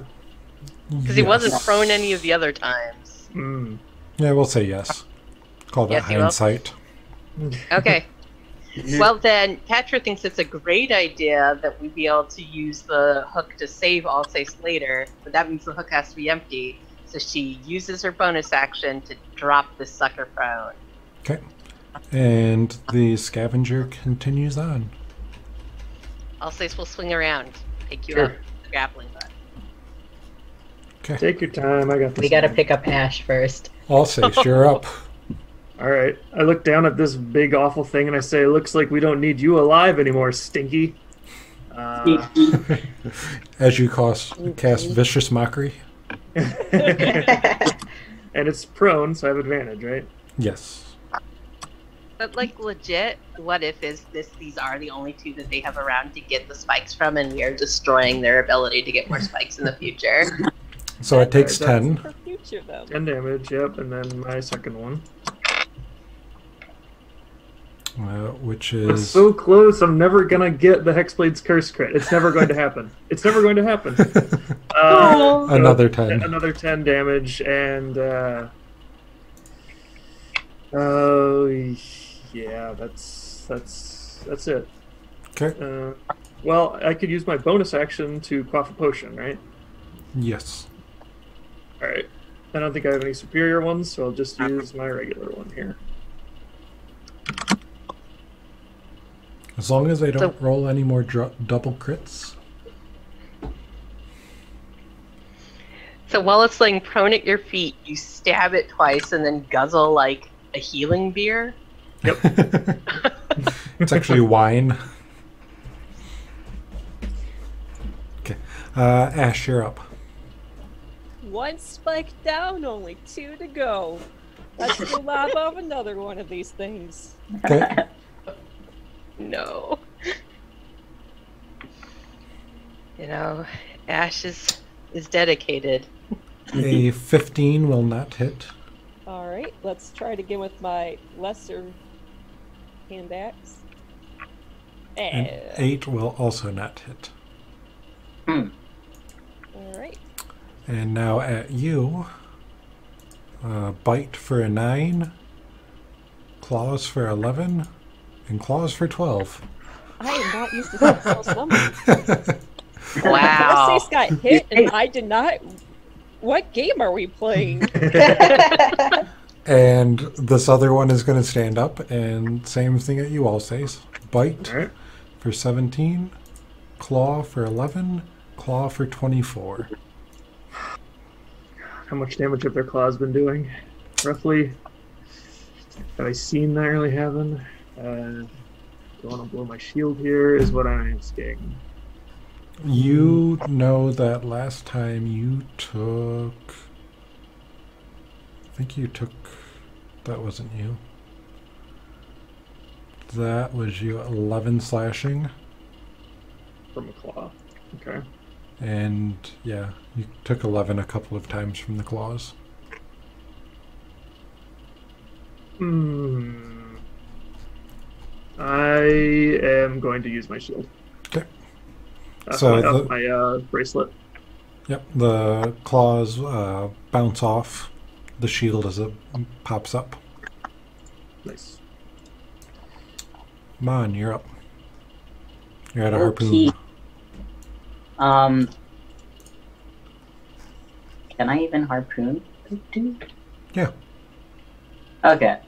Because he wasn't yes. prone any of the other times. Yeah, we'll say yes. Call that Yes, you will. hindsight. Okay. Well then, Petra thinks it's a great idea that we be able to use the hook to save Alsace later, but that means the hook has to be empty. So she uses her bonus action to drop this sucker prone. Okay. And the scavenger continues on. Alsace will swing around, take you Sure. out the grappling hook. Okay. Take your time. I got this. We gotta pick up Ash first. Alsace, you're up. All right. I look down at this big awful thing and I say, "Looks like we don't need you alive anymore, Stinky." As you cast Vicious Mockery. And it's prone, so I have advantage, right? Yes. But like legit, what if these are the only 2 that they have around to get the spikes from, and we are destroying their ability to get more spikes in the future? So it takes Alright, 10. For future though. 10 damage, yep, and then my second one. Which I'm is so close, I'm never gonna get the Hexblade's Curse crit. It's never going to happen. It's never going to happen. So another 10. Another 10 damage, and oh yeah, that's it. Okay. Well, I could use my bonus action to quaff a potion, right? Yes. All right. I don't think I have any superior ones, so I'll just use my regular one here. As long as they don't roll any more double crits. So while it's laying prone at your feet, you stab it twice and then guzzle like a healing beer. It's actually wine. Okay. Ash, you're up. 1 spike down, only 2 to go. Let's do lava of another one of these things. Okay. No. You know, Ash is dedicated. A 15 will not hit. Alright, let's try it again with my lesser hand axe. And 8 will also not hit. Alright. And now at you. Bite for a 9. Claws for 11. And claws for 12. I am not used to such close numbers. Wow. Let's say got hit and I did not. What game are we playing? And this other one is going to stand up, and same thing that you all say. Bite All right. for 17, claw for 11, claw for 24. How much damage have their claws been doing? Roughly? Have I seen that really happen? Don't want to blow my shield here, is what I'm asking. You know that last time you took... I think you took... That wasn't you. That was you. 11 slashing. From a claw. Okay. And yeah, you took 11 a couple of times from the claws. I am going to use my shield. Okay. So my bracelet. Yep, the claws bounce off the shield as it pops up. Nice. Mon, you're up. You're at a Okay. harpoon. Can I even harpoon? Yeah. Okay.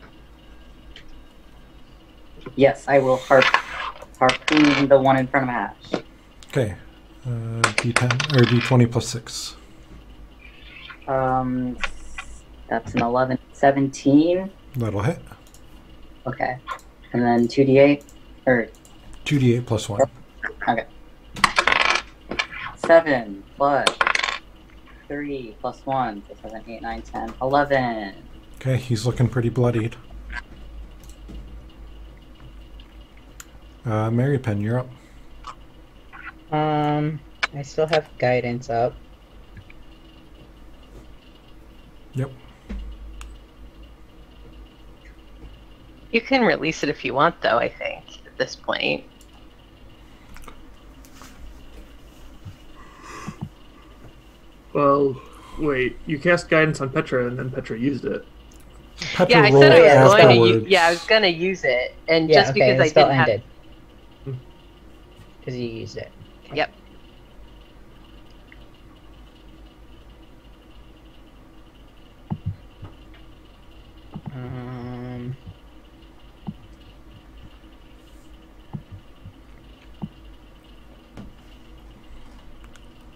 Yes, I will harpoon the one in front of Ash. Okay. D10 or D20 plus 6. That's an 11, 17. That'll hit. Okay. And then 2d8, or 2d8 plus 1. okay. 7 plus 3 plus 1, so 7, 8, 9, 10, 11. Okay, he's looking pretty bloodied. Mary Penn, you're up. I still have guidance up. Yep. You can release it if you want, though, I think, at this point. Well, wait. You cast guidance on Petra, and then Petra used it. Petra Yeah, I rolled said I was going to. afterwards. Yeah, I was going to use it, and Yeah, just okay, because it I still didn't have. ended. Because you used it. Okay. Yep.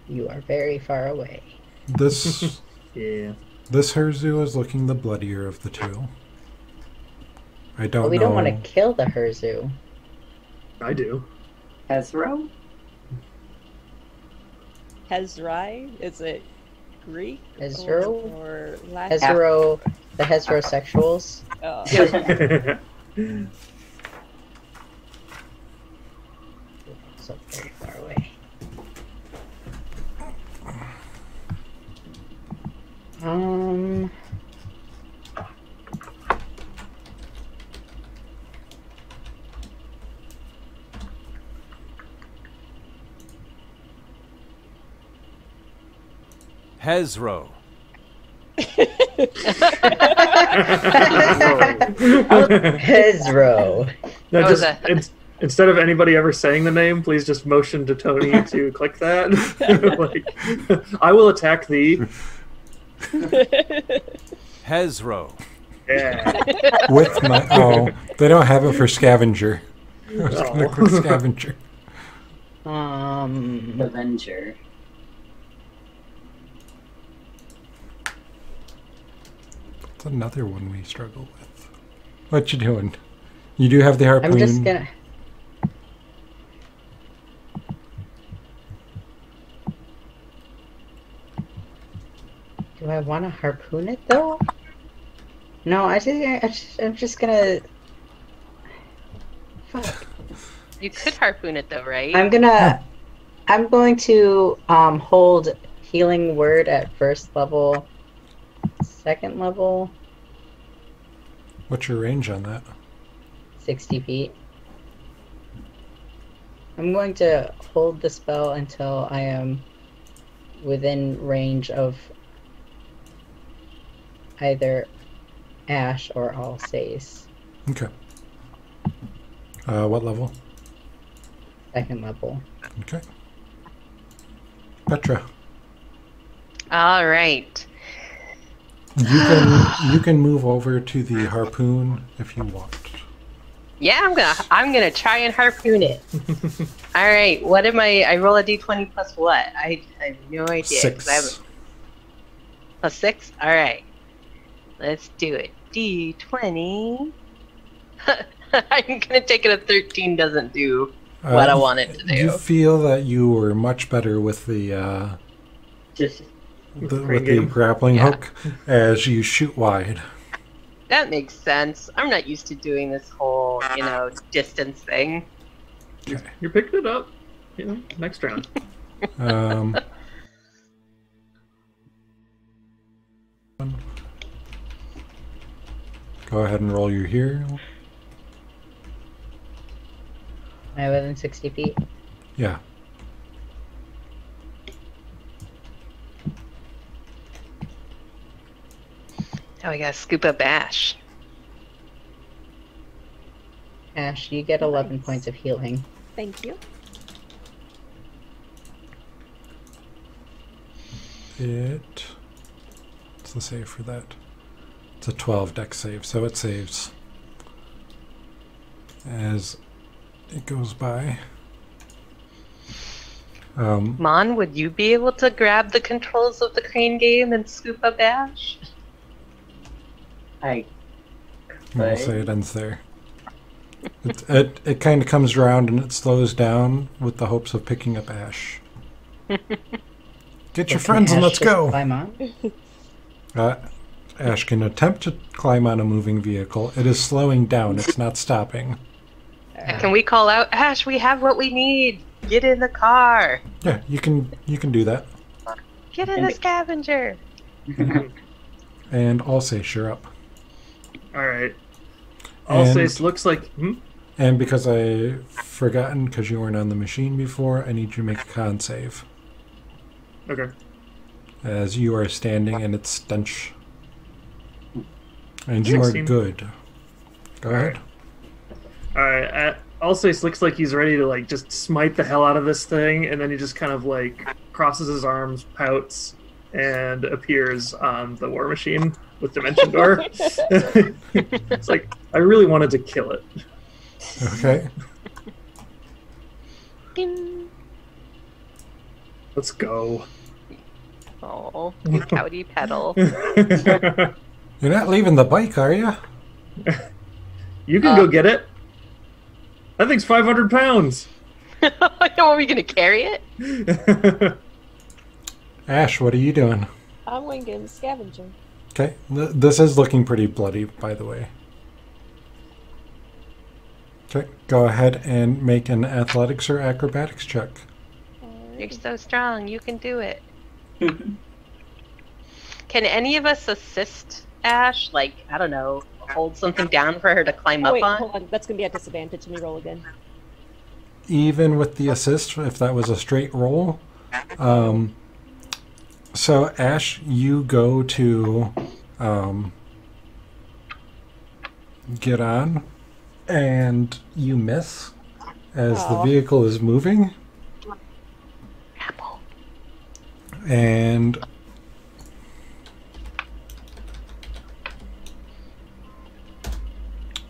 You are very far away. This Yeah. this Herzu is looking the bloodier of the two. I don't But we know. don't want to kill the Herzu. I do. Hezro? Hezrai? Is it Greek? Hezro? Or Latin? Hezro, the heterosexuals. Oh. So very far away. Hezro. Hezro. Now That was just instead of anybody ever saying the name, please just motion to Tony to click that. Like, I will attack thee. Hezro. Yeah. With my they don't have it for scavenger. I was gonna click Oh. scavenger. Avenger. That's another one we struggle with. What you doing? You do have the harpoon. I'm just gonna. Do I want to harpoon it though? No, I'm just gonna. Fuck. You could harpoon it though, right? I'm going to hold healing word at first level, second level, What's your range on that? 60 feet. I'm going to hold the spell until I am within range of either Ash or Alsace. Okay. What level? Second level. Okay. Petra. All right. You can move over to the harpoon if you want. Yeah, I'm gonna try and harpoon it. All right. What am I? I roll a d20 plus what? I have no idea. 'Cause I haven't- 6. Plus 6. All right. Let's do it. D20. I'm gonna take it. A 13 doesn't do what I want it to do. You feel that you were much better with the Just with the grappling Yeah. hook as you shoot wide. That makes sense. I'm not used to doing this whole, distance thing. Okay. You're picking it up. Next round. Go ahead and roll your hero. Am I within 60 feet? Yeah. Oh, I got a scoop of bash. Ash, you get 11 points of healing. Thank you. What's the save for that? It's a 12 dex save, so it saves as it goes by. Mon, would you be able to grab the controls of the crane game and scoop a bash? I We'll say it ends there. It kind of comes around and it slows down with the hopes of picking up Ash. Get your friends and let's go. Climb on? Ash can attempt to climb on a moving vehicle. It is slowing down. It's not stopping. Can we call out, Ash, we have what we need. Get in the car. Yeah, you can do that. Get in the scavenger. And Alsace, you're up. All right. And- Alsace looks like. And because I've forgotten, because you weren't on the machine before, I need you to make a con save. Okay. As you are standing in its stench. And you are 16. good. Go ahead. All right. Alsace looks like he's ready to just smite the hell out of this thing, and then he just kind of crosses his arms, pouts, and appears on the war machine with Dimension Door. It's like, I really wanted to kill it. Okay. Ding. Let's go. Oh, you pouty pedal. You're not leaving the bike, are you? You can go get it. That thing's 500 pounds. Are we going to carry it? Ash, what are you doing? I'm going to get in the scavenger. Okay. This is looking pretty bloody, by the way. Okay. Go ahead and make an athletics or acrobatics check. You're so strong. You can do it. Can any of us assist Ash? I don't know, hold something down for her to climb Oh, up wait, on? hold on. That's going to be at disadvantage. Let me roll again. Even with the assist, if that was a straight roll. So, Ash, you go to get on, and you miss as the Aw. vehicle is moving. Apple. And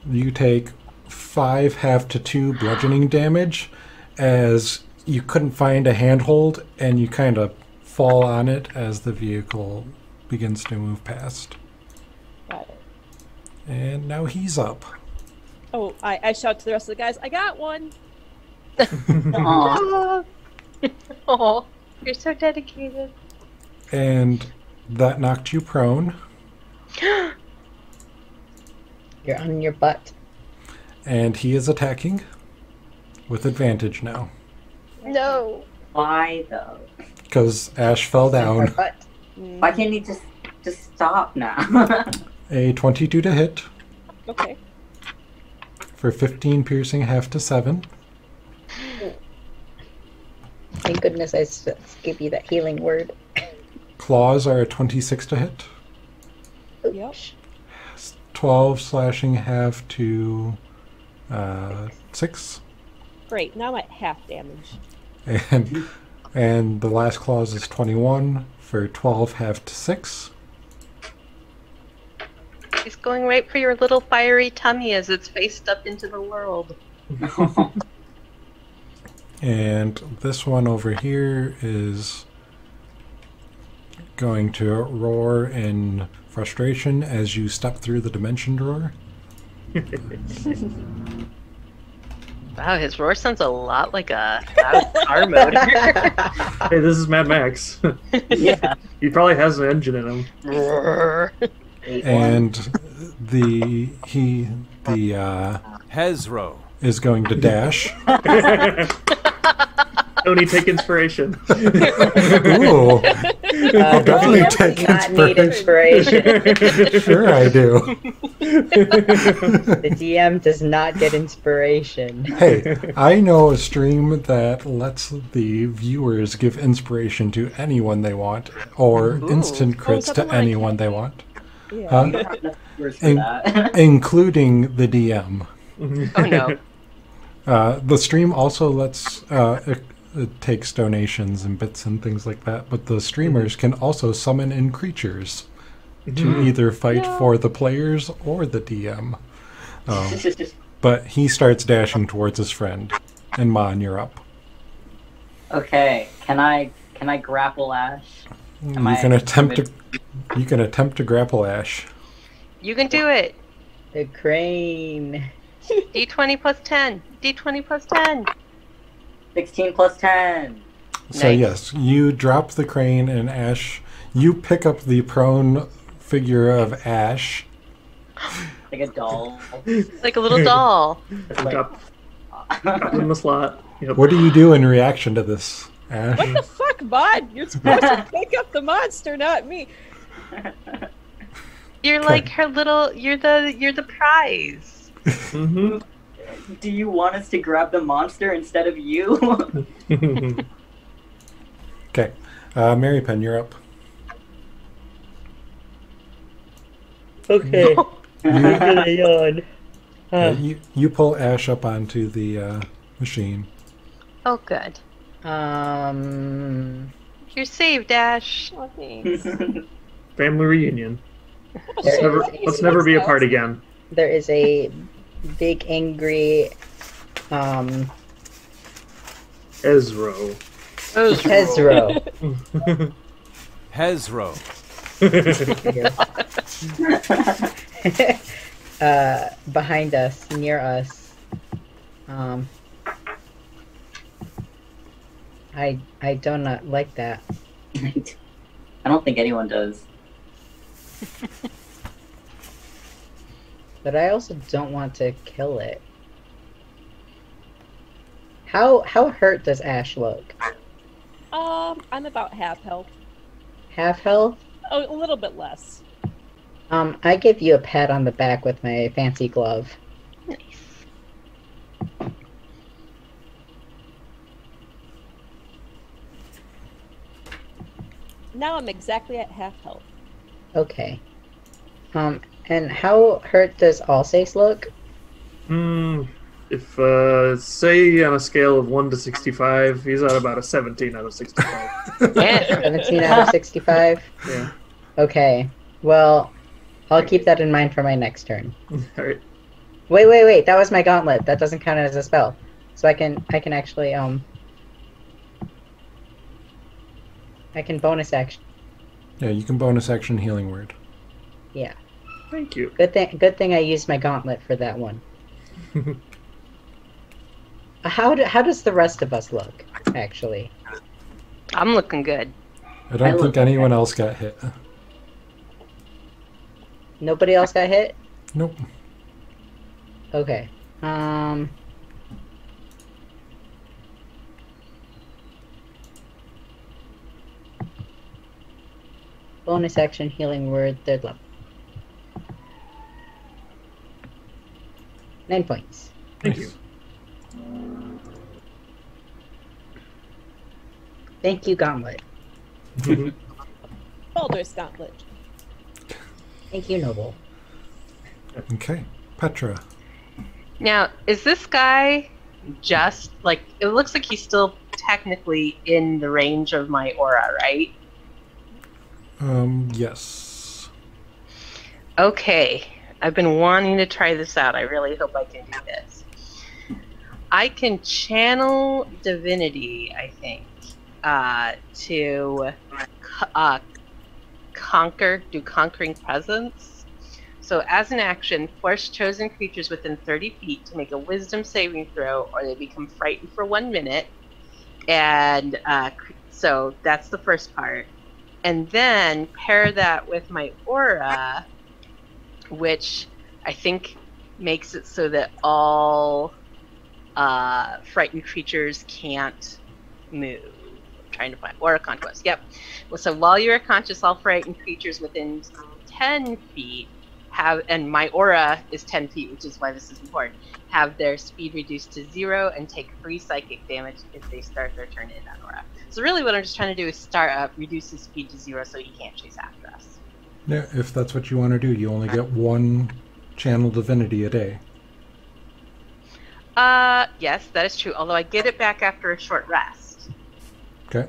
you take 5 half to 2 bludgeoning damage as you couldn't find a handhold and you kind of fall on it as the vehicle begins to move past. Got it. And now he's up. Oh, I shout to the rest of the guys, I got one! Aw. Oh, you're so dedicated. And that knocked you prone. You're on your butt. And he is attacking with advantage now. No. Why though? Because Ash fell Our down. butt. Why can't he just stop now? A 22 to hit Okay. for 15 piercing, half to 7. Thank goodness I gave you that healing word. Claws are a 26 to hit. Yep. 12 slashing, half to 6. Great. Now I'm at half damage. And the last clause is 21 for 12, half to 6. He's going right for your little fiery tummy as it's faced up into the world. And this one over here is going to roar in frustration as you step through the dimension door. Wow, his roar sounds a lot like a loud car motor. Hey, this is Mad Max. Yeah. He probably has an engine in him. Roar. And the Hezro. is going to dash. Tony, take inspiration. Ooh, I'll definitely DM take does not need inspiration. Sure I do. The DM does not get inspiration. Hey, I know a stream that lets the viewers give inspiration to anyone they want, or instant crits to something like anyone they want, Yeah. huh? Not enough viewers for In- that. including the DM. Oh no. The stream also lets it takes donations and bits and things like that, but the streamers can also summon in creatures to either fight for the players or the DM. But he starts dashing towards his friend, and Mon, you're up. Okay, can I grapple Ash? You can attempt to grapple Ash. You can do it. The crane. D20 plus 10. D20 plus 10. 16 plus 10. So Nice. yes, you drop the crane, and Ash, you pick up the prone figure of Ash. Like a doll. Like a little doll. It's like, Got in the slot. Yep. What do you do in reaction to this, Ash? What the fuck, bud? You're supposed to pick up the monster, not me. You're like her little. You're the prize. Mhm. do you want us to grab the monster instead of you? Okay, Mary Penn, you're up. Okay. I'm gonna yawn. You pull Ash up onto the machine. Oh, good. You're saved, Ash. Oh, thanks. Family reunion. There Let's never be apart again. There is a big angry Ezro. Hezro Hezro. behind us, near us. I do not like that. I don't think anyone does. But I also don't want to kill it. How hurt does Ash look? I'm about half health. Half health? Oh, a little bit less. I give you a pat on the back with my fancy glove. Nice. Now I'm exactly at half health. Okay. And how hurt does Alsace look? If say on a scale of 1 to 65, he's at about a 17 out of 65. Yeah. 17 out of 65? Yeah. Okay. Well, I'll keep that in mind for my next turn. All right. Wait. That was my gauntlet. That doesn't count as a spell. So I can actually I can bonus action. Yeah, you can bonus action healing word. Yeah. Thank you. Good thing I used my gauntlet for that one. How does the rest of us look, actually? I'm looking good. I don't think anyone else got hit. Nobody else got hit? Nope. Okay. Bonus action healing word, third level. 9 points. Thank you. Thank you, Gauntlet. Baldur's Gauntlet. Thank you, Noble. Okay. Petra. Now, is this guy just like it looks like he's still technically in the range of my aura, right? Yes. Okay. I've been wanting to try this out. I really hope I can do this. I can channel divinity, I think, to do conquering presence. So as an action, force chosen creatures within 30 feet to make a wisdom saving throw, or they become frightened for 1 minute. And so that's the first part. And then pair that with my aura, which I think makes it so that all frightened creatures can't move. I'm trying to find aura conquest. Yep. Well, so while you're conscious, all frightened creatures within 10 feet and my aura is 10 feet, which is why this is important, have their speed reduced to 0 and take free psychic damage if they start their turn in that aura. So really what I'm just trying to do is reduce his speed to 0 so he can't chase after us. Yeah, if that's what you want to do, you only get 1 channel divinity a day. Yes, that is true, although I get it back after a short rest. Okay.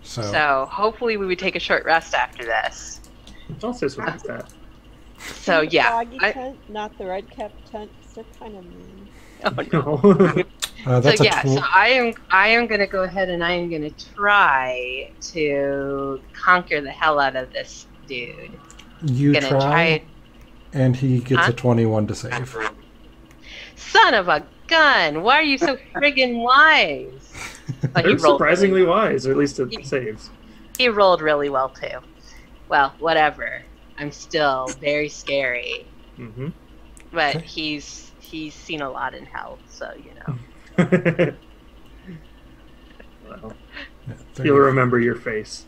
So hopefully we would take a short rest after this. I'll say something like that. So yeah. Froggy tent, not the red cap tent. They're kind of mean. Oh no. No. That's So yeah, so I am gonna go ahead and I am gonna try to conquer the hell out of this dude. you Gonna try, and he gets Huh? a 21 to save. Son of a gun! Why are you so friggin' wise? Oh, They're surprisingly really, wise, or at least it saves. he rolled really well too. Well, whatever. I'm still very scary, Mm-hmm. but Okay. he's seen a lot in hell, so you know. Well, Yeah, you'll remember your face.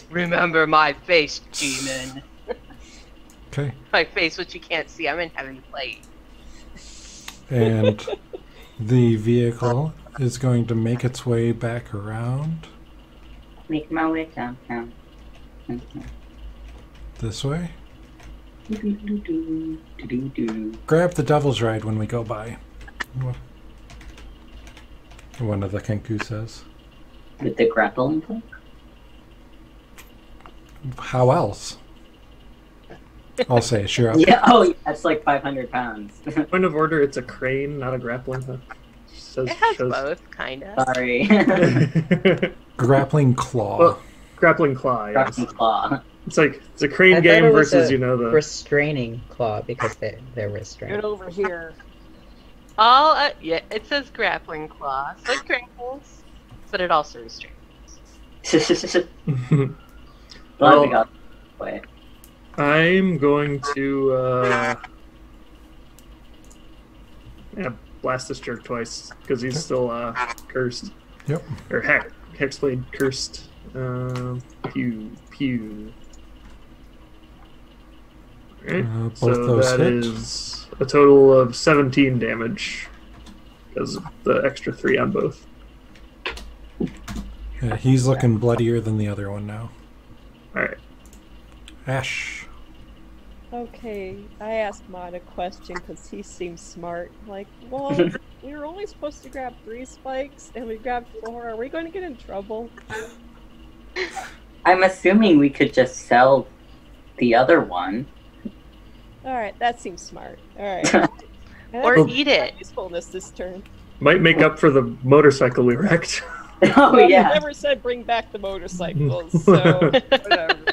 Remember my face, demon. Okay. My face, which you can't see. I'm in heavy plate. And the vehicle is going to make its way back around Make my way downtown. this way. Do-do-do-do-do-do-do. Grab the devil's ride when we go by. One of the Kenku says. With the grappling hook? How else? I'll say, sure. Up. Yeah, oh, yeah, that's like 500 pounds. Point of order, it's a crane, not a grappling hook. Says, It has shows- both, kind of. Sorry. Grappling claw. Well, grappling claw, yes. Grappling claw. It's a I crane thought game it was versus, a the... restraining claw because they're Get restrained. over here. All yeah, it says grappling claw, so it grapples, but it also restrains. Glad we got that way. I'm going to blast this jerk twice because he's still cursed. Yep. Or hexblade cursed. Pew. Alright, Both so those that hit. is a total of 17 damage because of the extra 3 on both. Yeah, he's looking bloodier than the other one now. Alright. Ash. Okay, I asked Mod a question because he seems smart. Like, well, we were only supposed to grab 3 spikes and we grabbed 4. Are we going to get in trouble? I'm assuming we could just sell the other one. Alright, that seems smart. Alright. Or eat it. Usefulness this turn. Might make up for the motorcycle we wrecked. Oh, Well, yeah. you never said bring back the motorcycles, so whatever.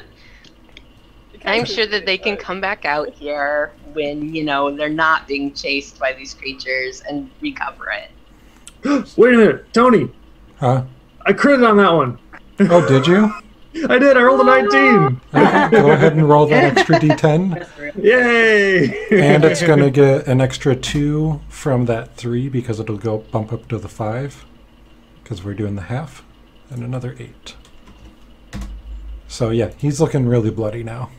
I'm sure that they can come back out here when, they're not being chased by these creatures and recover it. Wait a minute, Tony! Huh? I critted on that one! Oh, did you? I did. I rolled a 19. Okay, go ahead and roll that extra d10. Yay! And it's going to get an extra 2 from that 3 because it'll go bump up to the 5 because we're doing the half, and another 8. So yeah, he's looking really bloody now.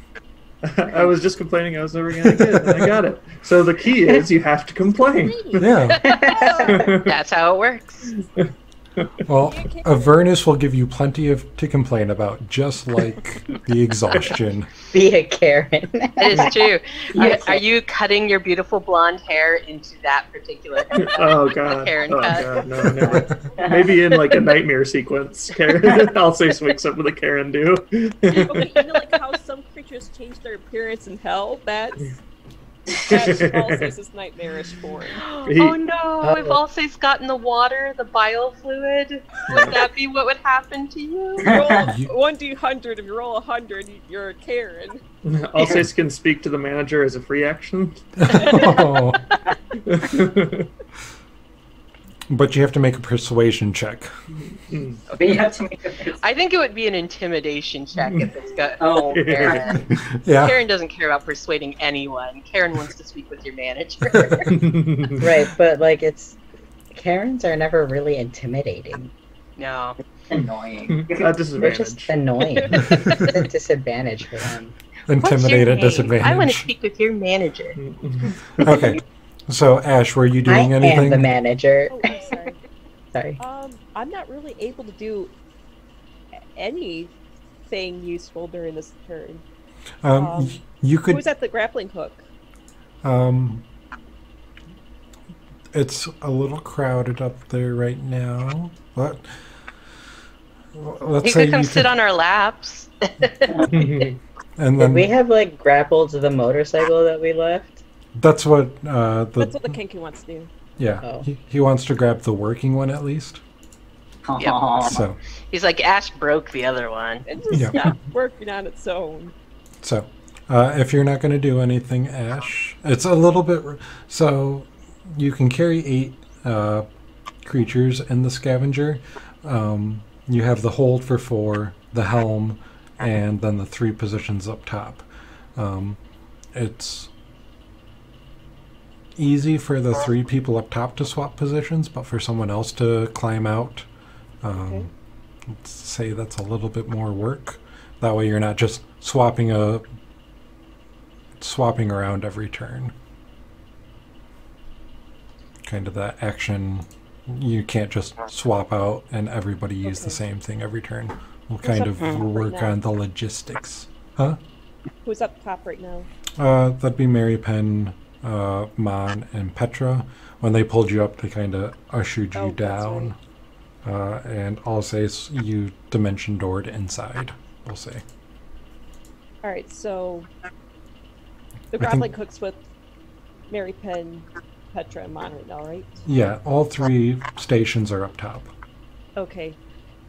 I was just complaining I was never going to get it, and I got it. So the key is you have to complain. Yeah. That's how it works. Well, Avernus will give you plenty to complain about, just like the exhaustion. Be a Karen. It is true. Are you cutting your beautiful blonde hair into that particular Oh god. Karen Oh cut? god, no, never. Maybe in like a nightmare sequence, Karen. Alsace wakes up with a Karen do. Okay, you know, like how some creatures change their appearance in hell? That's Alsace's nightmarish form. Oh no, if Alsace got in the water, the bile fluid, would that be what would happen to you? Roll 1d100. If you roll 100, you're a Karen. Alsace can speak to the manager as a free action. Oh. But you have to make a persuasion check. But you have to make a I think it would be an intimidation check if it's got Oh. Karen. Yeah. Karen doesn't care about persuading anyone. Karen wants to speak with your manager. Right, but like Karens are never really intimidating. No. annoying. At They're just disadvantage. annoying. It's a disadvantage for them. Intimidate at What's your name? I want to disadvantage. speak with your manager. Okay. So, Ash, were you I doing am anything? the manager. Oh, I'm sorry. Sorry. I'm not really able to do anything useful during this turn. You could. Who's at the grappling hook? It's a little crowded up there right now. What? Let's He say could come you sit could, on our laps. and Did then we have like grappled to the motorcycle that we left? that's what That's what the Kinky wants to do. yeah. Oh. He wants to grab the working one at least. Aw. So He's like, Ash broke the other one. It just Yeah. stopped working on its own. if you're not going to do anything, Ash, it's a little bit. So you can carry 8 creatures in the scavenger. You have the hold for 4, the helm, and then the 3 positions up top. It's easy for the 3 people up top to swap positions, but for someone else to climb out, Okay. let's say that's a little bit more work. That way you're not just swapping around every turn. Kind of that action. You can't just swap out and everybody use the Okay. same thing every turn. We'll Who's kind up of top right work now? on the logistics. Huh? Who's up top right now? That'd be Mary Penn, Mon, and Petra. When they pulled you up, they kind of ushered you Oh, that's down. And I'll say you dimension doored inside, we'll say. Alright, so the I grappling think- hooks with Mary Penn, Petra, and Mon right now, right? Yeah, all 3 stations are up top. Okay.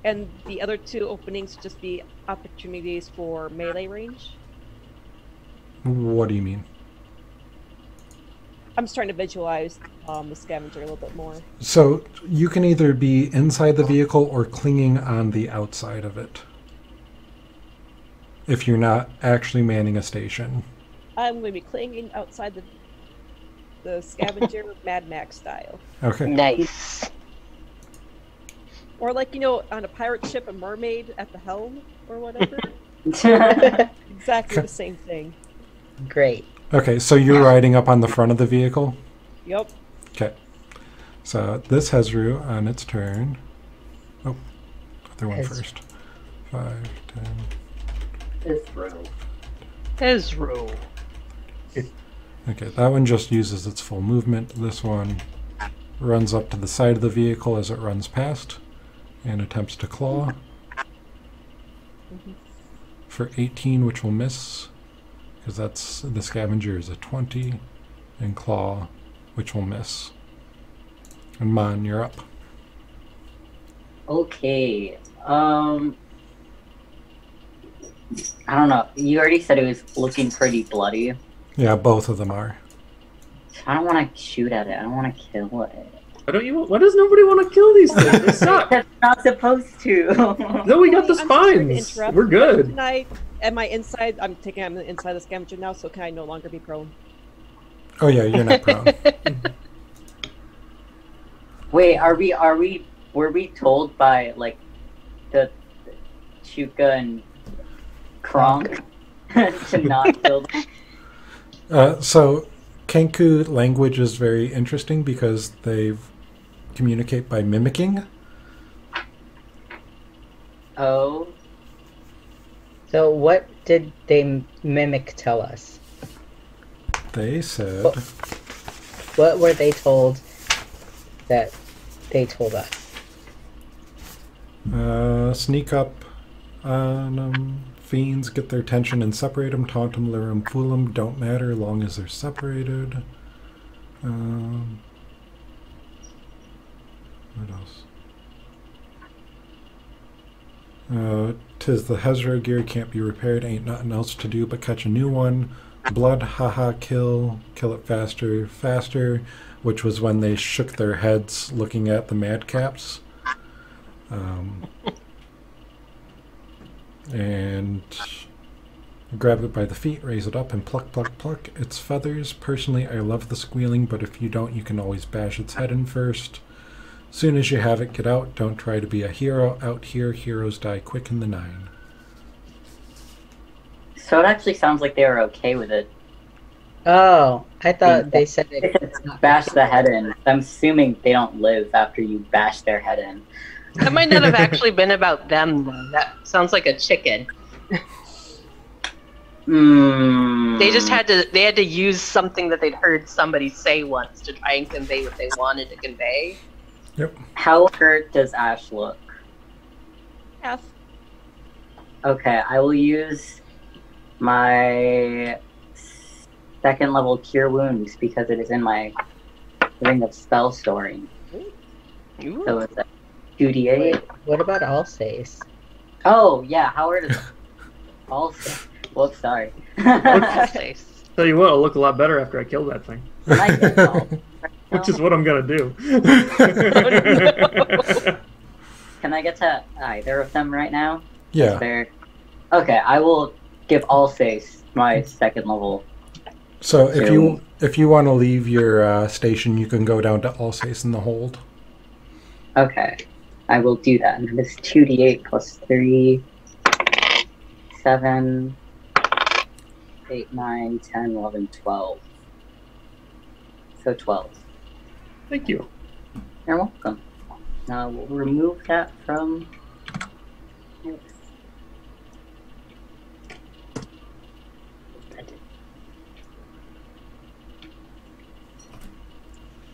And the other 2 openings just be opportunities for melee range? What do you mean? I'm just trying to visualize the scavenger a little bit more. So you can either be inside the vehicle or clinging on the outside of it. If you're not actually manning a station. I'm going to be clinging outside the scavenger Mad Max style. Okay. Nice. Or like, you know, on a pirate ship, a mermaid at the helm or whatever. Exactly the same thing. Great. Okay, so you're riding up on the front of the vehicle? Yup. Okay. So this has Rue on its turn. Oh, other one Has- first. 5, 10. Ezro. Okay, that one just uses its full movement. This one runs up to the side of the vehicle as it runs past and attempts to claw. For 18, which will miss, because that's the scavenger is a 20, and claw, which will miss. And Mon, you're up. Okay. I don't know. You already said it was looking pretty bloody. Yeah, both of them are. I don't want to shoot at it. I don't want to kill it. Why does nobody want to kill these things? They suck. That's not supposed to. No, we got the I'm sorry to spines. interrupt, We're but good. Can I? Am I inside? I'm inside the scavenger now, so can I no longer be prone? Oh yeah, you're not prone. Wait, were we told by like the Chuka and Kronk to not kill them? So Kenku language is very interesting because they communicate by mimicking. Oh, So what did they mimic tell us? They said, What were they told that they told us? sneak up on fiends, get their attention and separate them, taunt them, lure them, fool them, don't matter long as they're separated. What else? 'Tis the Hezro gear, can't be repaired, ain't nothing else to do but catch a new one. Blood, haha, kill it faster, faster, which was when they shook their heads looking at the madcaps. And grab it by the feet, raise it up, and pluck, pluck, pluck its feathers. Personally, I love the squealing, but if you don't, you can always bash its head in first. Soon as you have it, get out. Don't try to be a hero. Out here, heroes die quick in the 9. so it actually sounds like they were okay with it. Oh, I thought they said it. Bash the head in. I'm assuming they don't live after you bash their head in. That might not have actually been about them, though. That sounds like a chicken. They just had to use something that they'd heard somebody say once to try and convey what they wanted to convey. Yep. How hurt does Ash look? Half. Okay, I will use my 2nd level Cure Wounds because it is in my Ring of Spell Storing. Ooh. So it's a 2d8. Wait, what about Alsace? Oh, yeah, how hurt is it? Also, whoops, sorry. Face. Tell you what, it'll look a lot better after I kill that thing. Can I get all? Which is what I'm gonna do. Can I get to either of them right now? Yeah. There. Okay, I will give Alsace my 2nd level. So if you want to leave your station, you can go down to Alsace in the hold. Okay, I will do that. And it's 2d8 plus 3, 7, 8, 9, 10, 11, 12. So 12. Thank you. You're welcome. Now we'll remove that from...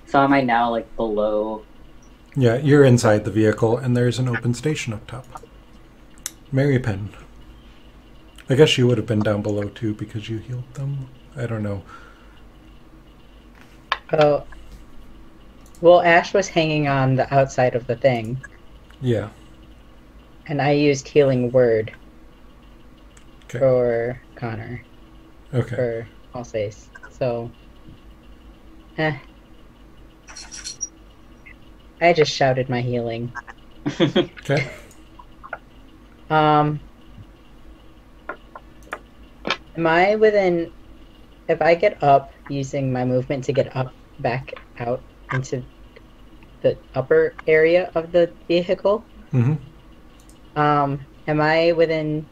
So am I now like below? Yeah, you're inside the vehicle, and there's an open station up top. Mary Penn. I guess you would have been down below too because you healed them. I don't know. Oh. Well, Ash was hanging on the outside of the thing, Yeah. and I used Healing Word Okay. for Connor, Okay. for Alsace. So, I just shouted my healing. Okay. Am I within... If I get up, using my movement to get up, back out into the upper area of the vehicle, Mm-hmm. am I within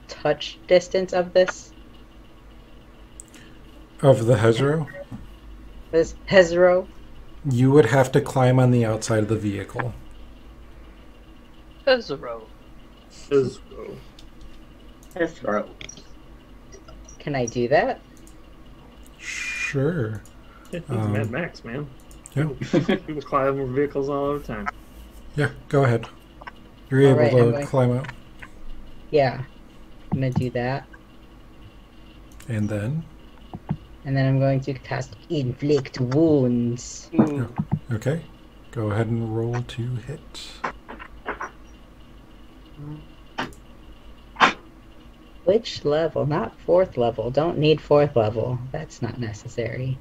touch distance of this Of the Hezro, Hezro? you would have to climb on the outside of the vehicle. Hezro. This row. Can I do that? Sure. Yeah, he's Mad Max, man. Yeah. People climb over vehicles all the time. Yeah, go ahead. You're All right, able I'm to going- climb out. Yeah. I'm gonna do that. And then? And then I'm going to cast Inflict Wounds. Ooh. Okay. Go ahead and roll to hit. Which level? Not 4th level. Don't need 4th level. That's not necessary.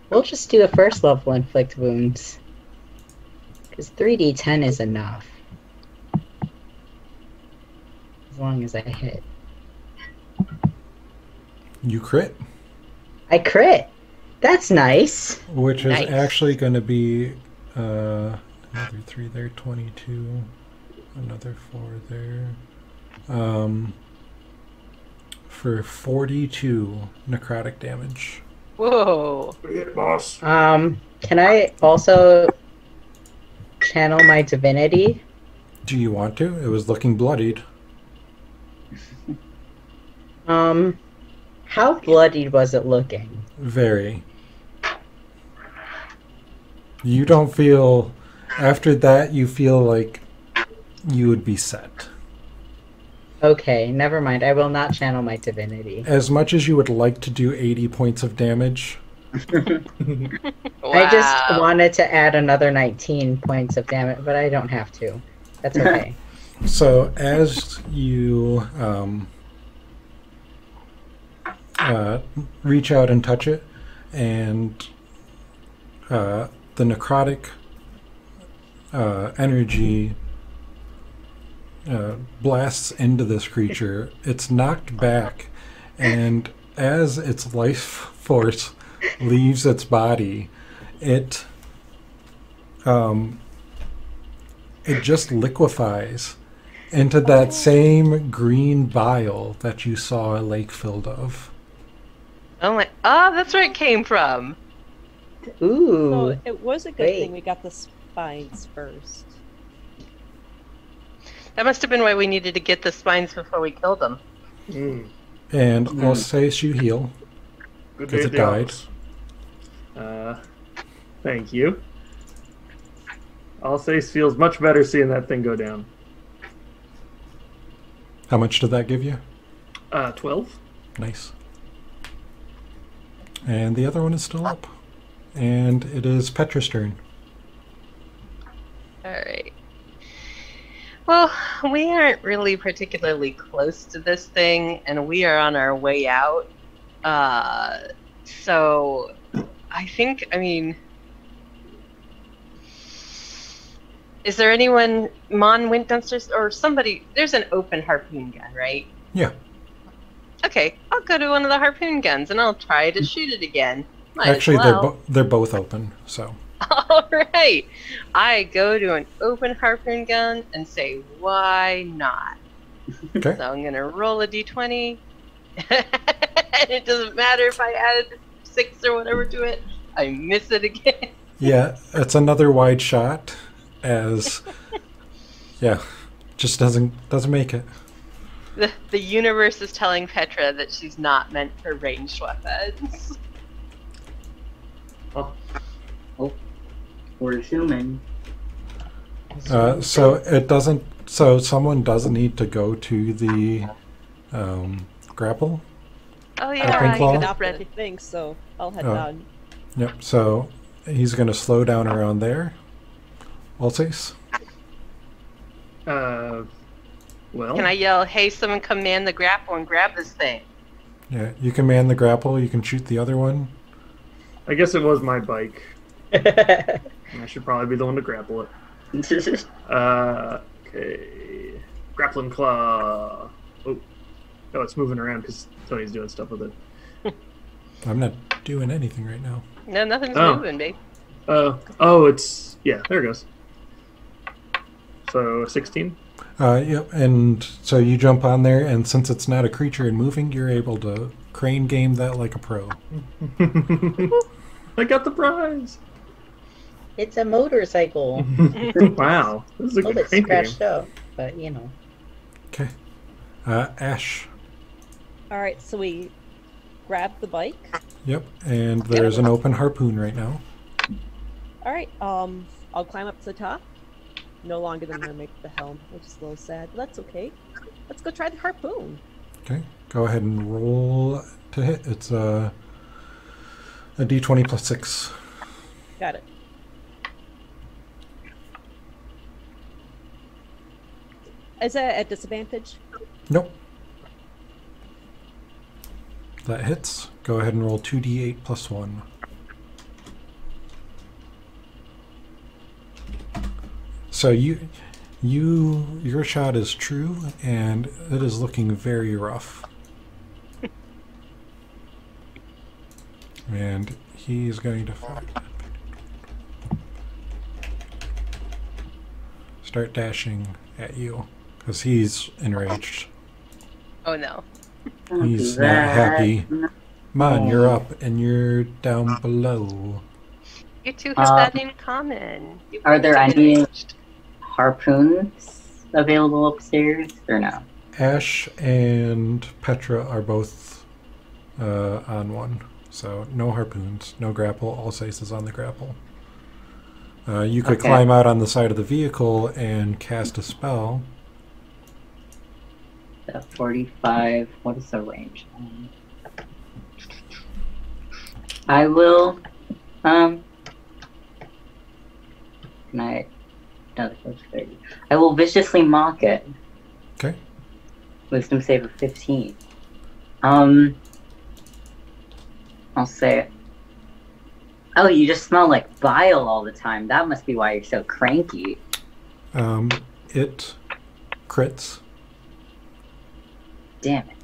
We'll just do a first level inflict wounds. Because 3d10 is enough. As long as I hit. You crit, I crit! That's nice! which is Nice. actually going to be another 3 there, 22, another 4 there. For 42 necrotic damage. Whoa. Hit, boss. Can I also channel my divinity? Do you want to? It was looking bloodied. How bloodied was it looking? Very. You don't feel... After that, you feel like you would be set. Okay, never mind. I will not channel my divinity. As much as you would like to do 80 points of damage, I just wanted to add another 19 points of damage, but I don't have to. That's okay. so as you reach out and touch it, and the necrotic energy blasts into this creature, it's knocked back, and as its life force leaves its body, it just liquefies into that same green bile that you saw a lake filled of. Oh, that's where it came from. Ooh. So it was a good Wait. thing we got the spines first. That must have been why we needed to get the spines before we killed them. And Alsace, you heal. Good 'Cause day, it died. Dallas. Thank you. Alsace feels much better seeing that thing go down. How much did that give you? 12. Nice. And the other one is still up. And it is Petra's turn. Alright. Well, we aren't really particularly close to this thing, and we are on our way out. So, I think, is there anyone, Mon went downstairs, or somebody, there's an open harpoon gun, right? Yeah. Okay, I'll go to one of the harpoon guns, and I'll try to shoot it again. Might Actually, as well. they're both open, so. All right. I go to an open harpoon gun and say, why not? Okay. So I'm going to roll a d20. And it doesn't matter if I added 6 or whatever to it. I miss it again. Yeah, it's another wide shot as... Yeah, just doesn't make it. The universe is telling Petra that she's not meant for ranged weapons. We're assuming. So it doesn't... So someone does need to go to the grapple. Oh Open yeah, claw? I Not could for spread. anything, so I'll head Oh. down. Yep, so he's going to slow down around there. Alsace? Well, Can I yell, hey, someone come man the grapple and grab this thing? Yeah, you can man the grapple, you can shoot the other one. I guess it was my bike. I should probably be the one to grapple it. Okay. Grappling claw. Oh, it's moving around because Tony's doing stuff with it. I'm not doing anything right now. No, nothing's Oh. moving, babe. It's... Yeah, there it goes. So, 16? Yep, and so you jump on there, and since it's not a creature and moving, you're able to crane game that like a pro. I got the prize! It's a motorcycle. Wow. This is A a little bit great game. scratched up, but you know. Okay. Ash. All right, so we grab the bike. Yep, and there's an open harpoon right now. All right, I'll climb up to the top. No longer than I make the helm, which is a little sad, but that's okay. Let's go try the harpoon. Okay, go ahead and roll to hit. It's a d20 plus 6. Got it. Is that at disadvantage? Nope. That hits. Go ahead and roll 2d8 plus 1. So your shot is true, and it is looking very rough. And he's going to start dashing at you because he's enraged. Oh no. He's not happy. Come on, you're up and you're down below. You two have that in common. You Are both there get any enraged. harpoons available upstairs or no? Ash and Petra are both on one. So no harpoons, no grapple, all Sace is on the grapple. You could Okay. climb out on the side of the vehicle and cast a spell. 45. What is the range? I will. Can I? No, that's 30. I will viciously mock it. Okay. Wisdom save of 15. I'll say. Oh, you just smell like bile all the time. That must be why you're so cranky. It crits. Damn it.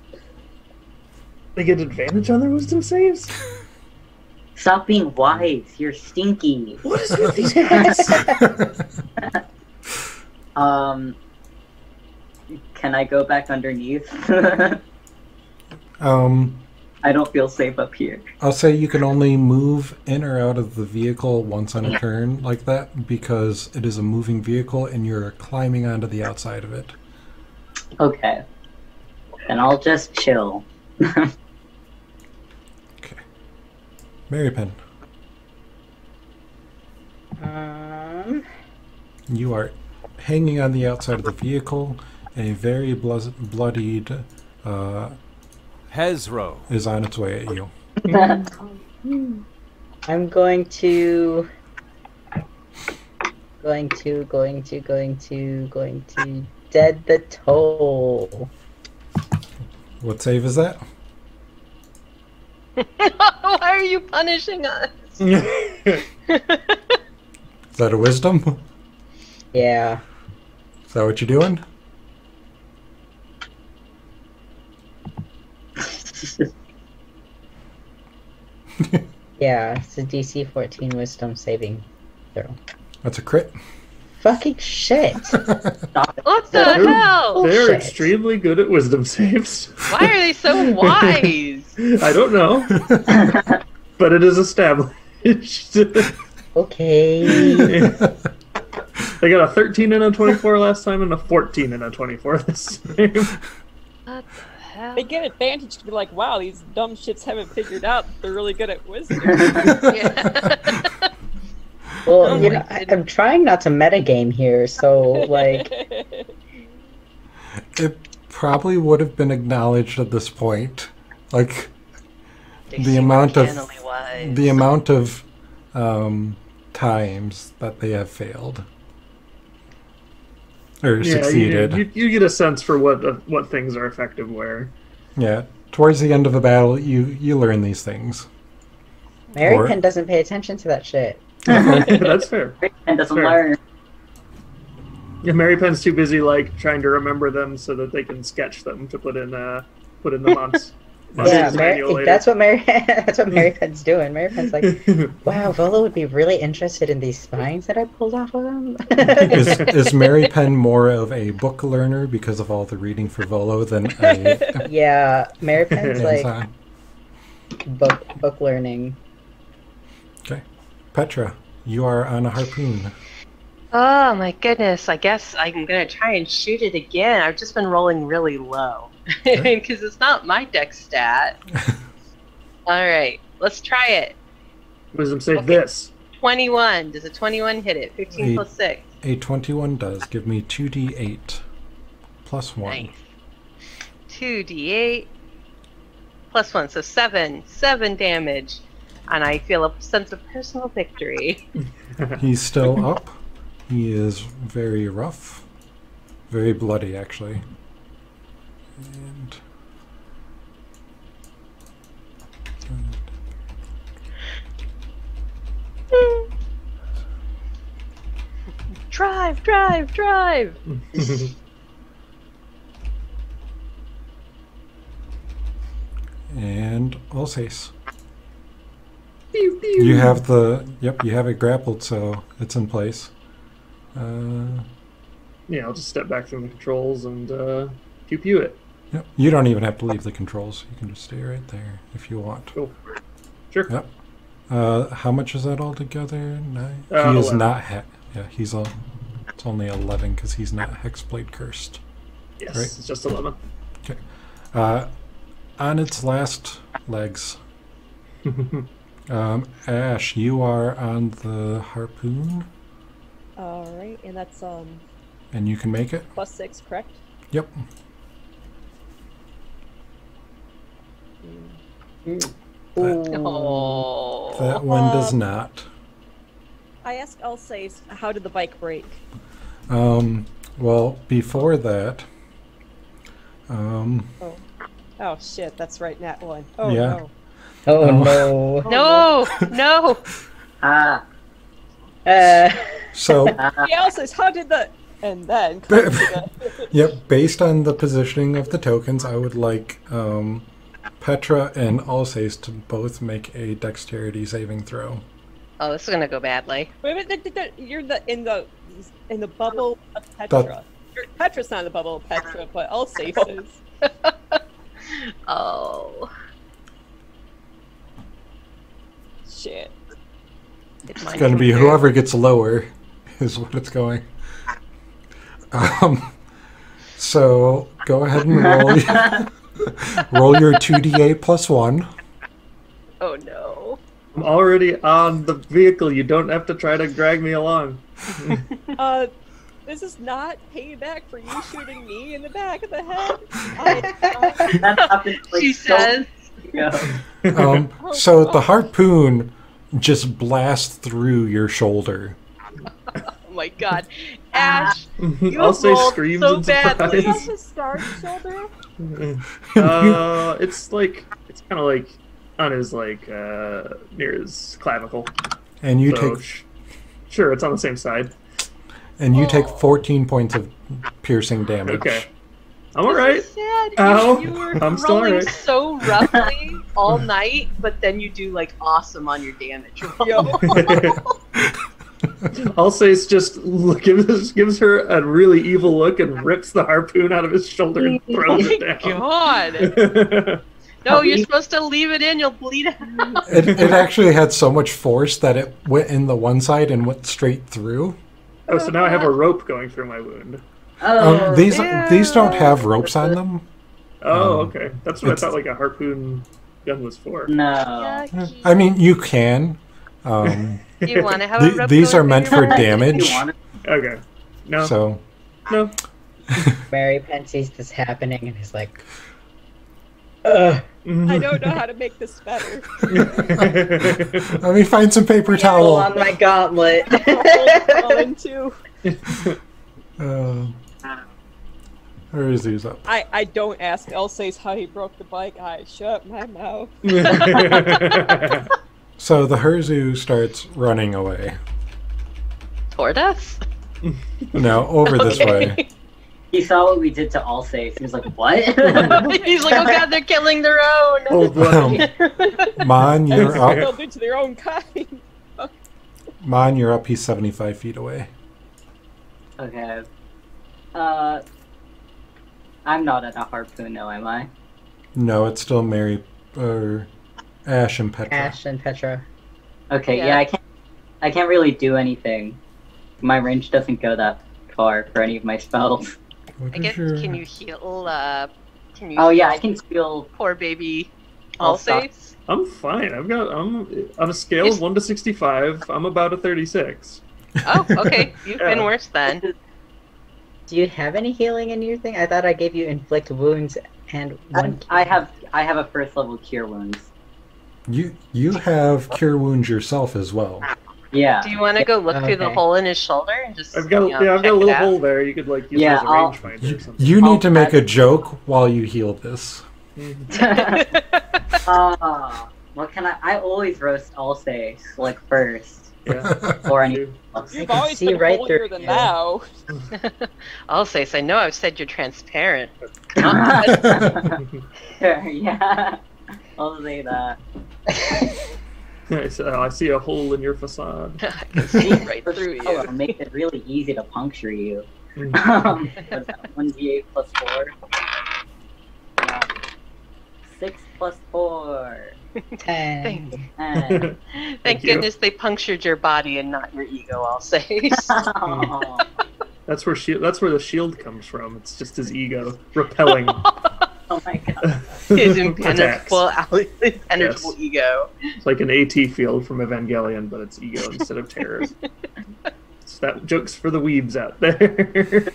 They get advantage on their wisdom saves? Stop being wise. You're stinky. What is with these guys? Can I go back underneath? I don't feel safe up here. I'll say you can only move in or out of the vehicle once on a turn like that because it is a moving vehicle and you're climbing onto the outside of it. Okay. Then I'll just chill. Okay. Mary Penn, you are hanging on the outside of the vehicle. A very bloodied Hezro. is on its way at you. I'm going to dead the toll. What save is that? Why are you punishing us? Is that a wisdom? Yeah. Is that what you're doing? Yeah, it's a DC 14 wisdom saving throw. That's a crit. Fucking shit. What the hell? They're Bullshit. extremely good at wisdom saves. Why are they so wise? I don't know. But it is established. Okay. They got a 13 and a 24 last time and a 14 and a 24 this time. What the hell? They get advantage to be like, wow, these dumb shits haven't figured out that they're really good at wisdom. Yeah. Well, Oh you my know, goodness. I'm trying not to metagame here, so, like, It probably would have been acknowledged at this point. Like, They the seem amount of uncannily wise. the amount of times that they have failed or succeeded. You get a sense for what things are effective where. Yeah, towards the end of the battle, you learn these things. Mary Or- Penn doesn't pay attention to that shit. That's fair. And doesn't Sure. learn. Yeah, Mary Penn's too busy like trying to remember them so that they can sketch them to put in the months. Yeah, manual later. that's what Mary Penn's doing. Mary Penn's like, wow, Volo would be really interested in these spines that I pulled off of him. Is Mary Penn more of a book learner because of all the reading for Volo than a Yeah, Mary Penn's like hands-on? book learning. Okay, Petra, you are on a harpoon. Oh my goodness, I guess I'm gonna try and shoot it again. I've just been rolling really low. Because it's not my deck stat. Alright, let's try it. Wisdom save Okay. this. 21. Does a 21 hit it? 15 Eight. plus 6. A 21 does. Give me 2d8 plus 1. Nice. 2d8 plus 1, so 7. 7 damage. And I feel a sense of personal victory. He's still up. He is very rough. Very bloody, actually. And drive, drive, drive. And Alsace. You have the you have it grappled, so it's in place. Yeah, I'll just step back from the controls and pew pew it. Yep. You don't even have to leave the controls. You can just stay right there if you want. Cool. Sure. Yep. How much is that altogether? 9? He is 11. not yeah, he's on. It's only 11 because he's not Hexblade cursed. Yes, Right. it's just 11. Okay. On its last legs, Ash, you are on the harpoon, All right, and that's and you can make it. +6, correct? Yep. Oh. That one does not. I asked Alsace, how did the bike break? Well, before that, Oh shit, that's right, nat 1. Oh Yeah. no. Oh Oh. no. No, no. Ah. so Hey, Alsace, how did the... And then... come to the- yep, based on the positioning of the tokens, I would like Petra and Alsace to both make a dexterity saving throw. Oh, this is gonna go badly. Wait, you're in the bubble of Petra. Petra's not in the bubble of Petra, but Alsace is. Oh. Shit. It's It's going to be whoever gets lower is what it's going. So go ahead and roll your 2d8 plus 1. Oh no. I'm already on the vehicle. You don't have to try to drag me along. This is not payback for you shooting me in the back of the head. That happened like She so says. long ago. So the harpoon just blasts through your shoulder. Oh my god. Ash, you I'll have say rolled screams so in badly. Is that surprise. the scarred shoulder? It's kind of like on his near his clavicle. And you So, take sure, it's on the same side. take 14 points of piercing damage. Okay, I'm all right. This is sad. Ow. You were I'm still rolling alright. so roughly all night, but then you do like awesome on your damage roll. I'll say it's just gives her a really evil look and rips the harpoon out of his shoulder and throws it down. God. No, you're supposed to leave it in. You'll bleed out. It actually had so much force that it went in the one side and went straight through. Oh, so now I have a rope going through my wound. Oh, These don't have ropes on them. Oh, okay. That's what I it's- thought like a harpoon gun was for. no. I mean, you can. Do you want to have a rope These going are meant through for your back? damage. You want it? Okay. No. So No. Mary Penn sees this happening and is like, ugh. I don't know how to make this better. let me find some paper Roll towel. on my gauntlet. Rolling too. Where is these up? I don't ask Alsace how he broke the bike. I shut my mouth. So the Herzu starts running away. Toward us? No, over this Okay. way. He saw what we did to Alsace. He was like, "What?" He's like, oh god, they're killing their own. Old blood. Mon, you're That's what they'll up. do to their own kind. Mon, you're up. He's 75 feet away. Okay. I'm not at a harpoon, though, am I? No, it's still Mary, or Ash and Petra. Ash and Petra. Okay, Yeah. yeah, I can't really do anything. My range doesn't go that far for any of my spells. What I is guess, your- can you heal, can you Oh yeah, I heal can feel. poor baby I'll stop. Alsace? I'm fine. I'm on a scale of 1 to 65. I'm about a 36. Oh, okay. You've been Yeah. worse then. Do you have any healing in your thing? I thought I gave you inflict wounds and one. I have a first level cure wounds. You have cure wounds yourself as well. Yeah. Do you want to go look through the Okay. hole in his shoulder and just I've got you know, I've got check a it little out? hole there. You could like use Yeah, it as a I'll- rangefinder or something. You need to make a joke while you heal this. What can I always roast Alsace, like, first. Yeah. Or any else. You've can always see been right holier through than you. thou. I'll say, so I know I've said you're transparent, but come on. Yeah. I'll say that. I see a hole in your facade. I can see right through Oh, you. it'll make it really easy to puncture you. Mm. What's that? 1d8 plus 4? Yeah. 6 plus 4. 10. And... Thank you. goodness they punctured your body and not your ego, I'll say. Oh. That's where the shield comes from. It's just his ego repelling. Oh my god. His attacks. impenetrable ego. It's like an AT field from Evangelion, but it's ego instead of terror. So that joke's for the weebs out there.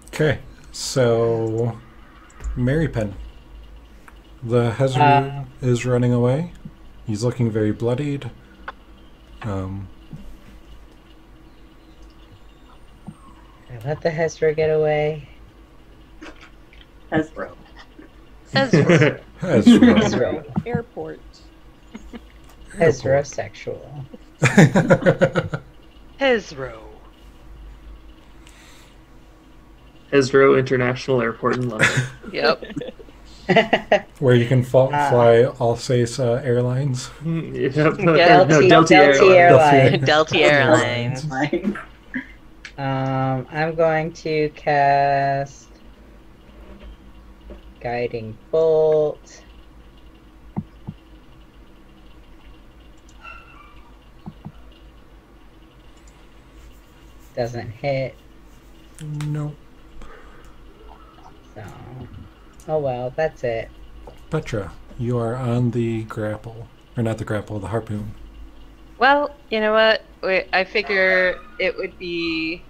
Okay, so Marypen. The Hezru is running away. He's looking very bloodied. Let the Hesper get away. Hezro. Hezro. Hezru. Hezro. Airport. Heterosexual. Hezro. Heathrow International Airport in London. Yep. Where you can fly Alsace Airlines. Yep. Yeah. No, Delta Airlines. Delta Airlines. I'm going to cast Guiding Bolt. Doesn't hit, No. so oh well, that's it. Petra, you are on the grapple. Or not the grapple, the harpoon. Well, you know what? I figure it would be,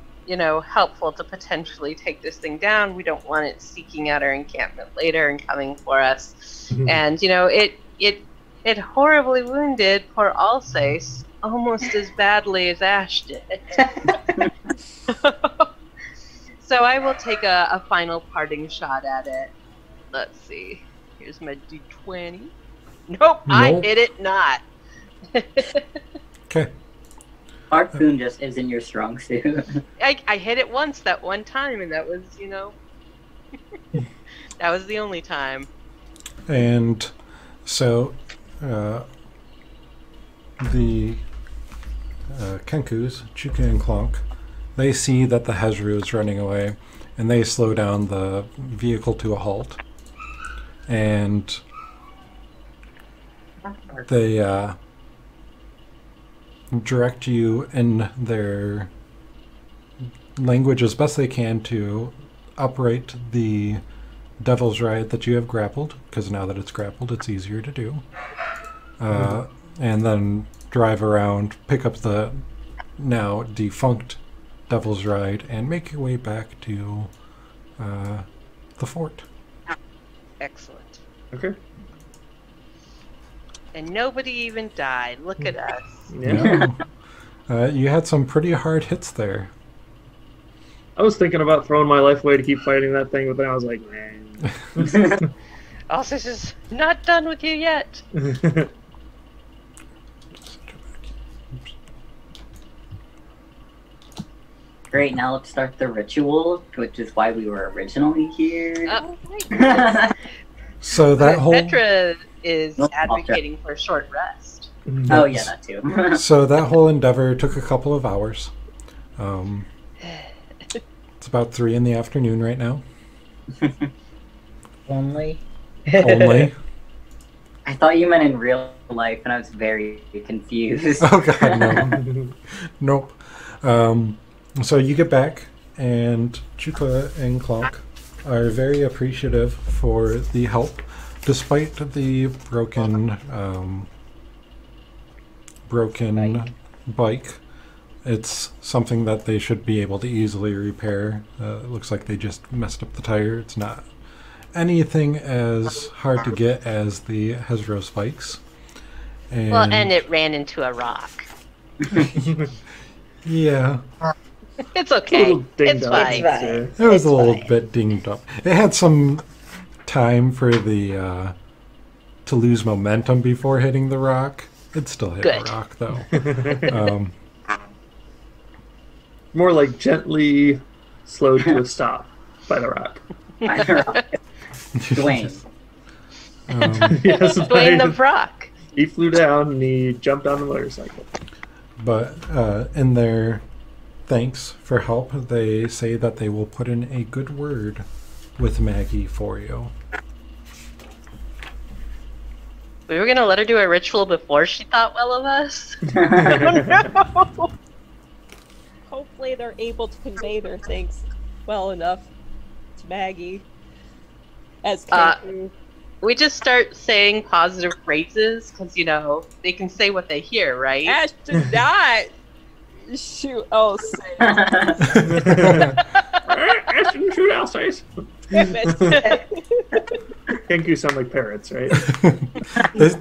helpful to potentially take this thing down. We don't want it seeking out our encampment later and coming for us. And, it horribly wounded poor Alsace almost as badly as Ash did. So I will take a final parting shot at it. Let's see. Here's my D20. Nope, I hit it not. Okay. Harpoon just isn't your strong suit. I hit it once that one time, and that was, that was the only time. And so the Kenkus, Chuka and Clonk, they see that the Hezru is running away, and they slow down the vehicle to a halt. And they direct you in their language as best they can to operate the Devil's Ride that you have grappled, because now that it's grappled, it's easier to do. And then drive around, pick up the now defunct Devil's Ride, and make your way back to the fort. Excellent. Okay. And nobody even died. Look at us. Yeah. You had some pretty hard hits there. I was thinking about throwing my life away to keep fighting that thing, but then I was like, man. Alsace is not done with you yet. Great, now let's start the ritual, which is why we were originally here. So that whole Petra is Nope, advocating for a short rest. Oh yeah, that too. so that whole endeavor took a couple of hours. It's about 3 in the afternoon right now. Only. Only. I thought you meant in real life, and I was very confused. Oh god, no. Nope. So you get back, and Chuka and Clonk are very appreciative for the help, despite the broken bike. It's something that they should be able to easily repair. It looks like they just messed up the tire. It's not anything as hard to get as the Hezro spikes. And it ran into a rock. Yeah. It's okay. It's It's fine. fine. It was It's a little fine. bit dinged up. It had some time for the to lose momentum before hitting the rock. It still hit Good. the rock, though. More like gently slowed to a stop by the rock. Dwayne. Yes, Dwayne the Rock. he flew down and he jumped on the motorcycle. But in their thanks for help, they say that they will put in a good word with Maggie for you. We were gonna let her do a ritual before she thought well of us. No. Hopefully they're able to convey their thanks well enough to Maggie. As Kenku. We just start saying positive phrases because they can say what they hear, right? Ash did not shoot. Oh, say. Ash didn't shoot outside. Damn it. Kenku sound like parrots, right?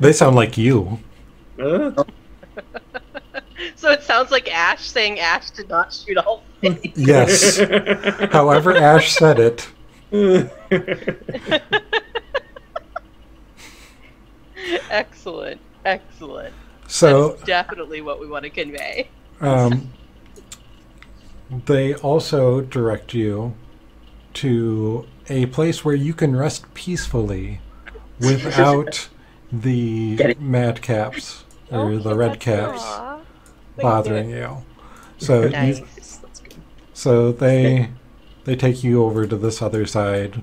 They sound like you. So it sounds like Ash saying Ash did not shoot all face. Yes. However Ash said it. Excellent. Excellent. So That's definitely what we want to convey. they also direct you to a place where you can rest peacefully without the madcaps or the red caps Aw. bothering you. So Nice. That's good. so they take you over to this other side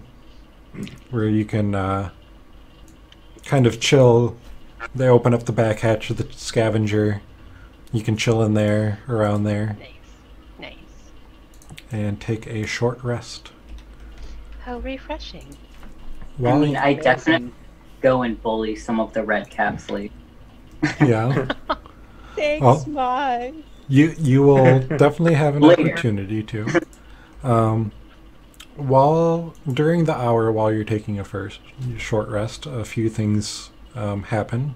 where you can kind of chill. They open up the back hatch of the scavenger. You can chill in there, around there, Nice. Nice. and take a short rest. How refreshing. I mean, I definitely go and bully some of the red caps league. Yeah. Thanks, Well- Mom. You will definitely have an Later. opportunity to. While during the hour while you're taking a first short rest, a few things happen.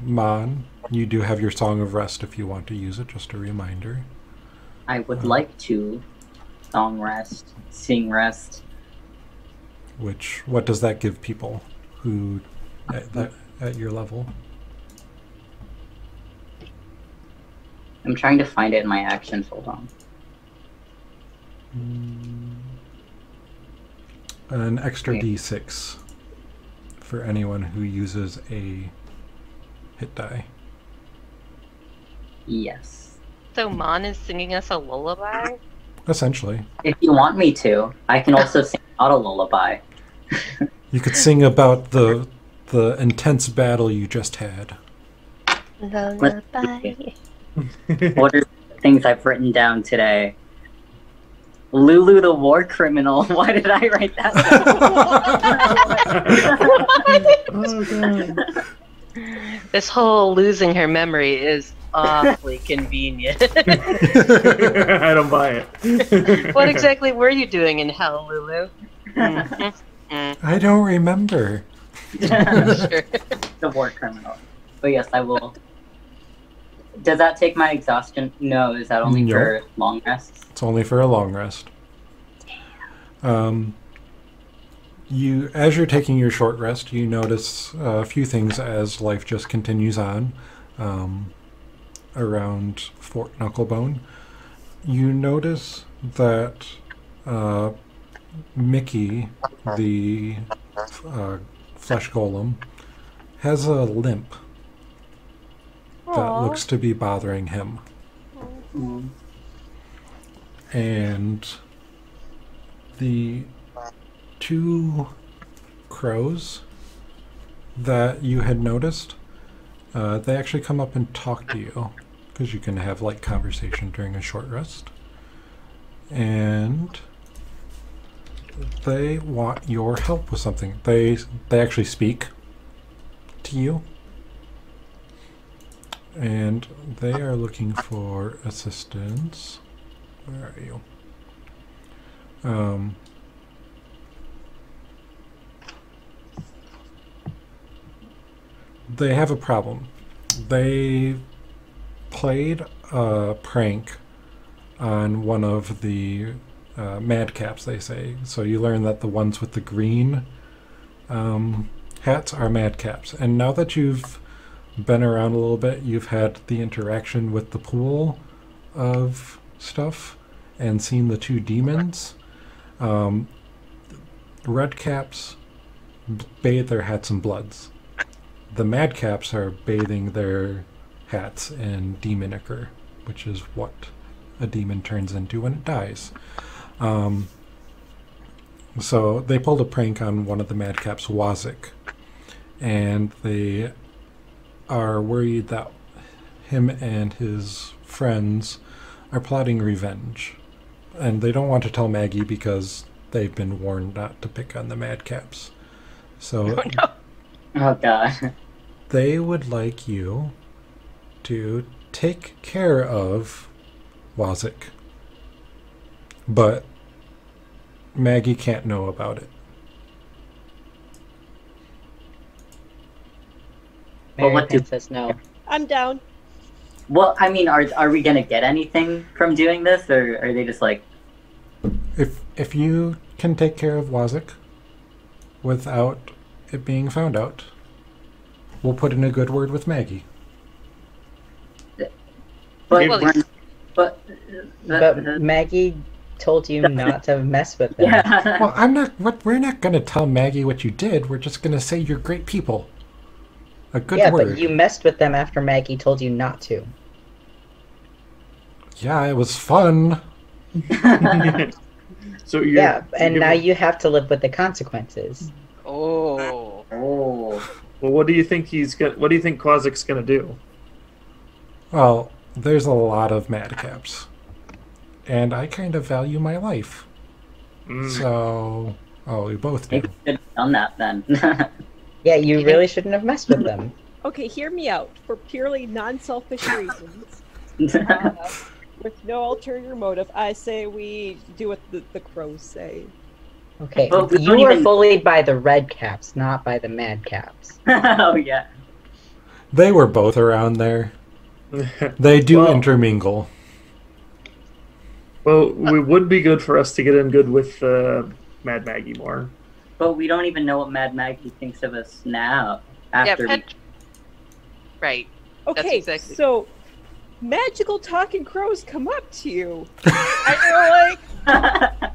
Mon, you do have your song of rest if you want to use it. Just a reminder. I would like to song rest, sing rest. What does that give people who at your level? I'm trying to find it in my actions. Hold on. An extra Okay. D6 for anyone who uses a hit die. Yes. So Mon is singing us a lullaby? Essentially, If you want me to, I can also sing out a lullaby. you could sing about the intense battle you just had. Lullaby. What are the things I've written down today? Lulu the war criminal. Why did I write that down? Oh, God. This whole losing her memory is awfully convenient. I don't buy it. What exactly were you doing in hell, Lulu? I don't remember. Sure. The war criminal. But yes, I will. Does that take my exhaustion? No, is that only No. for long rests? It's only for a long rest. As you're taking your short rest, you notice a few things as life just continues on around Fort Knucklebone. You notice that Mickey, the flesh golem, has a limp that Aw. looks to be bothering him. Mm. And the two crows that you had noticed, they actually come up and talk to you because you can have light conversation during a short rest. And they want your help with something. They actually speak to you. And they are looking for assistance. Where are you? They have a problem. They played a prank on one of the madcaps, they say. So you learn that the ones with the green hats are madcaps. And now that you've been around a little bit, you've had the interaction with the pool of stuff and seen the two demons. Redcaps bathe their hats in bloods. The madcaps are bathing their hats in demon ichor, which is what a demon turns into when it dies. So they pulled a prank on one of the madcaps, Wazik, and they are worried that him and his friends are plotting revenge. And they don't want to tell Maggie because they've been warned not to pick on the madcaps. So Oh no. Oh god. they would like you to take care of Wazik. But Maggie can't know about it. Well, what do- American says no. I'm down. Well, I mean, are we gonna get anything from doing this, or are they just like, If you can take care of Wazik without it being found out, we'll put in a good word with Maggie. but Well, we're, but, But Maggie told you not to mess with them. yeah. Well, we're not going to tell Maggie what you did. We're just going to say you're great people. A good Yeah, word. but you messed with them after Maggie told you not to. Yeah, it was fun. So you're, Yeah, and you're now giving- you have to live with the consequences. Oh. Oh. Well, what do you think What do you think Quazik's gonna do? Well, there's a lot of madcaps. And I kind of value my life. So, we both do. Maybe we should have done that then. Yeah, you really shouldn't have messed with them. Okay, hear me out. For purely non-selfish reasons, with no ulterior motive, I say we do what the crows say. Okay, Well, we you don't were even- bullied by the red caps, not by the mad caps. Oh yeah. They were both around there. They do Well- intermingle. Well, it would be good for us to get in good with Mad Maggie more. But we don't even know what Mad Maggie thinks of us now. Yeah, After Right. Okay, exactly- so magical talking crows come up to you, and you're like,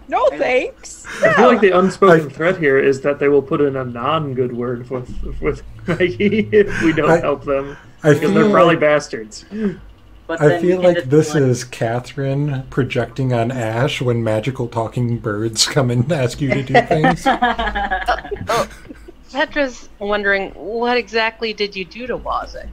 "No thanks." I feel like the unspoken threat here is that they will put in a non-good word with Maggie if we don't I- help them, I because they're feel probably like, bastards. But I then feel we can like just this be is Catherine projecting on Ash when magical talking birds come and ask you to do things. Oh, Petra's wondering, what exactly did you do to Wazik?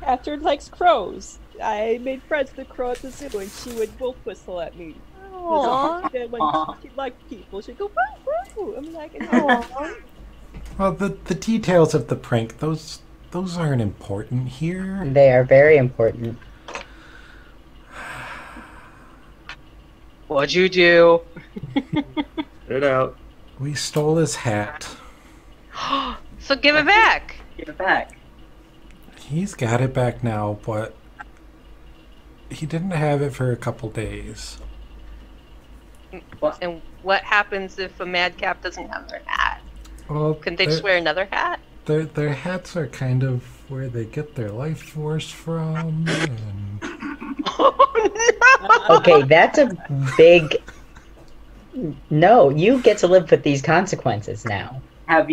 Catherine likes crows. I made friends with a crow at the zoo, and she would wolf whistle at me. Aww. And when Aw. she liked people, she'd go woo woo. I'm like, "Aw." Well, the details of the prank, those aren't important here. They are very important. What'd you do? Get it out. We stole his hat. So give it back. Give it back. He's got it back now, but he didn't have it for a couple days. And what happens if a madcap doesn't have their hat? Well, Can they just wear another hat? their hats are kind of where they get their life force from. And Oh Okay, that's a big... No, you get to live with these consequences now. Did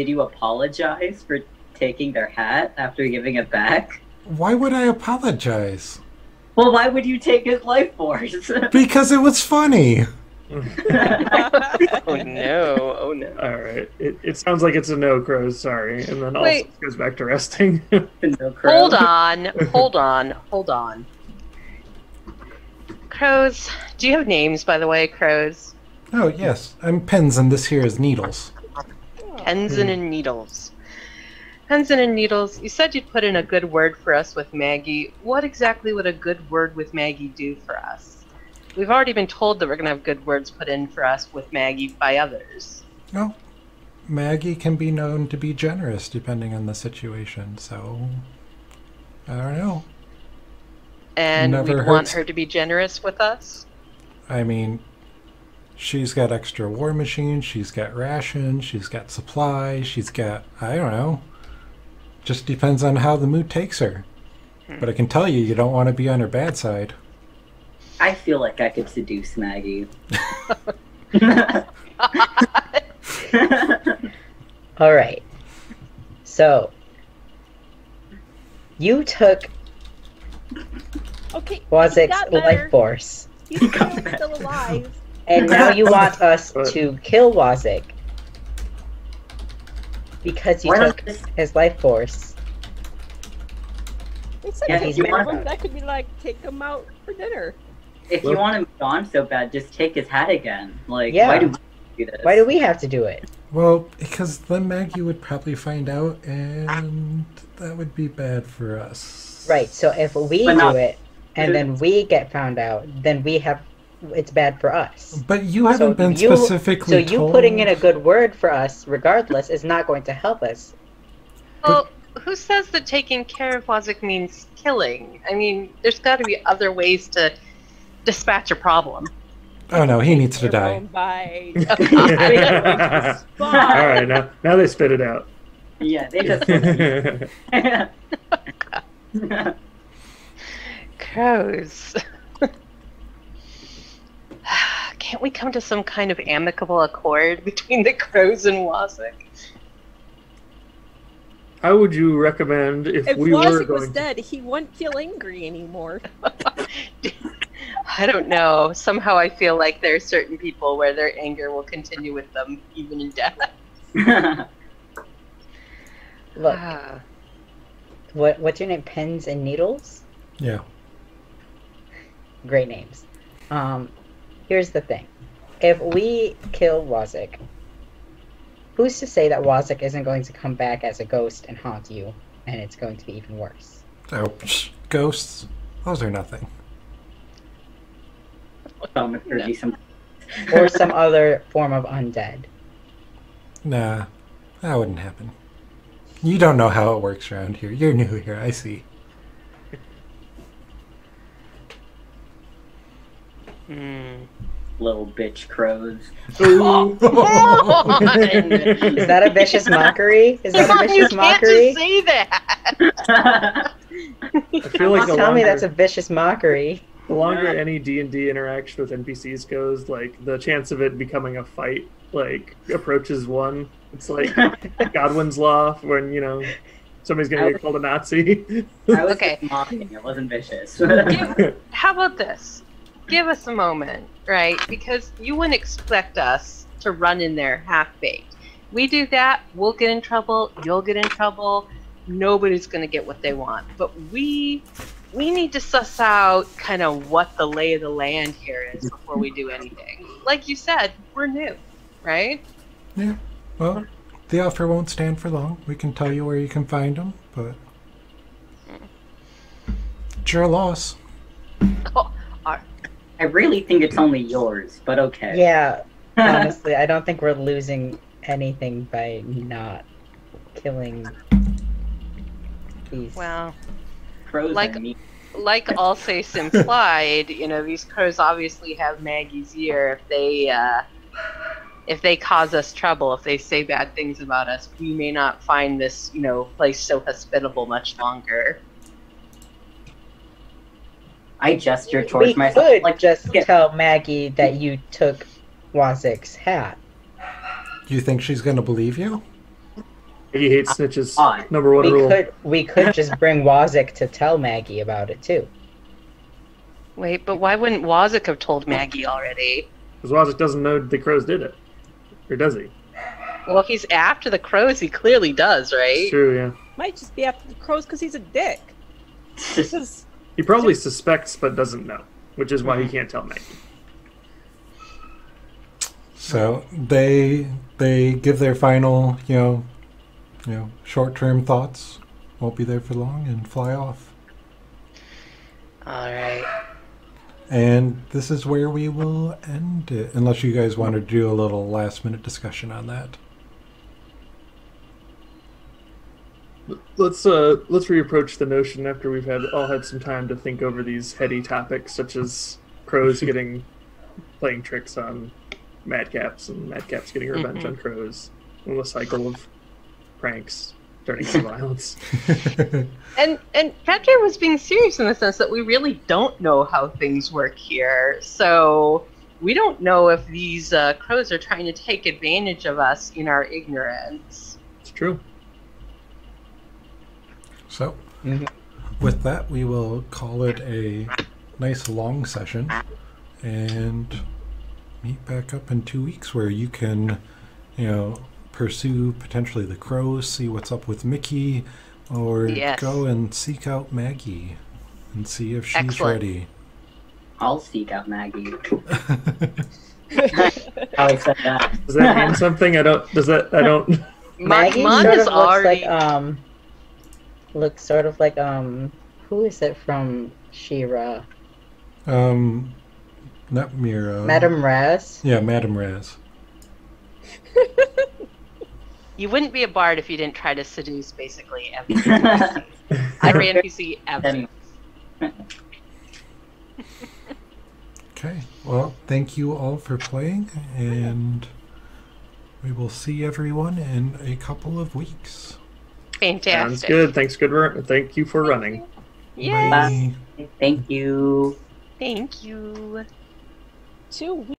you apologize for taking their hat after giving it back? why would I apologize? Well, why would you take his life force? Because it was funny. no! Oh no! Oh no! All right. It sounds like it's a no, Crows. Sorry, and then also Wait. goes back to resting. No crow. Hold on! Hold on! Crows, do you have names, by the way, crows? Oh, yes. I'm pins and this here is needles. Penzin and Needles. Penzin and Needles, you said you'd put in a good word for us with Maggie. What exactly would a good word with Maggie do for us? We've already been told that we're going to have good words put in for us with Maggie by others. Oh, Maggie can be known to be generous depending on the situation, so I don't know. And Never we want hurts. her to be generous with us? I mean, She's got extra war machines, she's got rations, she's got supplies, she's got, I don't know. Just depends on how the mood takes her. But I can tell you, you don't want to be on her bad side. I feel like I could seduce Maggie. All right. So, you took Okay. he Wozik's got better. life force, He's still alive. and now you want us to kill Wozik because you Why took don't this- his life force. They said Yeah, take he's care of mad. him. That could be like take him out for dinner. If you want him gone so bad, just take his hat again. Like, Yeah. why do we do this? Why do we have to do it? Well, because then Maggie would probably find out, and that would be bad for us. Right. So if we But do not- it and then we get found out, then it's bad for us. But you haven't So been you- specifically So you told. putting in a good word for us, regardless, is not going to help us. Well, who says that taking care of Wazik means killing? I mean, there's got to be other ways to dispatch a problem. Oh no, he needs to Their die. own by- All right, now they spit it out. Yeah, they just. Crows. Can't we come to some kind of amicable accord between the crows and Wazik? How would you recommend if If we were Wazik was going to... dead, he wouldn't feel angry anymore. I don't know. Somehow I feel like there are certain people where their anger will continue with them even in death. Look, Ah. what's your name? Pens and Needles? Yeah. Great names. Here's the thing. If we kill Wozik, who's to say that Wozik isn't going to come back as a ghost and haunt you, and it's going to be even worse? Oh, ghosts. Those are nothing. Or some other form of undead. Nah, that wouldn't happen. You don't know how it works around here. You're new here, I see. Little bitch crows. Come on! Is that a vicious mockery? Is that a you vicious can't mockery? just say that! I feel like Tell me that's a vicious mockery. the longer any D&D interaction with NPCs goes, like, the chance of it becoming a fight, like, approaches one. It's like Godwin's Law when, you know, somebody's going to get called a Nazi. I was Okay. just mocking. It wasn't vicious. How about this? Give us a moment, right? Because you wouldn't expect us to run in there half-baked. We do that, we'll get in trouble, you'll get in trouble, nobody's going to get what they want. But we need to suss out kind of what the lay of the land here is before we do anything. Like you said, we're new, right? Yeah. Well, the offer won't stand for long. We can tell you where you can find them, but it's your loss. Oh, I really think it's only yours, but okay. Yeah, honestly, I don't think we're losing anything by not killing these. well, Crows Like- are mean. like Alsace implied, you know, these crows obviously have Maggie's ear. If they cause us trouble, if they say bad things about us, we may not find this, you know, place so hospitable much longer. I gesture We towards myself. could Like, just yeah. tell Maggie that you took Wozik's hat. You think she's going to believe you? He hates snitches. Odd. Number one rule. We could just bring Wozik to tell Maggie about it too. Wait, but why wouldn't Wazik have told Maggie already? Because Wozzik doesn't know the crows did it. Or does he? Well, if he's after the crows, he clearly does, right? It's true, yeah. Might just be after the crows because he's a dick. Because He probably suspects but doesn't know, which is why he can't tell Maggie. So they give their final, short-term thoughts. Won't be there for long and fly off. All right. And this is where we will end it, unless you guys want to do a little last-minute discussion on that. Let's reapproach the notion after we've all had some time to think over these heady topics, such as crows playing tricks on Madcaps, and Madcaps getting revenge on crows. And the cycle of pranks turning to violence. And Patrick was being serious in the sense that we really don't know how things work here. So we don't know if these crows are trying to take advantage of us in our ignorance. It's true. So, with that, we will call it a nice long session and meet back up in 2 weeks where you can, pursue potentially the crows, see what's up with Mickey, or go and seek out Maggie and see if she's ready. I'll seek out Maggie. I said that. Does that mean something? I don't. Maggie Mon sort is of already... looks sort of like who is it from She-Ra? Not Mira. Madame Raz. Yeah, Madame Raz. You wouldn't be a bard if you didn't try to seduce basically every NPC ever. Okay, well, thank you all for playing, and we will see everyone in a couple of weeks. Fantastic. Sounds good. Thank you for running. Yay. Bye. Thank you. Thank you. 2 weeks.